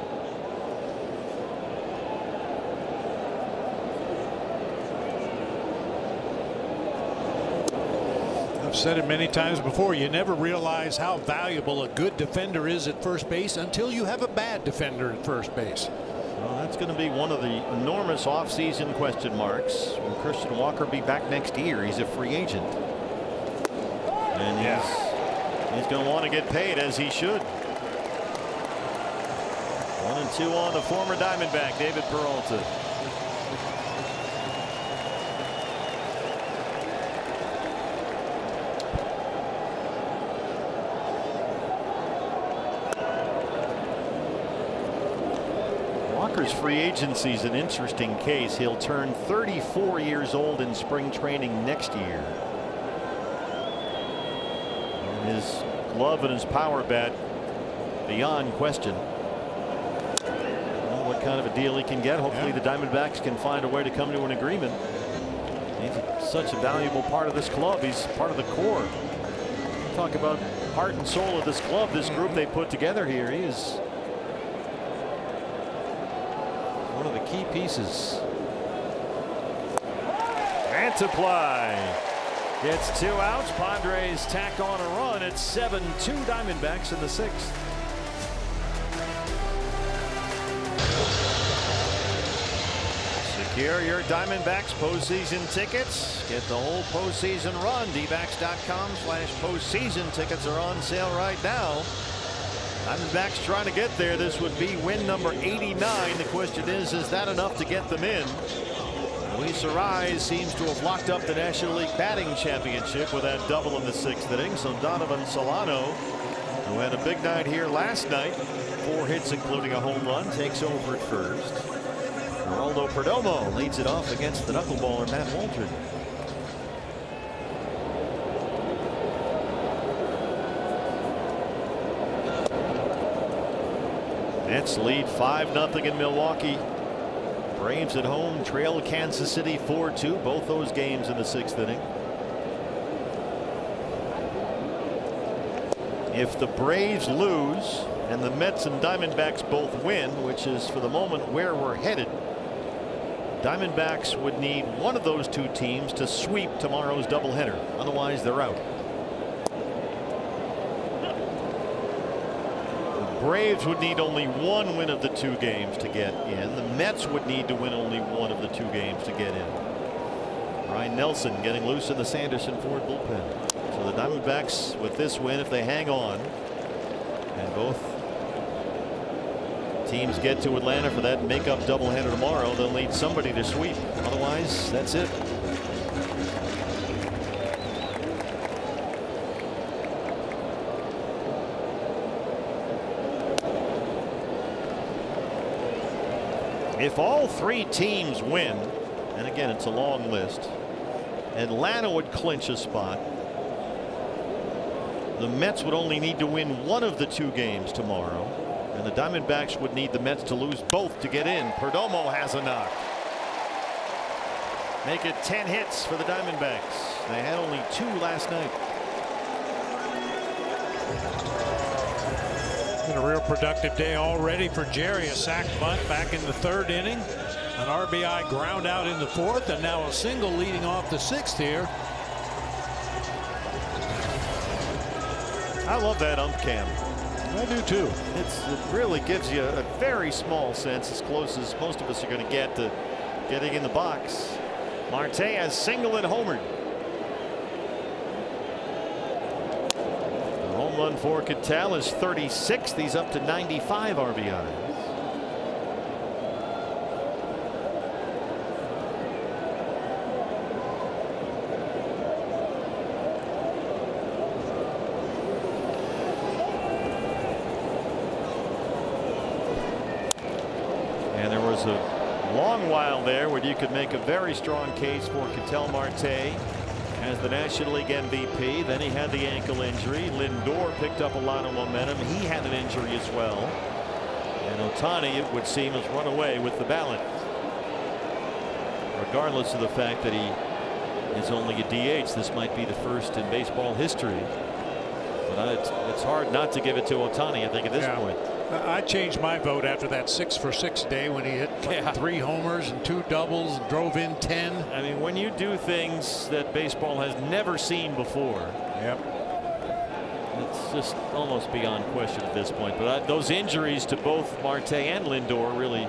I've said it many times before, you never realize how valuable a good defender is at first base until you have a bad defender at first base. Well, that's going to be one of the enormous offseason question marks. Will Christian Walker be back next year? He's a free agent. And he's going to want to get paid, as he should. 1-2 on the former Diamondback, David Peralta. Walker's free agency is an interesting case. He'll turn 34 years old in spring training next year. And his glove and his power bat beyond question. Well, what kind of a deal he can get. Hopefully the Diamondbacks can find a way to come to an agreement. He's such a valuable part of this club. He's part of the core. Talk about heart and soul of this club, this group they put together here. He is one of the key pieces. Antiply gets 2 outs. Padres tack on a run. It's 7-2 Diamondbacks in the 6th. Secure your Diamondbacks postseason tickets. Get the whole postseason run. DBacks.com/postseason tickets are on sale right now. Diamondbacks trying to get there. This would be win number 89. The question is that enough to get them in? Luis Arraez seems to have locked up the National League batting championship with that double in the 6th inning. So Donovan Solano, who had a big night here last night, 4 hits including a home run, takes over at first. Geraldo Perdomo leads it off against the knuckleballer Matt Waldron. Mets lead 5-0 in Milwaukee. Braves at home trail Kansas City 4-2. Both those games in the 6th inning. If the Braves lose and the Mets and Diamondbacks both win, which is for the moment where we're headed, Diamondbacks would need one of those 2 teams to sweep tomorrow's doubleheader. Otherwise they're out. Braves would need only 1 win of the 2 games to get in. The Mets would need to win only 1 of the 2 games to get in. Ryan Nelson getting loose in the Sanderson Ford bullpen. So the Diamondbacks, with this win, if they hang on and both teams get to Atlanta for that makeup doubleheader tomorrow, they'll need somebody to sweep. Otherwise, that's it. If all 3 teams win, and again it's a long list, Atlanta would clinch a spot. The Mets would only need to win 1 of the 2 games tomorrow, and the Diamondbacks would need the Mets to lose both to get in. Perdomo has a knock. Make it 10 hits for the Diamondbacks. They had only 2 last night. Been a real productive day already for Jerry. A sac bunt back in the 3rd inning, an RBI ground out in the 4th, and now a single leading off the 6th here. I love that ump cam. I do too. It really gives you a very small sense, as close as most of us are going to get to getting in the box. Marte has single and homered. The home run for Cattell is 36th. He's up to 95 RBIs. And there was a long while there where you could make a very strong case for Ketel Marte as the National League MVP. Then he had the ankle injury. Lindor picked up a lot of momentum. He had an injury as well. And Ohtani, it would seem, has run away with the ballot, regardless of the fact that he is only a DH. This might be the first in baseball history. But it's hard not to give it to Ohtani, I think, at this point. I changed my vote after that 6-for-6 day when he hit 3 homers and 2 doubles and drove in 10. I mean, when you do things that baseball has never seen before. Yep. It's just almost beyond question at this point. But those injuries to both Marte and Lindor really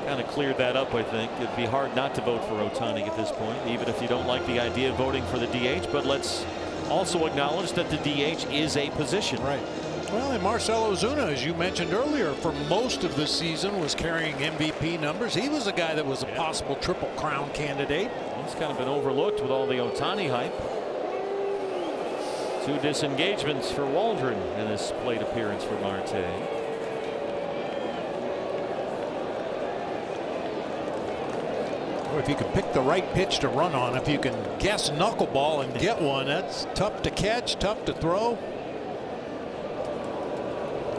kind of cleared that up, I think. It'd be hard not to vote for Ohtani at this point, even if you don't like the idea of voting for the DH. But let's also acknowledge that the DH is a position. Right. Well, and Marcell Ozuna, as you mentioned earlier, for most of the season was carrying MVP numbers. He was a guy that was a possible Triple Crown candidate. He's kind of been overlooked with all the Ohtani hype. 2 disengagements for Waldron in this plate appearance for Marte. Or if you can pick the right pitch to run on, if you can guess knuckleball and get one, that's tough to catch, tough to throw.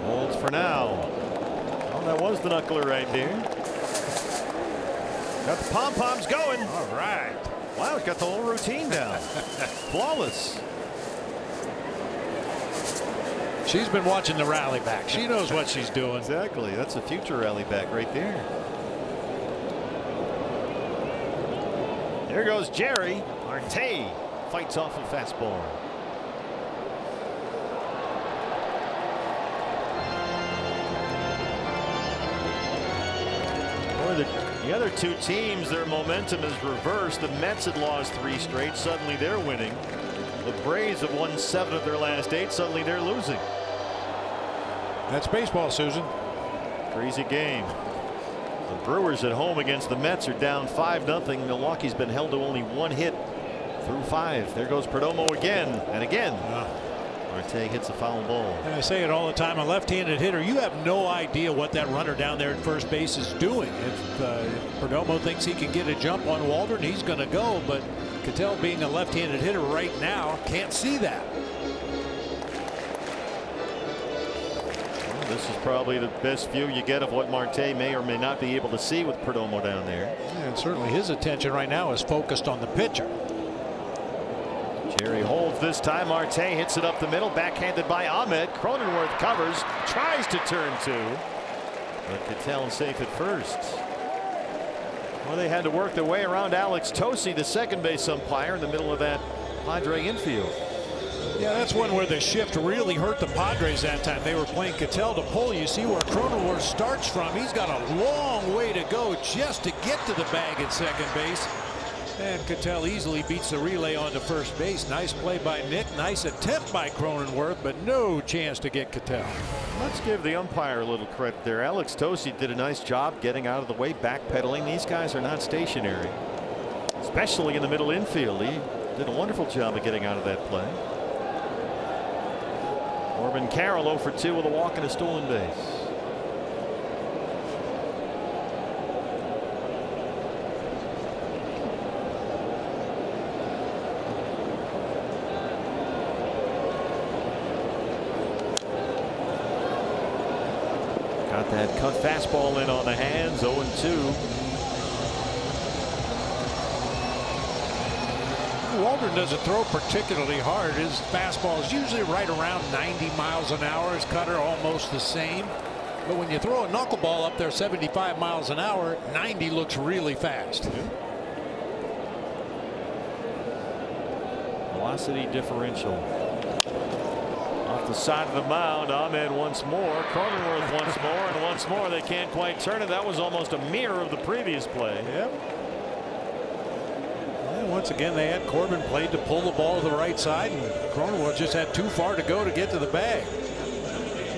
Holds for now. Well, that was the knuckler right there. Got the pom-poms going. All right. Wow, it's got the whole routine down. Flawless. She's been watching the rally back. She knows what she's doing. Exactly. That's a future rally back right there. There goes Jerry. Marte fights off a fastball. The other 2 teams, their momentum is reversed. The Mets had lost 3 straight. Suddenly they're winning. The Braves have won 7 of their last 8. Suddenly they're losing. That's baseball, Susan. Crazy game. The Brewers at home against the Mets are down 5-0. Milwaukee's been held to only 1 hit through 5. There goes Perdomo again and again. Marte hits a foul ball. And I say it all the time, a left-handed hitter, you have no idea what that runner down there at first base is doing. If Perdomo thinks he can get a jump on Waldron, he's going to go, but Ketel, being a left-handed hitter right now, can't see that. Well, this is probably the best view you get of what Marte may or may not be able to see with Perdomo down there. Yeah, and certainly his attention right now is focused on the pitcher. Jerry holds this time. Marte hits it up the middle, backhanded by Ahmed. Cronenworth covers, tries to turn 2, but Ketel safe at first. Well, they had to work their way around Alex Tosi, the second base umpire, in the middle of that Padre infield. Yeah, that's one where the shift really hurt the Padres that time. They were playing Ketel to pull. You see where Cronenworth starts from. He's got a long way to go just to get to the bag at second base. And Ketel easily beats the relay onto first base. Nice play by Nick. Nice attempt by Cronenworth, but no chance to get Ketel. Let's give the umpire a little credit there. Alex Tosi did a nice job getting out of the way, backpedaling. These guys are not stationary, especially in the middle infield. He did a wonderful job of getting out of that play. Corbin Carroll 0 for 2 with a walk and a stolen base. Got that cut fastball in on the hands. 0-2. Waldron doesn't throw particularly hard. His fastball is usually right around 90 miles an hour. His cutter almost the same. But when you throw a knuckleball up there 75 miles an hour, 90 looks really fast. Velocity differential. Off the side of the mound, Ahmed once more. Cronenworth once more, and once more. They can't quite turn it. That was almost a mirror of the previous play. Yep. Once again, they had Corbin played to pull the ball to the right side, and Cronenworth just had too far to go to get to the bag.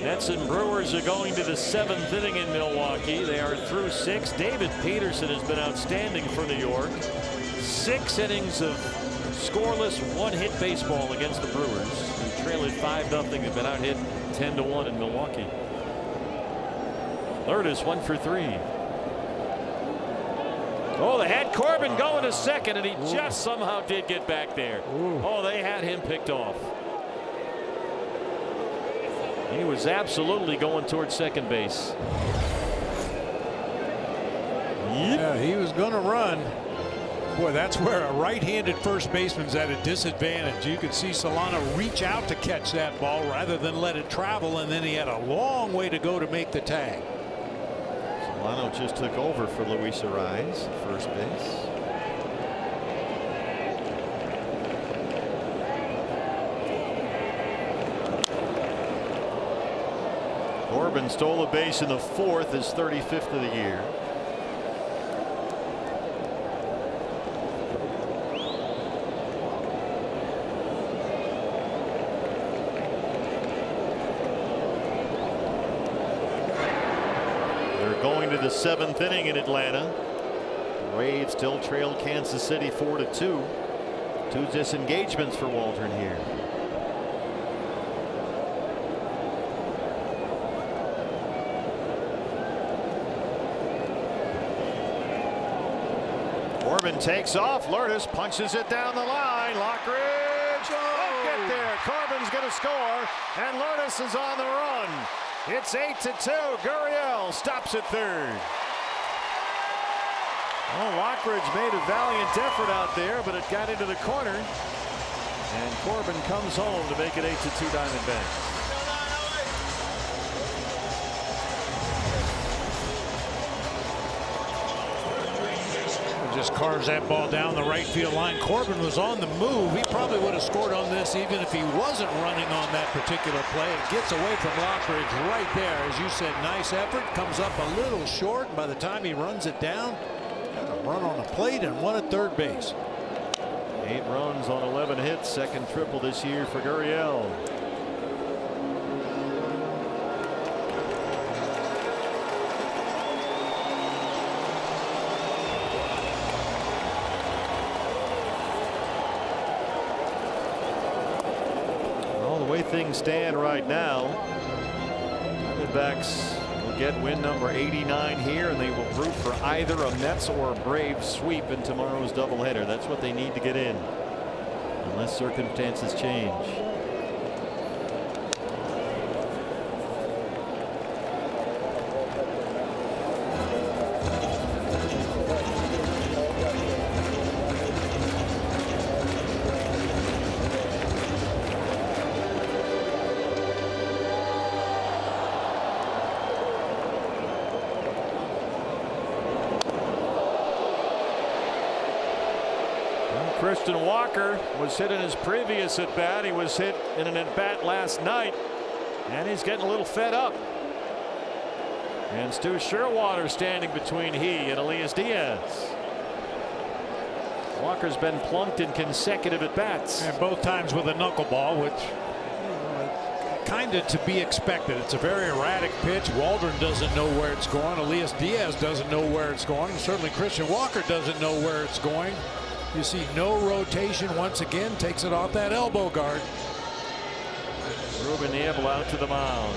Nets and Brewers are going to the 7th inning in Milwaukee. They are through 6. David Peterson has been outstanding for New York. 6 innings of scoreless, 1-hit baseball against the Brewers, who trail at 5-0. Have been out hit 10-1 in Milwaukee. Lourdes 1 for 3. Oh, they had Corbin going to second, and he just somehow did get back there. Oh, they had him picked off. He was absolutely going towards second base. Yeah, he was going to run. Boy, that's where a right-handed first baseman's at a disadvantage. You could see Solano reach out to catch that ball rather than let it travel, and then he had a long way to go to make the tag. Solano just took over for Luis Arraez at first base. Corbin stole a base in the 4th, his 35th of the year. Going to the 7th inning in Atlanta. The Braves still trail Kansas City 4-2. 2 disengagements for Waldron here. Corbin takes off. Lourdes punches it down the line. Lockridge won't get there. Corbin's going to score, and Lourdes is on the run. It's 8-2. Gurriel stops at third. Oh, Lockridge made a valiant effort out there, but it got into the corner. And Corbin comes home to make it 8-2 Diamondbacks. Just carves that ball down the right field line. Corbin was on the move. He probably would have scored on this even if he wasn't running on that particular play. It gets away from Lockridge right there. As you said, nice effort. Comes up a little short. And by the time he runs it down, a run on the plate and 1 at third base. 8 runs on 11 hits. Second triple this year for Gurriel. Things stand right now. Diamondbacks will get win number 89 here, and they will root for either a Mets or a Braves sweep in tomorrow's doubleheader. That's what they need to get in, unless circumstances change. Christian Walker was hit in his previous at bat. He was hit in an at bat last night, and he's getting a little fed up. And Stu Sherwater standing between he and Elias Diaz. Walker's been plunked in consecutive at bats, and both times with a knuckleball, which kind of to be expected. It's a very erratic pitch. Waldron doesn't know where it's going. Elias Diaz doesn't know where it's going. Certainly Christian Walker doesn't know where it's going. You see no rotation once again. Takes it off that elbow guard. Ruben Niebla out to the mound.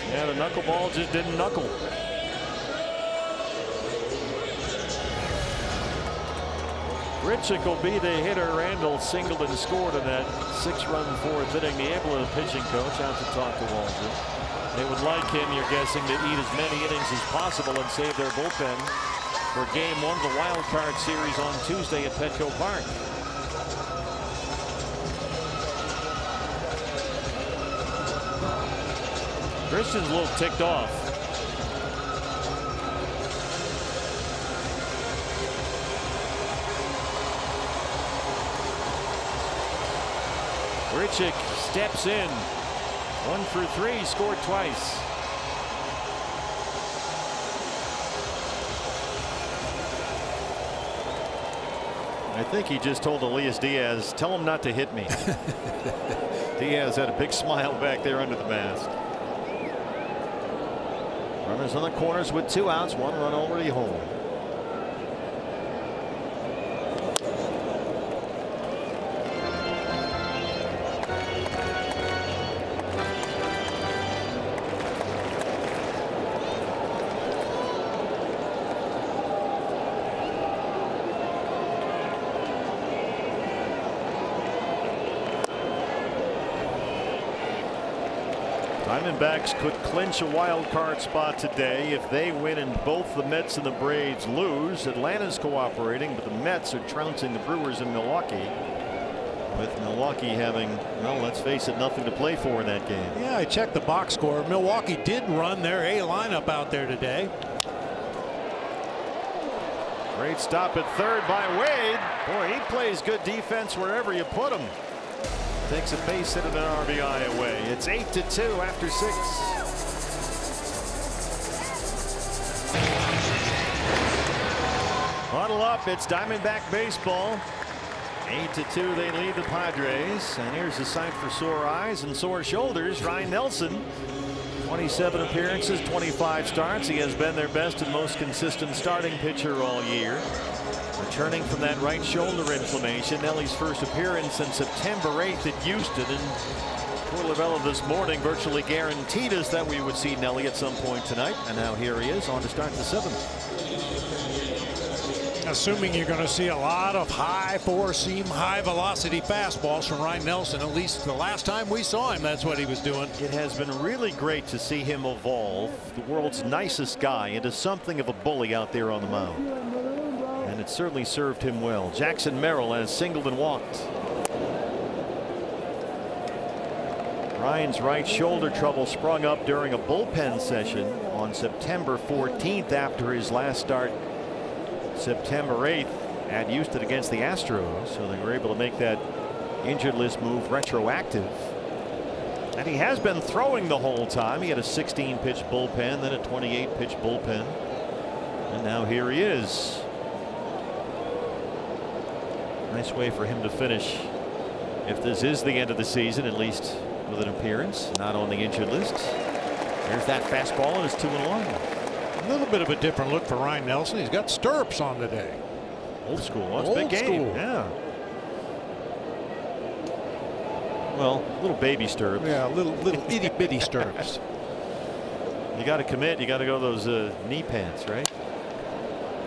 Yeah, the knuckleball just didn't knuckle. Grichuk will be the hitter. Randall singled and scored in that 6-run 4th inning. Niebla, the pitching coach, out to talk to Waldron. They would like him, you're guessing, to eat as many innings as possible and save their bullpen for Game 1 of the Wild Card Series on Tuesday at Petco Park. Christian's a little ticked off. Grichuk steps in. 1 for 3, scored twice. I think he just told Elias Diaz, tell him not to hit me. Diaz had a big smile back there under the mask. Runners on the corners with 2 outs, 1 run already home. Diamondbacks could clinch a wild card spot today if they win and both the Mets and the Braves lose. Atlanta's cooperating, but the Mets are trouncing the Brewers in Milwaukee. With Milwaukee having, well, let's face it, nothing to play for in that game. Yeah, I checked the box score. Milwaukee did run their A lineup out there today. Great stop at third by Wade. Boy, he plays good defense wherever you put him. Takes a base hit and an RBI away. It's 8-2 after 6. Huddle up. It's Diamondback baseball. 8-2, they lead the Padres. And here's a sight for sore eyes and sore shoulders. Ryan Nelson, 27 appearances, 25 starts. He has been their best and most consistent starting pitcher all year. Returning from that right shoulder inflammation. Nelly's first appearance since September 8th at Houston. And Troy Lovullo this morning virtually guaranteed us that we would see Nelly at some point tonight. And now here he is on to start the 7th. Assuming you're going to see a lot of high four-seam, high-velocity fastballs from Ryan Nelson. At least the last time we saw him, that's what he was doing. It has been really great to see him evolve, the world's nicest guy, into something of a bully out there on the mound. And it certainly served him well. Jackson Merrill has singled and walked. Ryan's right shoulder trouble sprung up during a bullpen session on September 14th after his last start September 8th at Houston against the Astros. So they were able to make that injured list move retroactive. And he has been throwing the whole time. He had a 16-pitch bullpen, then a 28-pitch bullpen. And now here he is. Nice way for him to finish, if this is the end of the season, at least with an appearance, not on the injured list. There's that fastball, and it's 2-1. A little bit of a different look for Ryan Nelson. He's got stirrups on today. Old school. Well, it's a big game. Yeah. Well, little baby stirrups. Yeah, little itty bitty stirrups. You got to commit. You got to go those knee pants, right?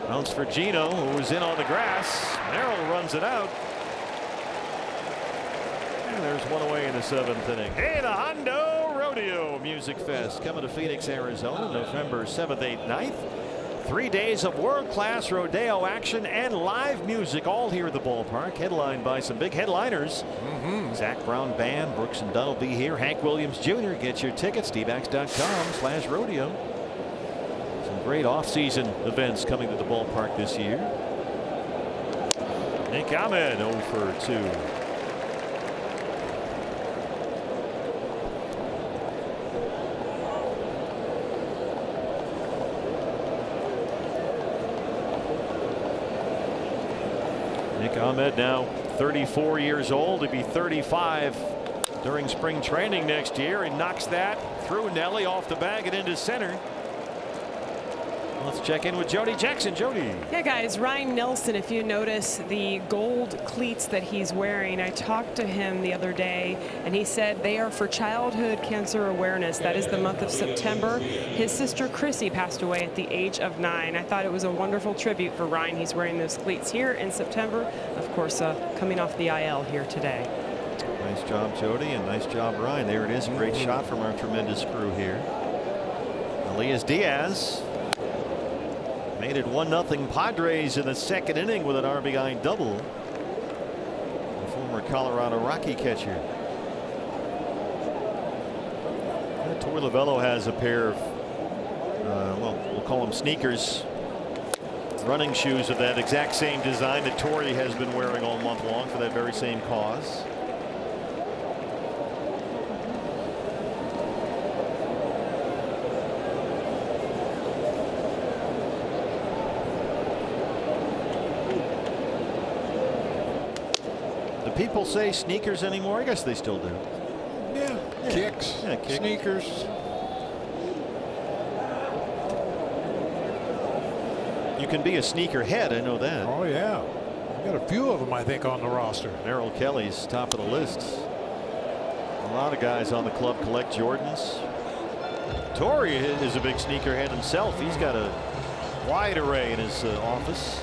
Bounce for Gino, who was in on the grass. Merrill runs it out. And there's one away in the 7th inning. Hey, the Hondo Rodeo Music Fest coming to Phoenix, Arizona, November 7th, 8th, 9th. 3 days of world-class rodeo action and live music all here at the ballpark, headlined by some big headliners. Zach Brown Band, Brooks and Dunn will be here. Hank Williams Jr. Get your tickets, dbacks.com/rodeo. Some great off-season events coming to the ballpark this year. Nick Ahmed 0 for 2. Nick Ahmed now 34 years old. He'll be 35 during spring training next year. He knocks that through Nelly off the bag and into center. Let's check in with Jody Jackson. Jody. Yeah, guys, Ryan Nelson, if you notice the gold cleats that he's wearing, I talked to him the other day and he said they are for childhood cancer awareness. That is the month of September. His sister Chrissy passed away at the age of 9. I thought it was a wonderful tribute for Ryan. He's wearing those cleats here in September. Of course, coming off the IL here today. Nice job, Jody, and nice job, Ryan. There it is. A great shot from our tremendous crew here. Elias Diaz made it 1-0 Padres in the 2nd inning with an RBI double. The former Colorado Rocky catcher. Troy Lovullo has a pair of, well, we'll call them sneakers, running shoes of that exact same design that Torrey has been wearing all month long for that very same cause. People say sneakers anymore? I guess they still do. Yeah, kicks, sneakers. You can be a sneakerhead, I know that. Oh yeah, we got a few of them, I think, on the roster. Merrill Kelly's top of the list. A lot of guys on the club collect Jordans. Torrey is a big sneakerhead himself. He's got a wide array in his office.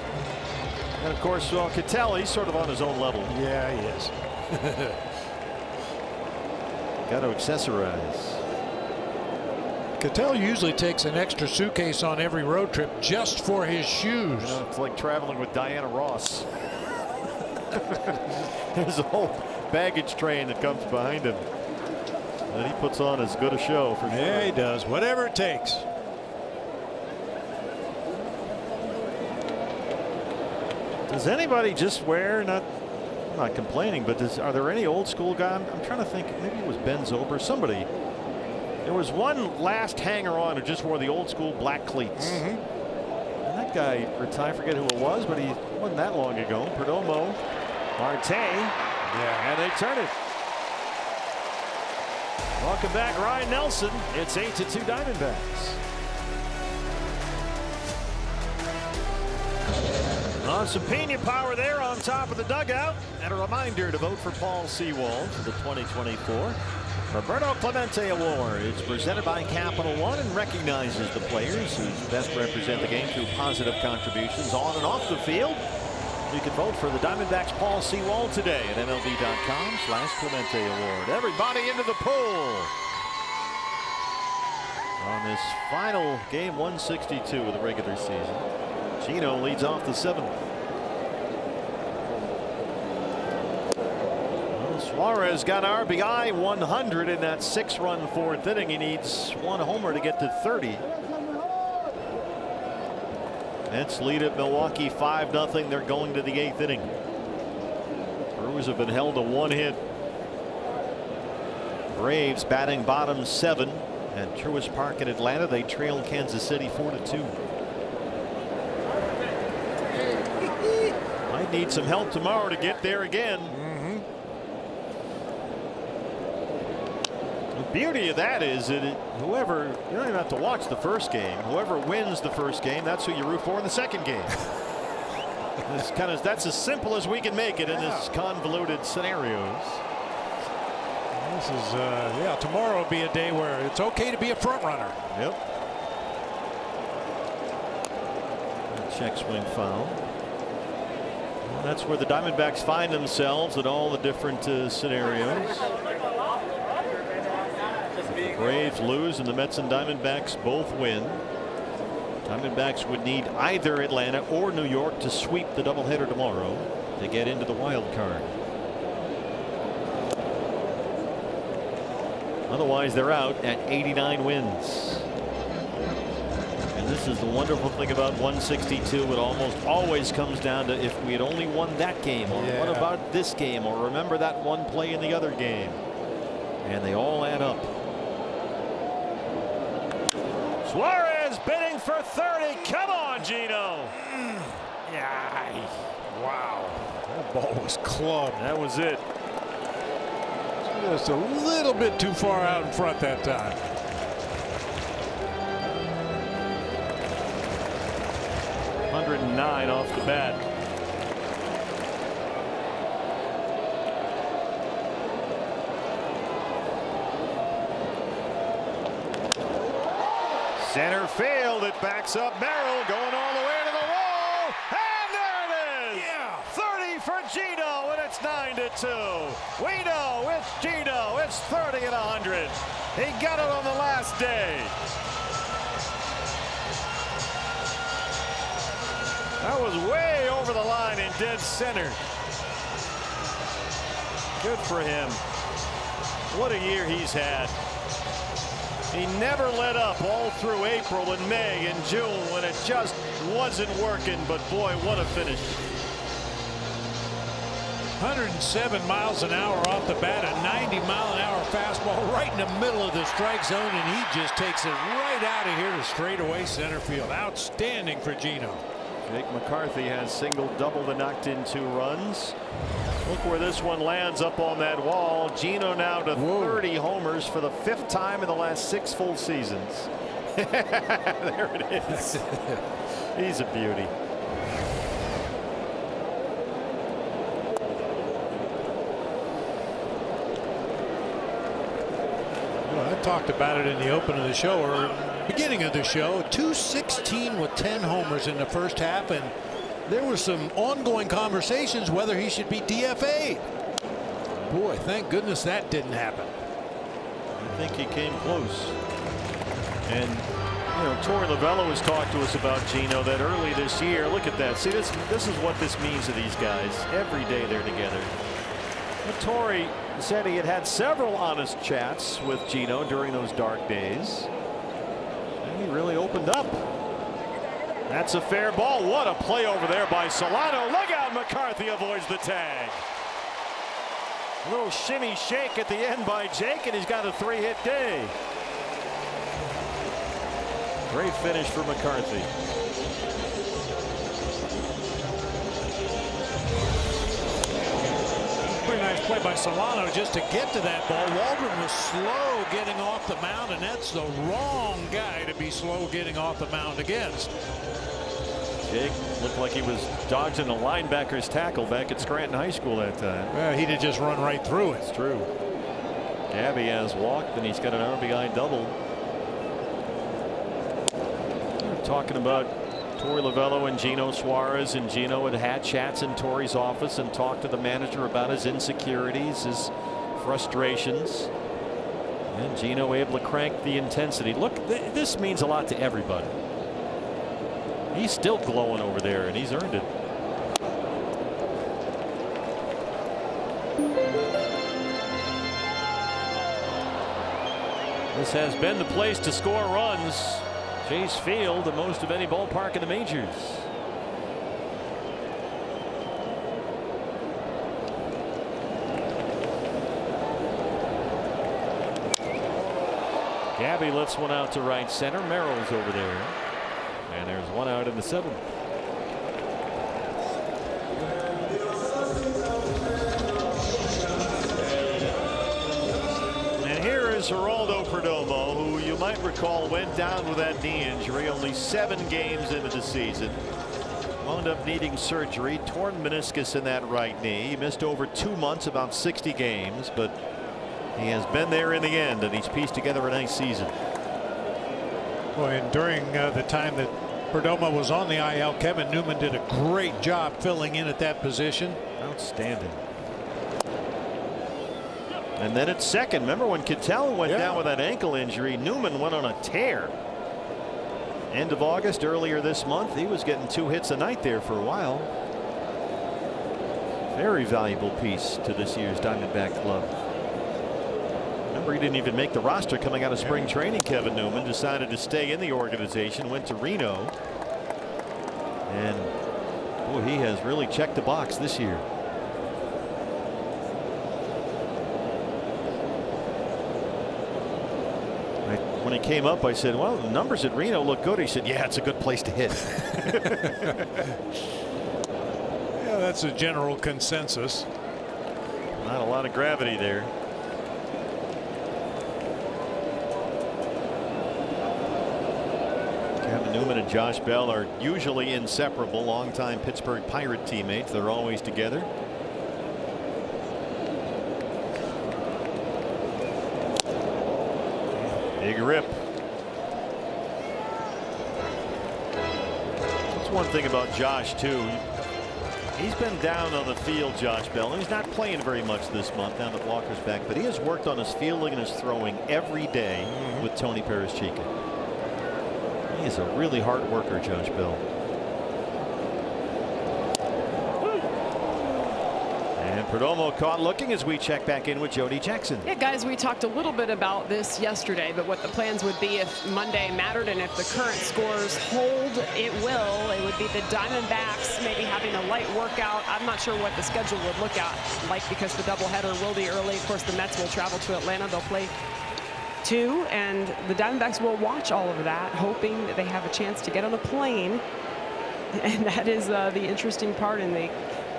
And of course, Cattell, he's sort of on his own level. Yeah, he is. Got to accessorize. Cattell usually takes an extra suitcase on every road trip just for his shoes. You know, it's like traveling with Diana Ross. There's a whole baggage train that comes behind him. And he puts on as good a show for sure. Yeah, he does. Whatever it takes. Does anybody just wear, I'm not complaining, but are there any old school guys? I'm trying to think. Maybe it was Ben Zober. Somebody. There was one last hanger on who just wore the old school black cleats. And that guy retired. I forget who it was, but he wasn't that long ago. Perdomo, Marte. Yeah, and they turn it. Welcome back, Ryan Nelson. It's 8-2 Diamondbacks. Some Pena power there on top of the dugout. And a reminder to vote for Paul Sewald for the 2024 Roberto Clemente Award. It's presented by Capital One and recognizes the players who best represent the game through positive contributions on and off the field. You can vote for the Diamondbacks Paul Sewald today at MLB.com/Clemente Award. Everybody into the pool. On this final game 162 of the regular season. Gino leads off the 7th. Well, Suarez got RBI 100 in that 6-run 4th inning. He needs one homer to get to 30. Mets lead at Milwaukee 5-0. They're going to the 8th inning. Brewers have been held to 1 hit. Braves batting bottom 7 at Truist Park in Atlanta. They trail Kansas City 4-2. Might need some help tomorrow to get there again. The beauty of that is that whoever, you don't even have to watch the first game. Whoever wins the first game, that's who you root for in the second game. That's as simple as we can make it in this convoluted scenarios. This is tomorrow will be a day where it's okay to be a front runner. Yep. Check swing foul. And that's where the Diamondbacks find themselves in all the different scenarios. The Braves lose and the Mets and Diamondbacks both win. Diamondbacks would need either Atlanta or New York to sweep the doubleheader tomorrow to get into the wild card. Otherwise, they're out at 89 wins. And this is the wonderful thing about 162. It almost always comes down to if we had only won that game, or what about this game, or remember that one play in the other game. And they all add up. Suarez bidding for 30. Come on, Gino. Yeah. Wow. That ball was clubbed. That was it. Just a little bit too far out in front that time. .109 off the bat. Center field, it backs up. Merrill going all the way to the wall, and there it is. Yeah. 30 for Gino, and it's 9-2. We know it's Gino. It's 30 at 100. He got it on the last day. That was way over the line in dead center. Good for him. What a year he's had. He never let up all through April and May and June when it just wasn't working. But boy, what a finish. 107 miles an hour off the bat, a 90-mile-an-hour fastball right in the middle of the strike zone, and he just takes it right out of here to straightaway center field. Outstanding for Gino. Jake McCarthy has single, doubled, and knocked in 2 runs. Look where this one lands up on that wall. Gino now to 30 homers for the 5th time in the last 6 full seasons. There it is. He's a beauty. Well, I talked about it in the open of the show, or beginning of the show. 216 with 10 homers in the first half, and there were some ongoing conversations whether he should be DFA'd. Boy, thank goodness that didn't happen. I think he came close. And you know, Torey Lovello has talked to us about Gino that early this year. Look at that. See, this is what this means to these guys. Every day they're together. But Torey said he had several honest chats with Gino during those dark days. And he really opened up. That's a fair ball. What a play over there by Solano. Look out, McCarthy avoids the tag. A little shimmy shake at the end by Jake, and he's got a 3-hit day. Great finish for McCarthy. Pretty nice play by Solano just to get to that ball. Waldron was slow getting off the mound, and that's the wrong guy to be slow getting off the mound against. Jake looked like he was dodging a linebacker's tackle back at Scranton High School that time. Well, he did just run right through it. It's true. Gabby has walked, and he's got an RBI double. Talking about Torey Lovello and Gino Suarez, and Gino had chats in Torey's office and talked to the manager about his insecurities, his frustrations, and Gino able to crank the intensity. Look, this means a lot to everybody. He's still glowing over there, and he's earned it. This has been the place to score runs. Chase Field, the most of any ballpark in the majors. Gabby lifts one out to right center. Merrill's over there. And there's one out in the 7th. And here is Geraldo Perdomo, who you might recall went down with that knee injury only 7 games into the season. Wound up needing surgery, torn meniscus in that right knee. He missed over 2 months, about 60 games, but he has been there in the end, and he's pieced together a nice season. Boy, and during the time that Perdomo was on the IL, Kevin Newman did a great job filling in at that position. Outstanding. And then at second, remember when Cattell went down with that ankle injury, Newman went on a tear. End of August, earlier this month, he was getting 2 hits a night there for a while. Very valuable piece to this year's Diamondback club. Remember, he didn't even make the roster coming out of spring training. Kevin Newman decided to stay in the organization, went to Reno, and boy, he has really checked the box this year. When he came up, I said, well, the numbers at Reno look good. He said, yeah, it's a good place to hit. Yeah, that's a general consensus. Not a lot of gravity there. Kevin Newman and Josh Bell are usually inseparable, longtime Pittsburgh Pirate teammates. They're always together. Big rip. That's one thing about Josh, too. He's been down on the field, Josh Bell, and he's not playing very much this month down at Walker's back, but he has worked on his fielding and his throwing every day with Tony Perez-Chica. He is a really hard worker, Josh Bell. Perdomo caught looking as we check back in with Jody Jackson. Yeah, guys, we talked a little bit about this yesterday, but what the plans would be if Monday mattered, and if the current scores hold, it will. It would be the Diamondbacks maybe having a light workout. I'm not sure what the schedule would look like because the doubleheader will be early. Of course, the Mets will travel to Atlanta. They'll play 2, and the Diamondbacks will watch all of that, hoping that they have a chance to get on a plane. And that is the interesting part in the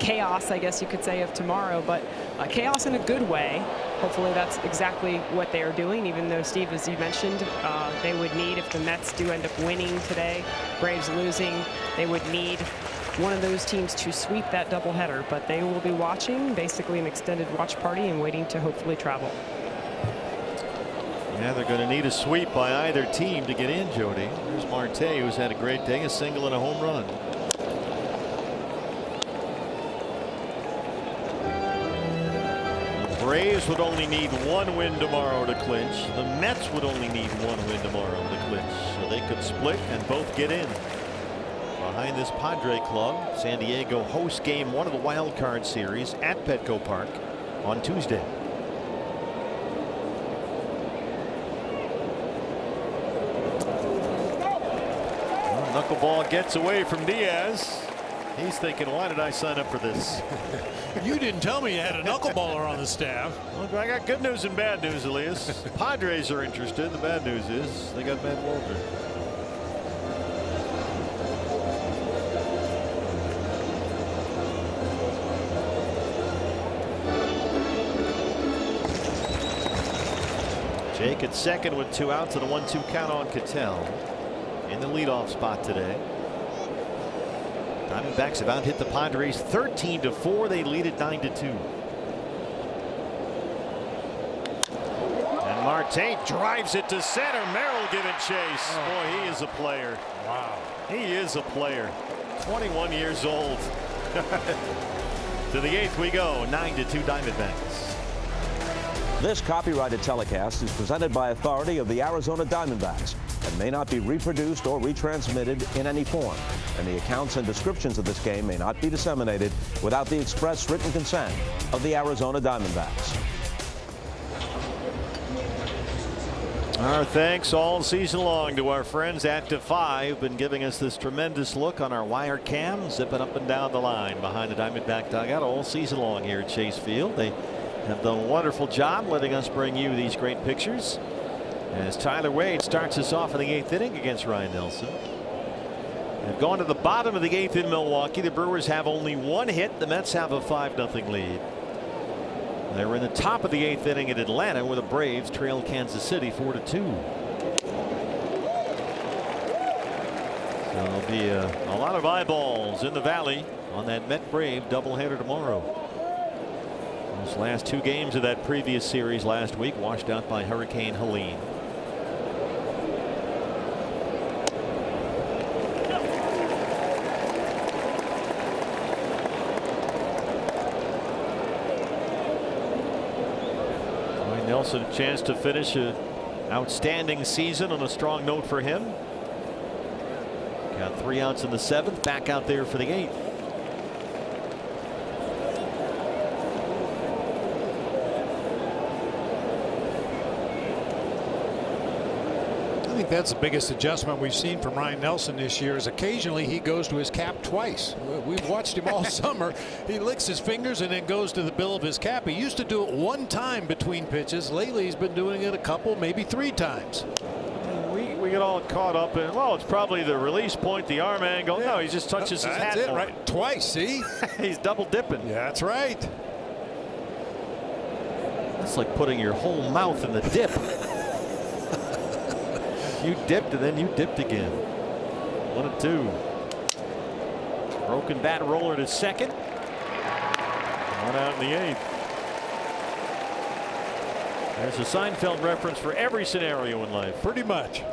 chaos, I guess you could say, of tomorrow, but chaos in a good way. Hopefully that's exactly what they are doing, even though, Steve, as you mentioned, they would need, if the Mets do end up winning today, Braves losing, they would need one of those teams to sweep that doubleheader, but they will be watching, basically an extended watch party, and waiting to hopefully travel. Yeah, they're going to need a sweep by either team to get in, Jody. There's Marte, who's had a great day, a single and a home run. Braves would only need one win tomorrow to clinch. The Mets would only need one win tomorrow to clinch, so they could split and both get in. Behind this Padre club, San Diego hosts game 1 of the wild card series at Petco Park on Tuesday. Well, knuckleball gets away from Diaz. He's thinking, why did I sign up for this? You didn't tell me you had a knuckleballer on the staff. Look, I got good news and bad news, Elias. Padres are interested. The bad news is they got Matt Walter. Jake at second with 2 outs and a 1-2 count on Cattell in the leadoff spot today. Diamondbacks have out-hit the Padres 13-4. They lead it 9-2. And Marte drives it to center. Merrill giving chase. Boy, he is a player. Wow. He is a player. 21 years old. To the 8th we go. 9-2 Diamondbacks. This copyrighted telecast is presented by authority of the Arizona Diamondbacks and may not be reproduced or retransmitted in any form. And the accounts and descriptions of this game may not be disseminated without the express written consent of the Arizona Diamondbacks. Our thanks all season long to our friends at Defy, who've been giving us this tremendous look on our wire cam, zipping up and down the line behind the Diamondback dugout all season long here at Chase Field. They have done a wonderful job letting us bring you these great pictures as Tyler Wade starts us off in the 8th inning against Ryan Nelson. They've gone to the bottom of the 8th in Milwaukee. The Brewers have only 1 hit. The Mets have a 5-0 lead. They were in the top of the 8th inning at Atlanta, where the Braves trail Kansas City 4-2. So there'll be a lot of eyeballs in the Valley on that Met Brave doubleheader tomorrow. Those last 2 games of that previous series last week washed out by Hurricane Helene. Nelson a chance to finish an outstanding season on a strong note for him. Got 3 outs in the 7th, back out there for the 8th. I think that's the biggest adjustment we've seen from Ryan Nelson this year is occasionally he goes to his cap twice. We've watched him all summer. He licks his fingers and then goes to the bill of his cap. He used to do it 1 time between pitches. Lately he's been doing it a couple, maybe 3 times. We get all caught up in, well, it's probably the release point, the arm angle. No, he just touches his hat. That's it, right? Twice, see? He's double dipping. Yeah, that's right. It's like putting your whole mouth in the dip. You dipped and then you dipped again. 1-2. Broken bat roller to second. 1 out in the 8th. There's a Seinfeld reference for every scenario in life. Pretty much.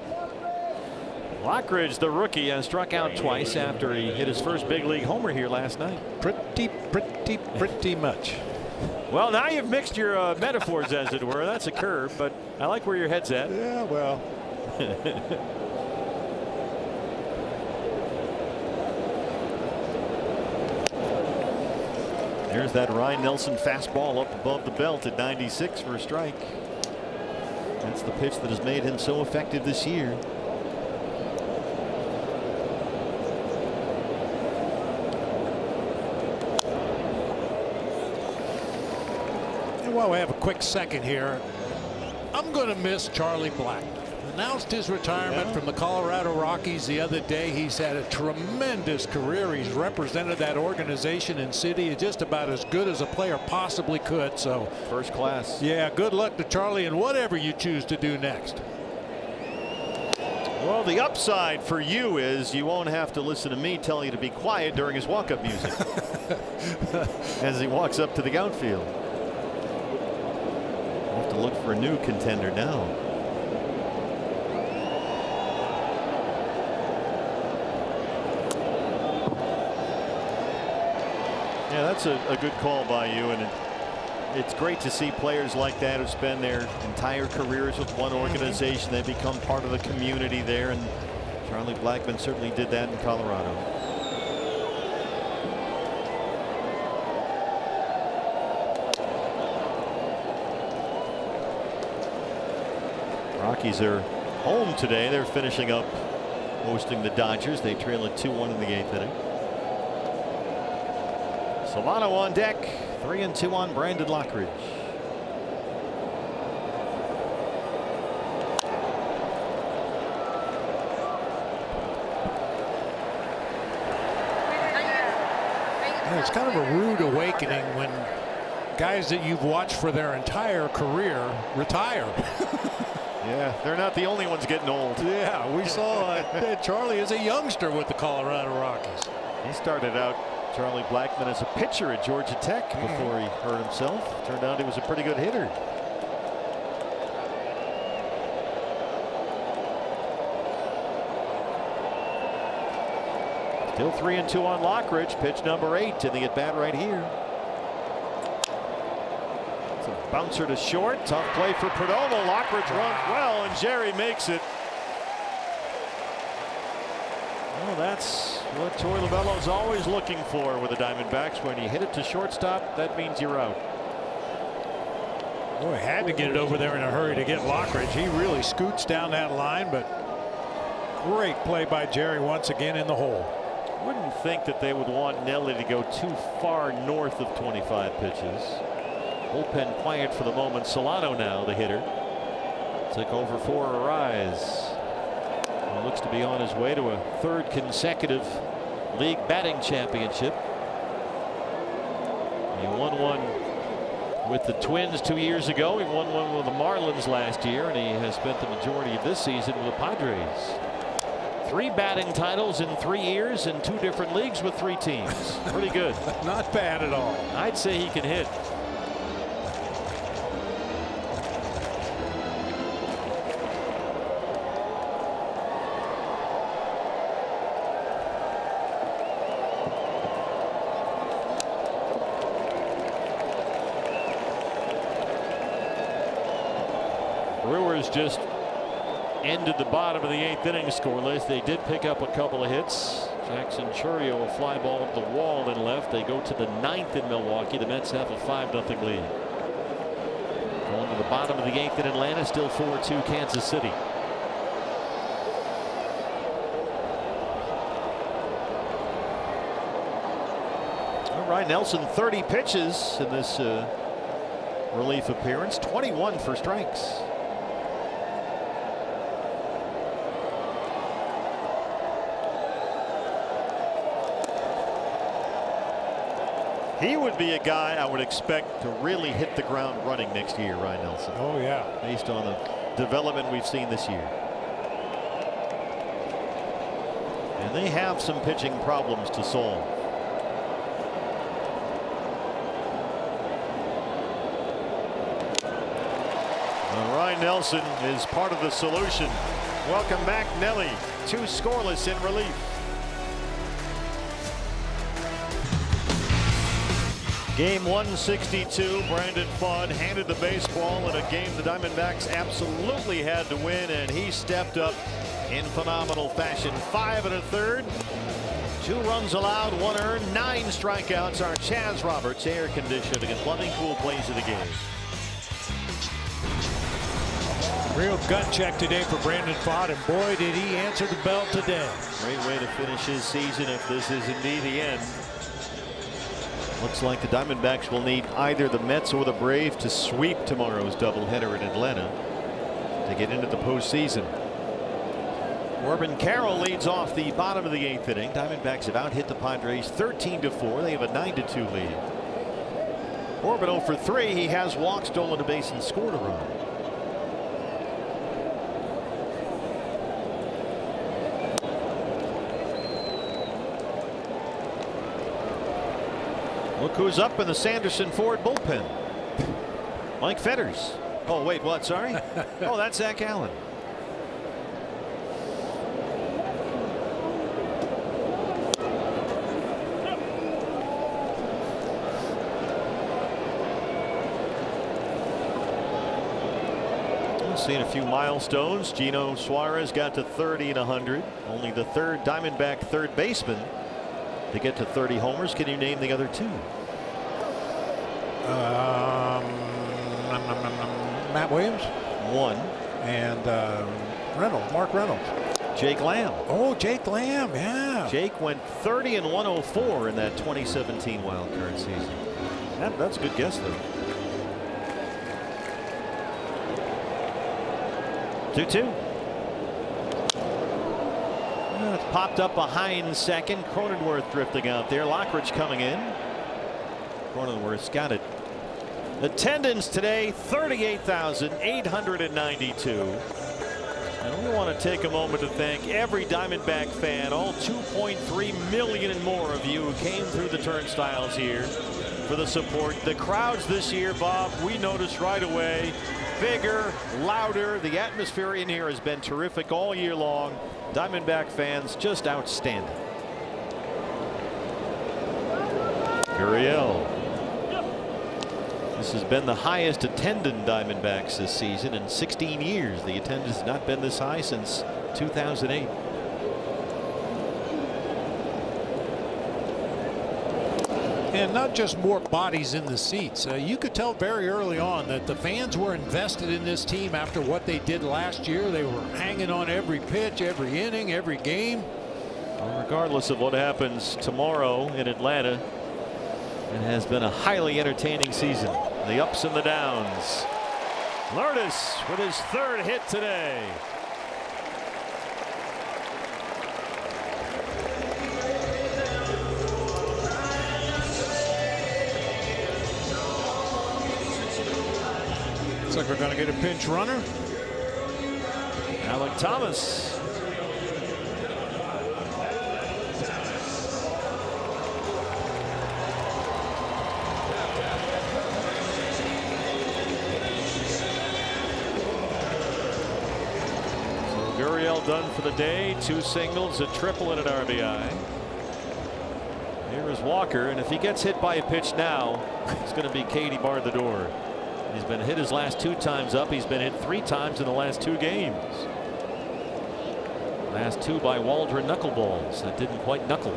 Lockridge, the rookie, has struck out twice after he hit his first big league homer here last night. Pretty much. Well, now you've mixed your metaphors, as it were. That's a curve, but I like where your head's at. Yeah, well. There's that Ryan Nelson fastball up above the belt at 96 for a strike. That's the pitch that has made him so effective this year. And while we have a quick second here, I'm going to miss Charlie Black. Announced his retirement from the Colorado Rockies the other day. He's had a tremendous career. He's represented that organization and city just about as good as a player possibly could. So first class. Yeah, good luck to Charlie and whatever you choose to do next. Well, the upside for you is you won't have to listen to me tell you to be quiet during his walk-up music as he walks up to the outfield. We'll have to look for a new contender now. Yeah, that's a good call by you, and it's great to see players like that who spend their entire careers with one organization. They become part of the community there, and Charlie Blackmon certainly did that in Colorado. Rockies are home today. They're finishing up hosting the Dodgers. They trail at 2-1 in the 8th inning. Solano on deck. 3-2 on Brandon Lockridge. It's kind of a rude awakening when guys that you've watched for their entire career retire. Yeah, they're not the only ones getting old. Yeah, we saw Charlie as a youngster with the Colorado Rockies. He started out, Charlie Blackmon, as a pitcher at Georgia Tech before he hurt himself. Turned out he was a pretty good hitter. Still 3-2 on Lockridge. Pitch number 8 in the at-bat right here. It's a bouncer to short. Tough play for Perdomo. Lockridge runs well, and Jerry makes it. Well, that's what Torey Lovullo's always looking for with the Diamondbacks. When you hit it to shortstop, that means you're out. Boy, had to get it over there in a hurry to get Lockridge. He really scoots down that line, but great play by Jerry once again in the hole. Wouldn't think that they would want Nelly to go too far north of 25 pitches. Bullpen quiet for the moment. Solano now the hitter. Took over for Arise. He looks to be on his way to a 3rd consecutive league batting championship. He won one with the Twins 2 years ago. He won one with the Marlins last year, and he has spent the majority of this season with the Padres. 3 batting titles in 3 years in 2 different leagues with 3 teams. Pretty good. Not bad at all. I'd say he can hit. Brewers just ended the bottom of the 8th inning scoreless. They did pick up a couple of hits. Jackson Chourio, a fly ball up the wall and left. They go to the 9th in Milwaukee. The Mets have a 5-0 lead. Going to the bottom of the 8th in Atlanta. Still 4-2 Kansas City. All right, Nelson, 30 pitches in this relief appearance. 21 for strikes. He would be a guy I would expect to really hit the ground running next year, Ryan Nelson. Oh, yeah. Based on the development we've seen this year. And they have some pitching problems to solve. Ryan Nelson is part of the solution. Welcome back, Nelly. 2 scoreless in relief. Game 162, Brandon Pfaadt handed the baseball in a game the Diamondbacks absolutely had to win, and he stepped up in phenomenal fashion. 5 1/3, 2 runs allowed, 1 earned, 9 strikeouts. Our Chaz Roberts air conditioning and plumbing cool plays of the game. Real gut check today for Brandon Pfaadt, and boy did he answer the bell today. Great way to finish his season if this is indeed the end. Looks like the Diamondbacks will need either the Mets or the Braves to sweep tomorrow's doubleheader in Atlanta to get into the postseason. Corbin Carroll leads off the bottom of the 8th inning. Diamondbacks have out-hit the Padres 13-4. They have a 9-2 lead. Corbin 0 for 3. He has walked, stolen a base, and scored a run. Look who's up in the Sanderson Ford bullpen. Mike Fetters. Oh, wait, what? Sorry? Oh, that's Zach Allen. seen a few milestones. Gino Suarez got to 30 and 100. Only the third Diamondback third baseman to get to 30 homers. Can you name the other two? Matt Williams. One. And Mark Reynolds. Jake Lamb. Oh, Jake Lamb, yeah. Jake went 30 and 104 in that 2017 wild card season. That's a good guess, though. 2-2. It's popped up behind second. Cronenworth drifting out there. Lockridge coming in. Cronenworth's got it. Attendance today 38,892. And we want to take a moment to thank every Diamondback fan, all 2.3 million and more of you who came through the turnstiles here for the support. The crowds this year, Bob, we noticed right away. Bigger, louder. The atmosphere in here has been terrific all year long. Diamondback fans just outstanding. Gurriel. This has been the highest attending Diamondbacks this season in 16 years. The attendance has not been this high since 2008. And not just more bodies in the seats. You could tell very early on that the fans were invested in this team after what they did last year. They were hanging on every pitch, every inning, every game. Well, regardless of what happens tomorrow in Atlanta, it has been a highly entertaining season. The ups and the downs. Lourdes with his third hit today. Looks like we're going to get a pinch runner. Alec Thomas. Gurriel done for the day. 2 singles, a triple, and an RBI. Here is Walker, and if he gets hit by a pitch now, it's going to be Katie barred the door. He's been hit his last 2 times up. He's been hit 3 times in the last 2 games. Last 2 by Waldron knuckleballs that didn't quite knuckle.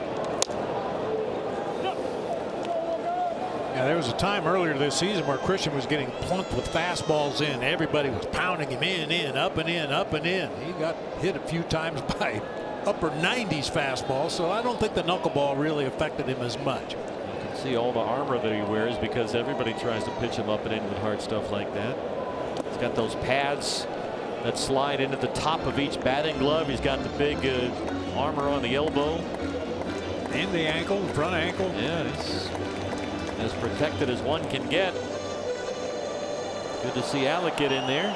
Yeah, there was a time earlier this season where Christian was getting plunked with fastballs in. Everybody was pounding him in, up and in, up and in. He got hit a few times by upper 90s fastballs, so I don't think the knuckleball really affected him as much. You can see all the armor that he wears because everybody tries to pitch him up and in with hard stuff like that. He's got those pads that slide into the top of each batting glove. He's got the big armor on the elbow. And the ankle, the front ankle. Yeah, it's as protected as one can get. Good to see Alec get in there.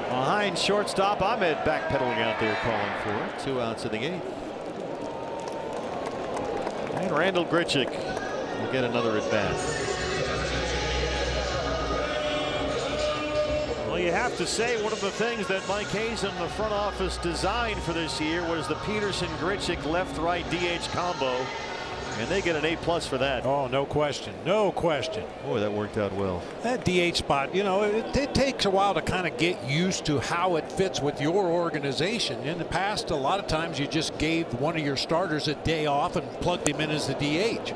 Behind shortstop Ahmed backpedaling out there calling for it. 2 outs in the 8th. And Randall Grichuk will get another at bat. Well, you have to say one of the things that Mike Hayes and the front office designed for this year was the Peterson-Grichuk left-right DH combo, and they get an A+ for that. Oh, no question. No question. Boy, that worked out well. That DH spot, you know, it takes a while to kind of get used to how it fits with your organization. In the past, a lot of times you just gave one of your starters a day off and plugged him in as the DH.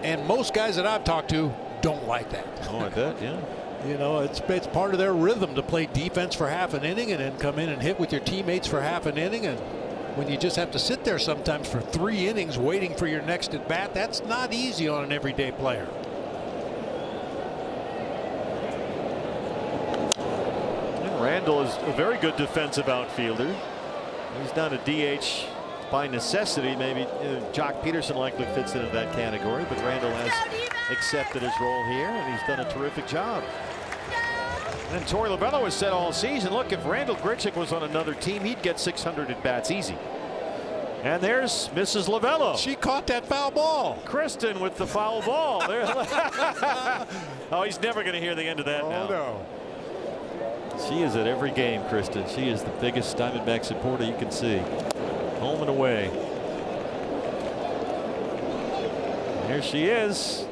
And most guys that I've talked to don't like that. Oh, I bet, yeah. You know, it's part of their rhythm to play defense for half an inning and then come in and hit with your teammates for half an inning. And when you just have to sit there sometimes for 3 innings waiting for your next at bat, that's not easy on an everyday player. And Randall is a very good defensive outfielder. He's not a DH by necessity. Maybe Jock Peterson likely fits into that category, but Randall has accepted his role here, and he's done a terrific job. And Torey Lovullo has said all season, look, if Randall Grichuk was on another team, he'd get 600 at bats easy. And there's Mrs. Lovullo. She caught that foul ball. Kristen with the foul ball. Oh, he's never going to hear the end of that now. No. She is at every game, Kristen. She is the biggest Diamondback supporter you can see. home and away. Here she is.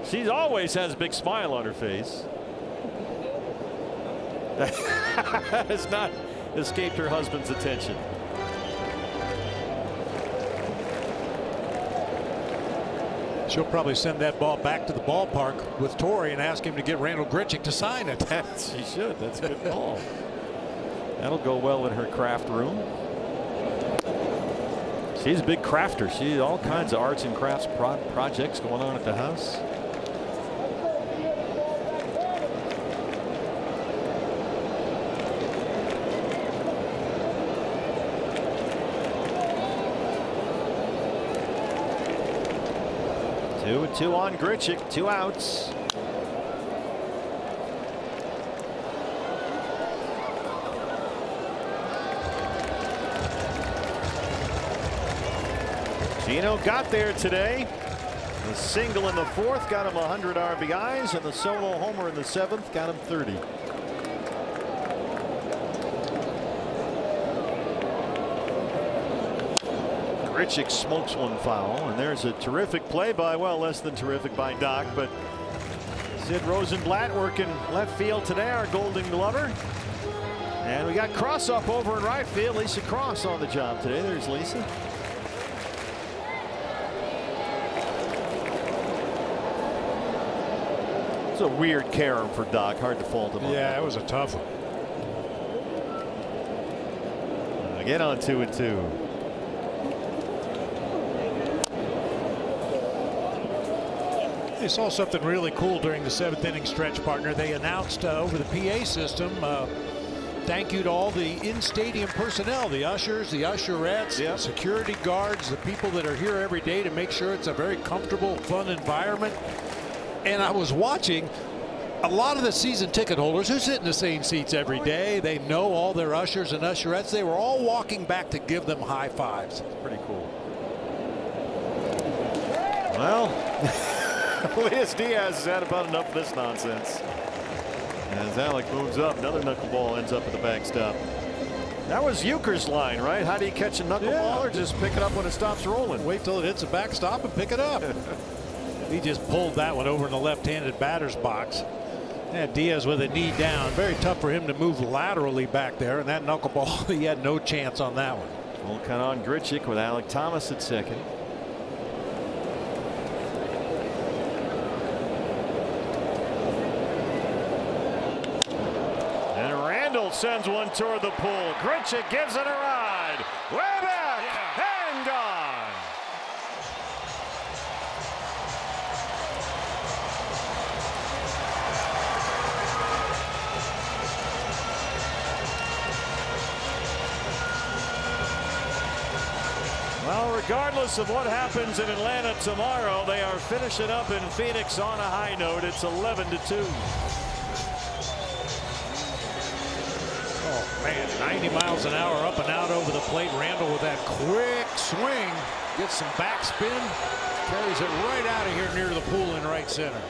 She always has a big smile on her face. That has not escaped her husband's attention. She'll probably send that ball back to the ballpark with Torrey and ask him to get Randall Grichuk to sign it. She should. That's a good call. That'll go well in her craft room. She's a big crafter. She all kinds of arts and crafts projects going on at the house. Two on Grichuk, 2 outs. Gino got there today. The single in the 4th got him 100 RBIs, and the solo homer in the 7th got him 30. Grichuk smokes one foul, and there's a terrific play by, well, less than terrific by Doc, but Sid Rosenblatt working left field today, our Golden Glover. And we got Cross up over in right field. Lisa Cross on the job today. There's Lisa. It's a weird carom for Doc. Hard to fault him on. Yeah, it was a tough one. Again on 2-2. They saw something really cool during the 7th inning stretch, partner. They announced over the PA system, thank you to all the in-stadium personnel, the ushers, the usherettes, the security guards, the people that are here every day to make sure it's a very comfortable, fun environment. And I was watching a lot of the season ticket holders who sit in the same seats every day. They know all their ushers and usherettes. They were all walking back to give them high fives. Pretty cool. Well, Elias Diaz has had about enough of this nonsense. As Alec moves up, another knuckleball ends up at the backstop. That was Euchre's line, right? How do you catch a knuckleball, or just pick it up when it stops rolling? Wait till it hits the backstop and pick it up. He just pulled that one over in the left-handed batter's box. And Diaz with a knee down. Very tough for him to move laterally back there. And that knuckleball, he had no chance on that one. Full cut on Grichuk with Alec Thomas at second. Sends one toward the pool. Grichuk gives it a ride. Way back and gone. Well, regardless of what happens in Atlanta tomorrow, they are finishing up in Phoenix on a high note. It's 11-2. Man, 90 miles an hour up and out over the plate. Randall with that quick swing gets some backspin, carries it right out of here near the pool in right center.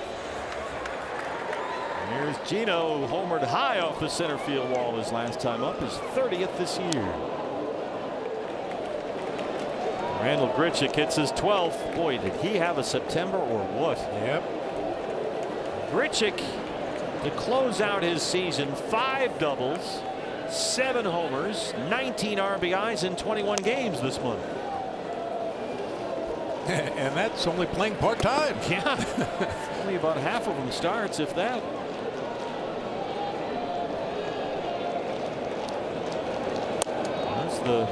Here's Gino, homered high off the center field wall his last time up, his 30th this year. Randall Grichuk hits his 12th. Boy, did he have a September or what? Yep. Grichuk to close out his season, 5 doubles. 7 homers, 19 RBIs in 21 games this month. And that's only playing part-time. Yeah. Only about half of them starts, if that. That's the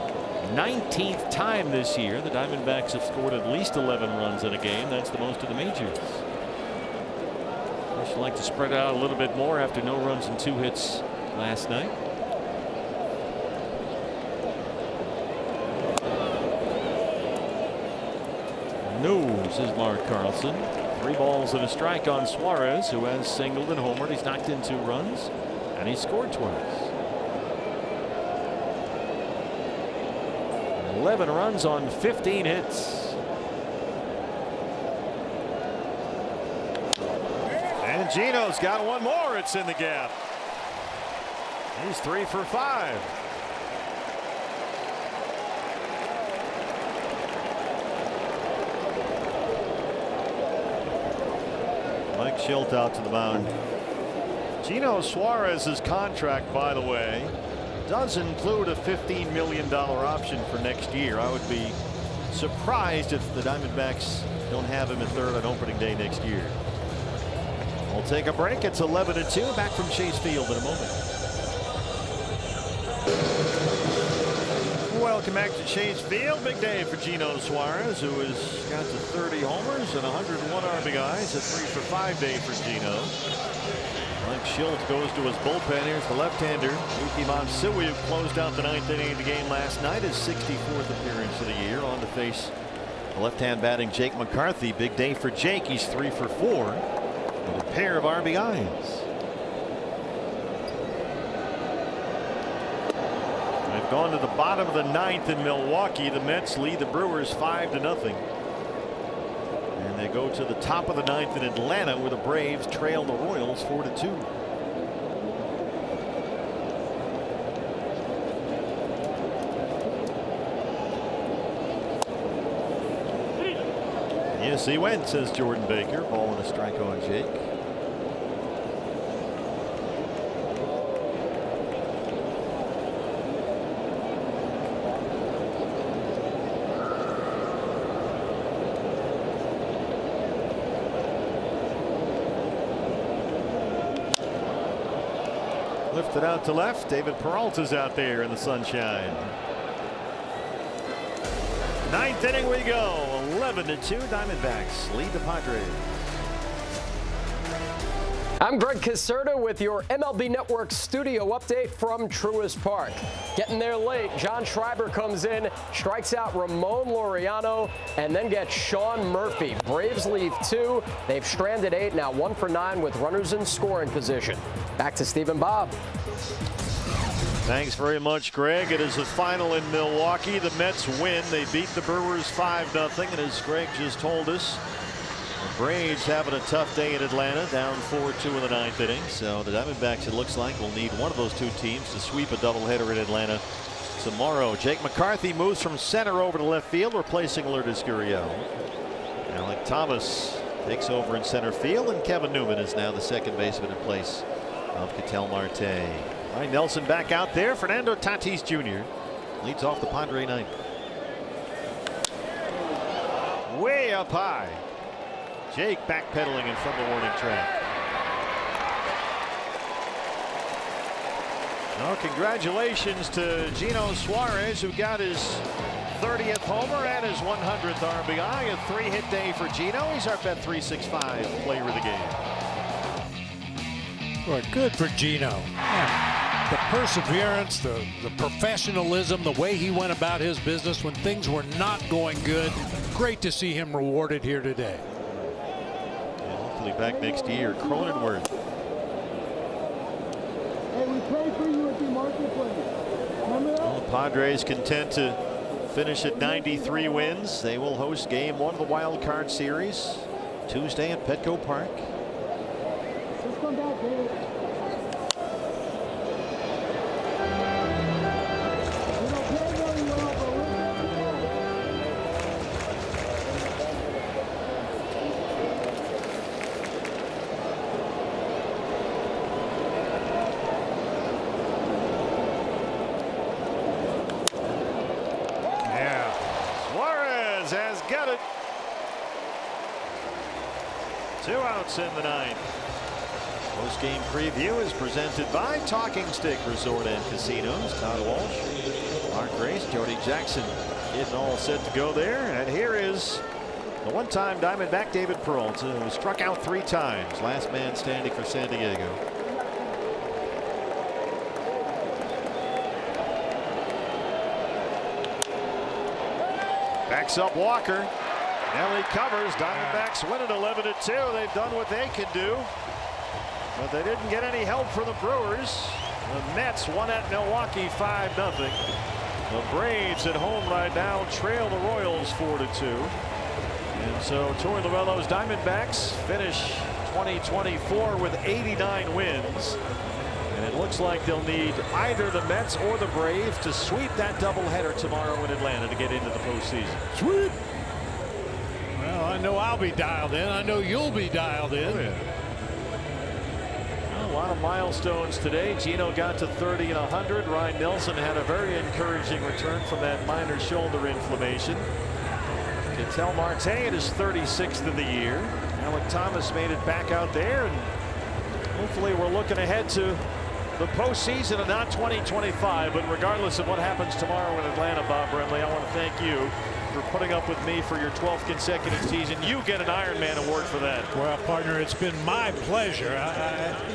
19th time this year the Diamondbacks have scored at least 11 runs in a game. That's the most of the majors. I should like to spread it out a little bit more after no runs and 2 hits last night. Nose is Mark Carlson. 3 balls and a strike on Suarez, who has singled and homered. He's knocked in 2 runs, and he scored twice. 11 runs on 15 hits. And Gino's got one more. It's in the gap. He's 3 for 5. Mike Schilt out to the mound. Gino Suarez's contract, by the way, does include a $15 million option for next year. I would be surprised if the Diamondbacks don't have him at third on opening day next year. We'll take a break. It's 11-2. Back from Chase Field in a moment. Welcome back to Chase Field. Big day for Gino Suarez, who has got to 30 homers and 101 RBIs. A 3-for-5 day for Gino. Mike Schilt goes to his bullpen. Here's the left-hander, Yuki Matsui, who closed out the 9th inning of the game last night. His 64th appearance of the year. On to face the left-hand batting Jake McCarthy. Big day for Jake. He's 3-for-4 with a pair of RBIs. They've gone to the bottom of the 9th in Milwaukee. The Mets lead the Brewers 5-0. And they go to the top of the 9th in Atlanta, where the Braves trail the Royals 4-2. Yes, he went, says Jordan Baker. Ball and a strike on Jake. Lifted out to left. David Peralta's out there in the sunshine. 9th inning we go. 11-2. Diamondbacks lead the Padres. I'm Greg Caserta with your MLB Network studio update from Truist Park. Getting there late, John Schreiber comes in, strikes out Ramon Laureano, and then gets Sean Murphy. Braves leave 2. They've stranded 8, now 1 for 9 with runners in scoring position. Back to Steve and Bob. Thanks very much, Greg. It is the final in Milwaukee. The Mets win. They beat the Brewers 5-0. And as Greg just told us, the Braves having a tough day in Atlanta, down 4-2 in the 9th inning. So the Diamondbacks, it looks like, will need one of those two teams to sweep a doubleheader in Atlanta tomorrow. Jake McCarthy moves from center over to left field, replacing Lourdes Gurriel. Alec Thomas takes over in center field, and Kevin Newman is now the second baseman in place of Ketel Marte. Ryan Nelson back out there. Fernando Tatis Jr. leads off the Padre ninth. Way up high. Jake backpedaling in front of the warning track. Well, congratulations to Gino Suarez, who got his 30th homer and his 100th RBI. A 3-hit day for Gino. He's our Bet365 player of the game. Well, good for Gino. Yeah. The perseverance, the professionalism, the way he went about his business when things were not going good. Great to see him rewarded here today. And hopefully back next year. Cronenworth. Hey, we pray for you at the marketplace. Remember that? Well, the Padres content to finish at 93 wins. They will host game 1 of the wild card series Tuesday at Petco Park. Just come back, David. Has got it. 2 outs in the 9th. Post-game preview is presented by Talking Stick Resort and Casinos. Todd Walsh, Mark Grace, Jody Jackson getting all set to go there. And here is the one-time Diamondback David Peralta, who struck out 3 times. Last man standing for San Diego. Backs up Walker. Nelly covers. Diamondbacks win it 11-2. They've done what they could do, but they didn't get any help from the Brewers. The Mets won at Milwaukee 5-0. The Braves at home right now trail the Royals 4-2. And so Torey Lovullo's Diamondbacks finish 2024 with 89 wins. And it looks like they'll need either the Mets or the Braves to sweep that doubleheader tomorrow in Atlanta to get into the postseason. Sweep. Well, I I know I'll be dialed in. I know you'll be dialed in. Oh, yeah. A lot of milestones today. Gino got to 30 and 100. Ryan Nelson had a very encouraging return from that minor shoulder inflammation. Ketel Marte at his 36th of the year. Alec Thomas made it back out there, and hopefully we're looking ahead to the postseason and not 2025. But regardless of what happens tomorrow in Atlanta, Bob Brenly, I want to thank you for putting up with me for your 12th consecutive season. You get an Ironman award for that. Well, partner, it's been my pleasure.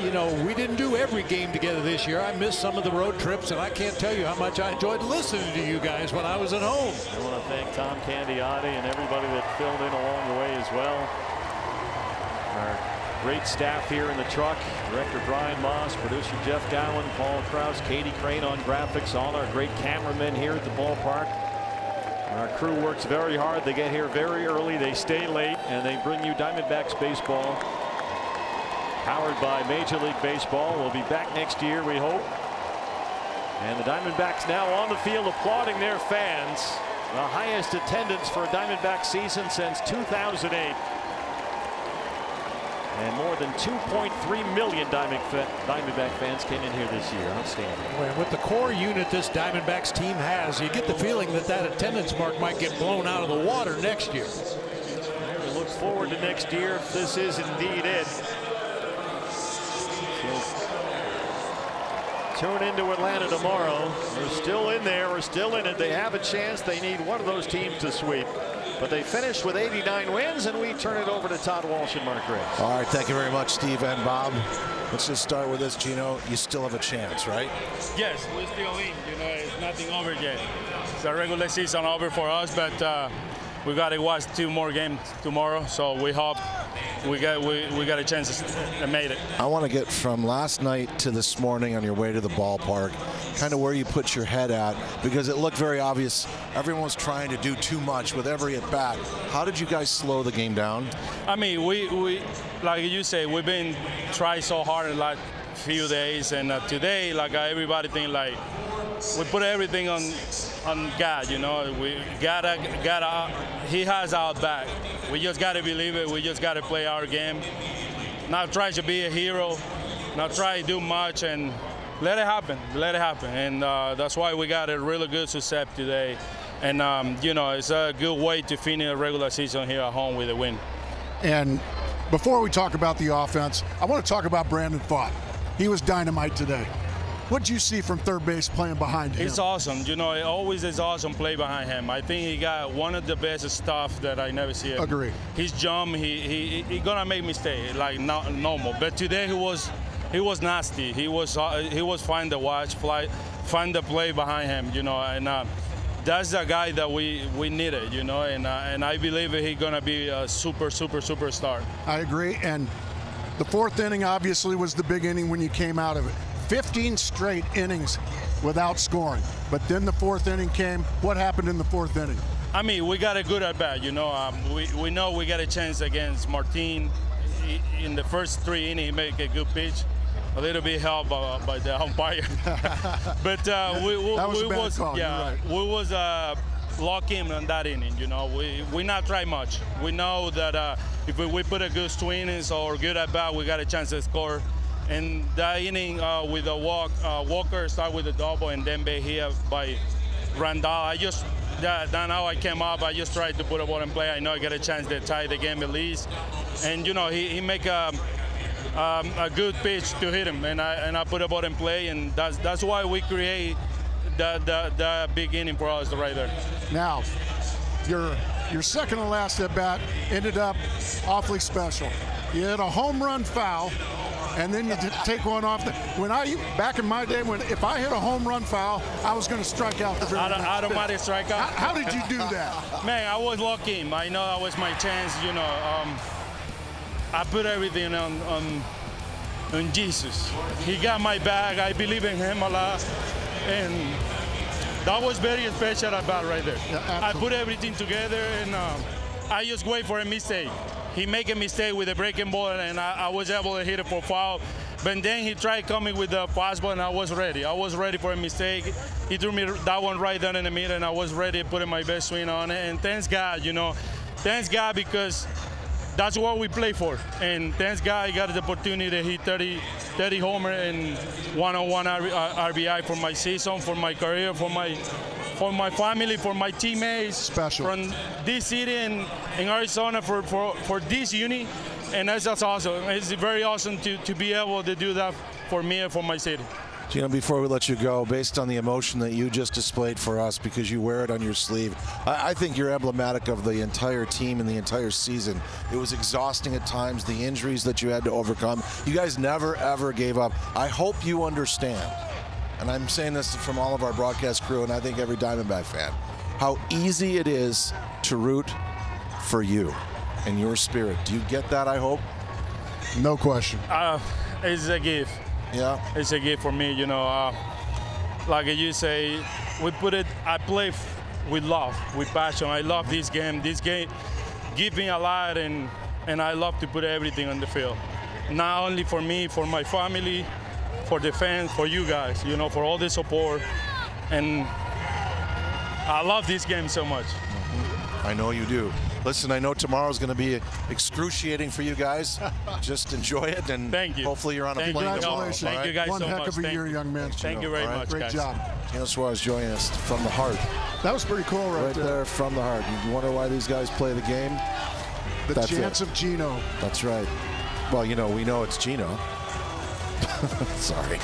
You know, we didn't do every game together this year. I missed some of the road trips, and I can't tell you how much I enjoyed listening to you guys when I was at home. I want to thank Tom Candiotti and everybody that filled in along the way as well. Our great staff here in the truck. Director Brian Moss, producer Jeff Gowan, Paul Krause, Katie Crane on graphics, all our great cameramen here at the ballpark. Our crew works very hard. They get here very early, they stay late, and they bring you Diamondbacks baseball, powered by Major League Baseball. We'll be back next year, we hope. And the Diamondbacks now on the field applauding their fans. The highest attendance for a Diamondback season since 2008. And more than 2.3 million Diamondback fans came in here this year. Outstanding. Well, with the core unit this Diamondbacks team has, you get the feeling that that attendance mark might get blown out of the water next year. We look forward to next year if this is indeed it. So tune into Atlanta tomorrow. We're still in there. We're still in it. They have a chance. They need one of those teams to sweep. But they finished with 89 wins, and we turn it over to Todd Walsh and Mark Graves. All right, thank you very much, Steve and Bob. Let's just start with this, Gino. You still have a chance, right? Yes, we're still in. You know, it's nothing over yet. It's a regular season over for us, but we got to watch 2 more games tomorrow. So we hope we got a chance to make it. I want to get from last night to this morning on your way to the ballpark, kind of where you put your head at, because it looked very obvious everyone was trying to do too much with every at bat. How did you guys slow the game down? I mean, we like you say, we've been trying so hard in the last few days, and today, like everybody think, like we put everything on God. You know, we gotta he has our back. We just gotta believe it. We just gotta play our game, not try to be a hero, not try to do much, and let it happen. Let it happen. And that's why we got a really good success today. And you know, it's a good way to finish a regular season here at home with a win. And before we talk about the offense, I want to talk about Brandon Pfaadt. He was dynamite today. What did you see from third base playing behind him? It's awesome. You know, it always is awesome play behind him. I think he got one of the best stuff that I never see. Agree. His jump, he gonna make mistakes like not normal. But today he was nasty. He was fine to watch, find the play behind him. You know, and that's the guy that we needed. You know, and I believe he's gonna be a superstar. I agree. And the 4th inning obviously was the big inning when you came out of it. 15 straight innings without scoring. But then the 4th inning came. What happened in the 4th inning? I mean, we got a good at bat. You know, we know we got a chance against Martin. In the first 3 innings, he made a good pitch. A little bit helped by the umpire. But we was lock in on that inning. You know, we not try much. We know that if we put a good swing or good at bat, we got a chance to score. And that inning with the Walker start with a double and then be here by Randall. Now I came up. I just tried to put a ball in play. I know I get a chance to tie the game at least. And you know he make a good pitch to hit him, and I put a ball in play, and that's why we create the big inning for us right there. Now, your second to last at bat ended up awfully special. You had a home run foul. And then you take one off. Back in my day, if I hit a home run foul, I was going to strike out the very next automatic strikeout. How did you do that? Man, I was lucky. I know that was my chance. You know, I put everything on Jesus. He got my back. I believe in him a lot, and that was very special about right there. Yeah, I put everything together, and I just wait for a mistake. He make a mistake with a breaking ball, and I was able to hit it for foul. But then he tried coming with the fastball, and I was ready. I was ready for a mistake. He threw me that one right down in the middle, and I was ready to put in my best swing on it. And thanks God, you know, thanks God, because that's what we play for. And thanks God I got the opportunity to hit 30 homer and one-on-one RBI for my season, for my career, for my family, for my teammates. Special. From this city in Arizona for this uni. And that's awesome. It's very awesome to be able to do that for me and for my city. Gino, before we let you go, based on the emotion that you just displayed for us, because you wear it on your sleeve, I think you're emblematic of the entire team and the entire season. It was exhausting at times, the injuries that you had to overcome. You guys never, ever gave up. I hope you understand, and I'm saying this from all of our broadcast crew, and I think every Diamondback fan, how easy it is to root for you and your spirit. Do you get that, I hope? No question. It's a gift. Yeah. It's a gift for me, you know. Like you say, I play with love, with passion. I love this game. This game gives me a lot, and I love to put everything on the field. Not only for me, for my family, for the fans, for you guys, you know, for all the support. And I love this game so much. I know you do. Listen, I know tomorrow's going to be excruciating for you guys. Just enjoy it, and thank you. Hopefully you're on a plane tomorrow. Congratulations. Thank you guys One so much. heck of a year, young man. Thank you very much, Great guys. job. Gino Suarez joining us from the heart. That was pretty cool right there from the heart. You wonder why these guys play the game? The That's chance it. of Gino. That's right. Well, you know, we know it's Gino. Sorry.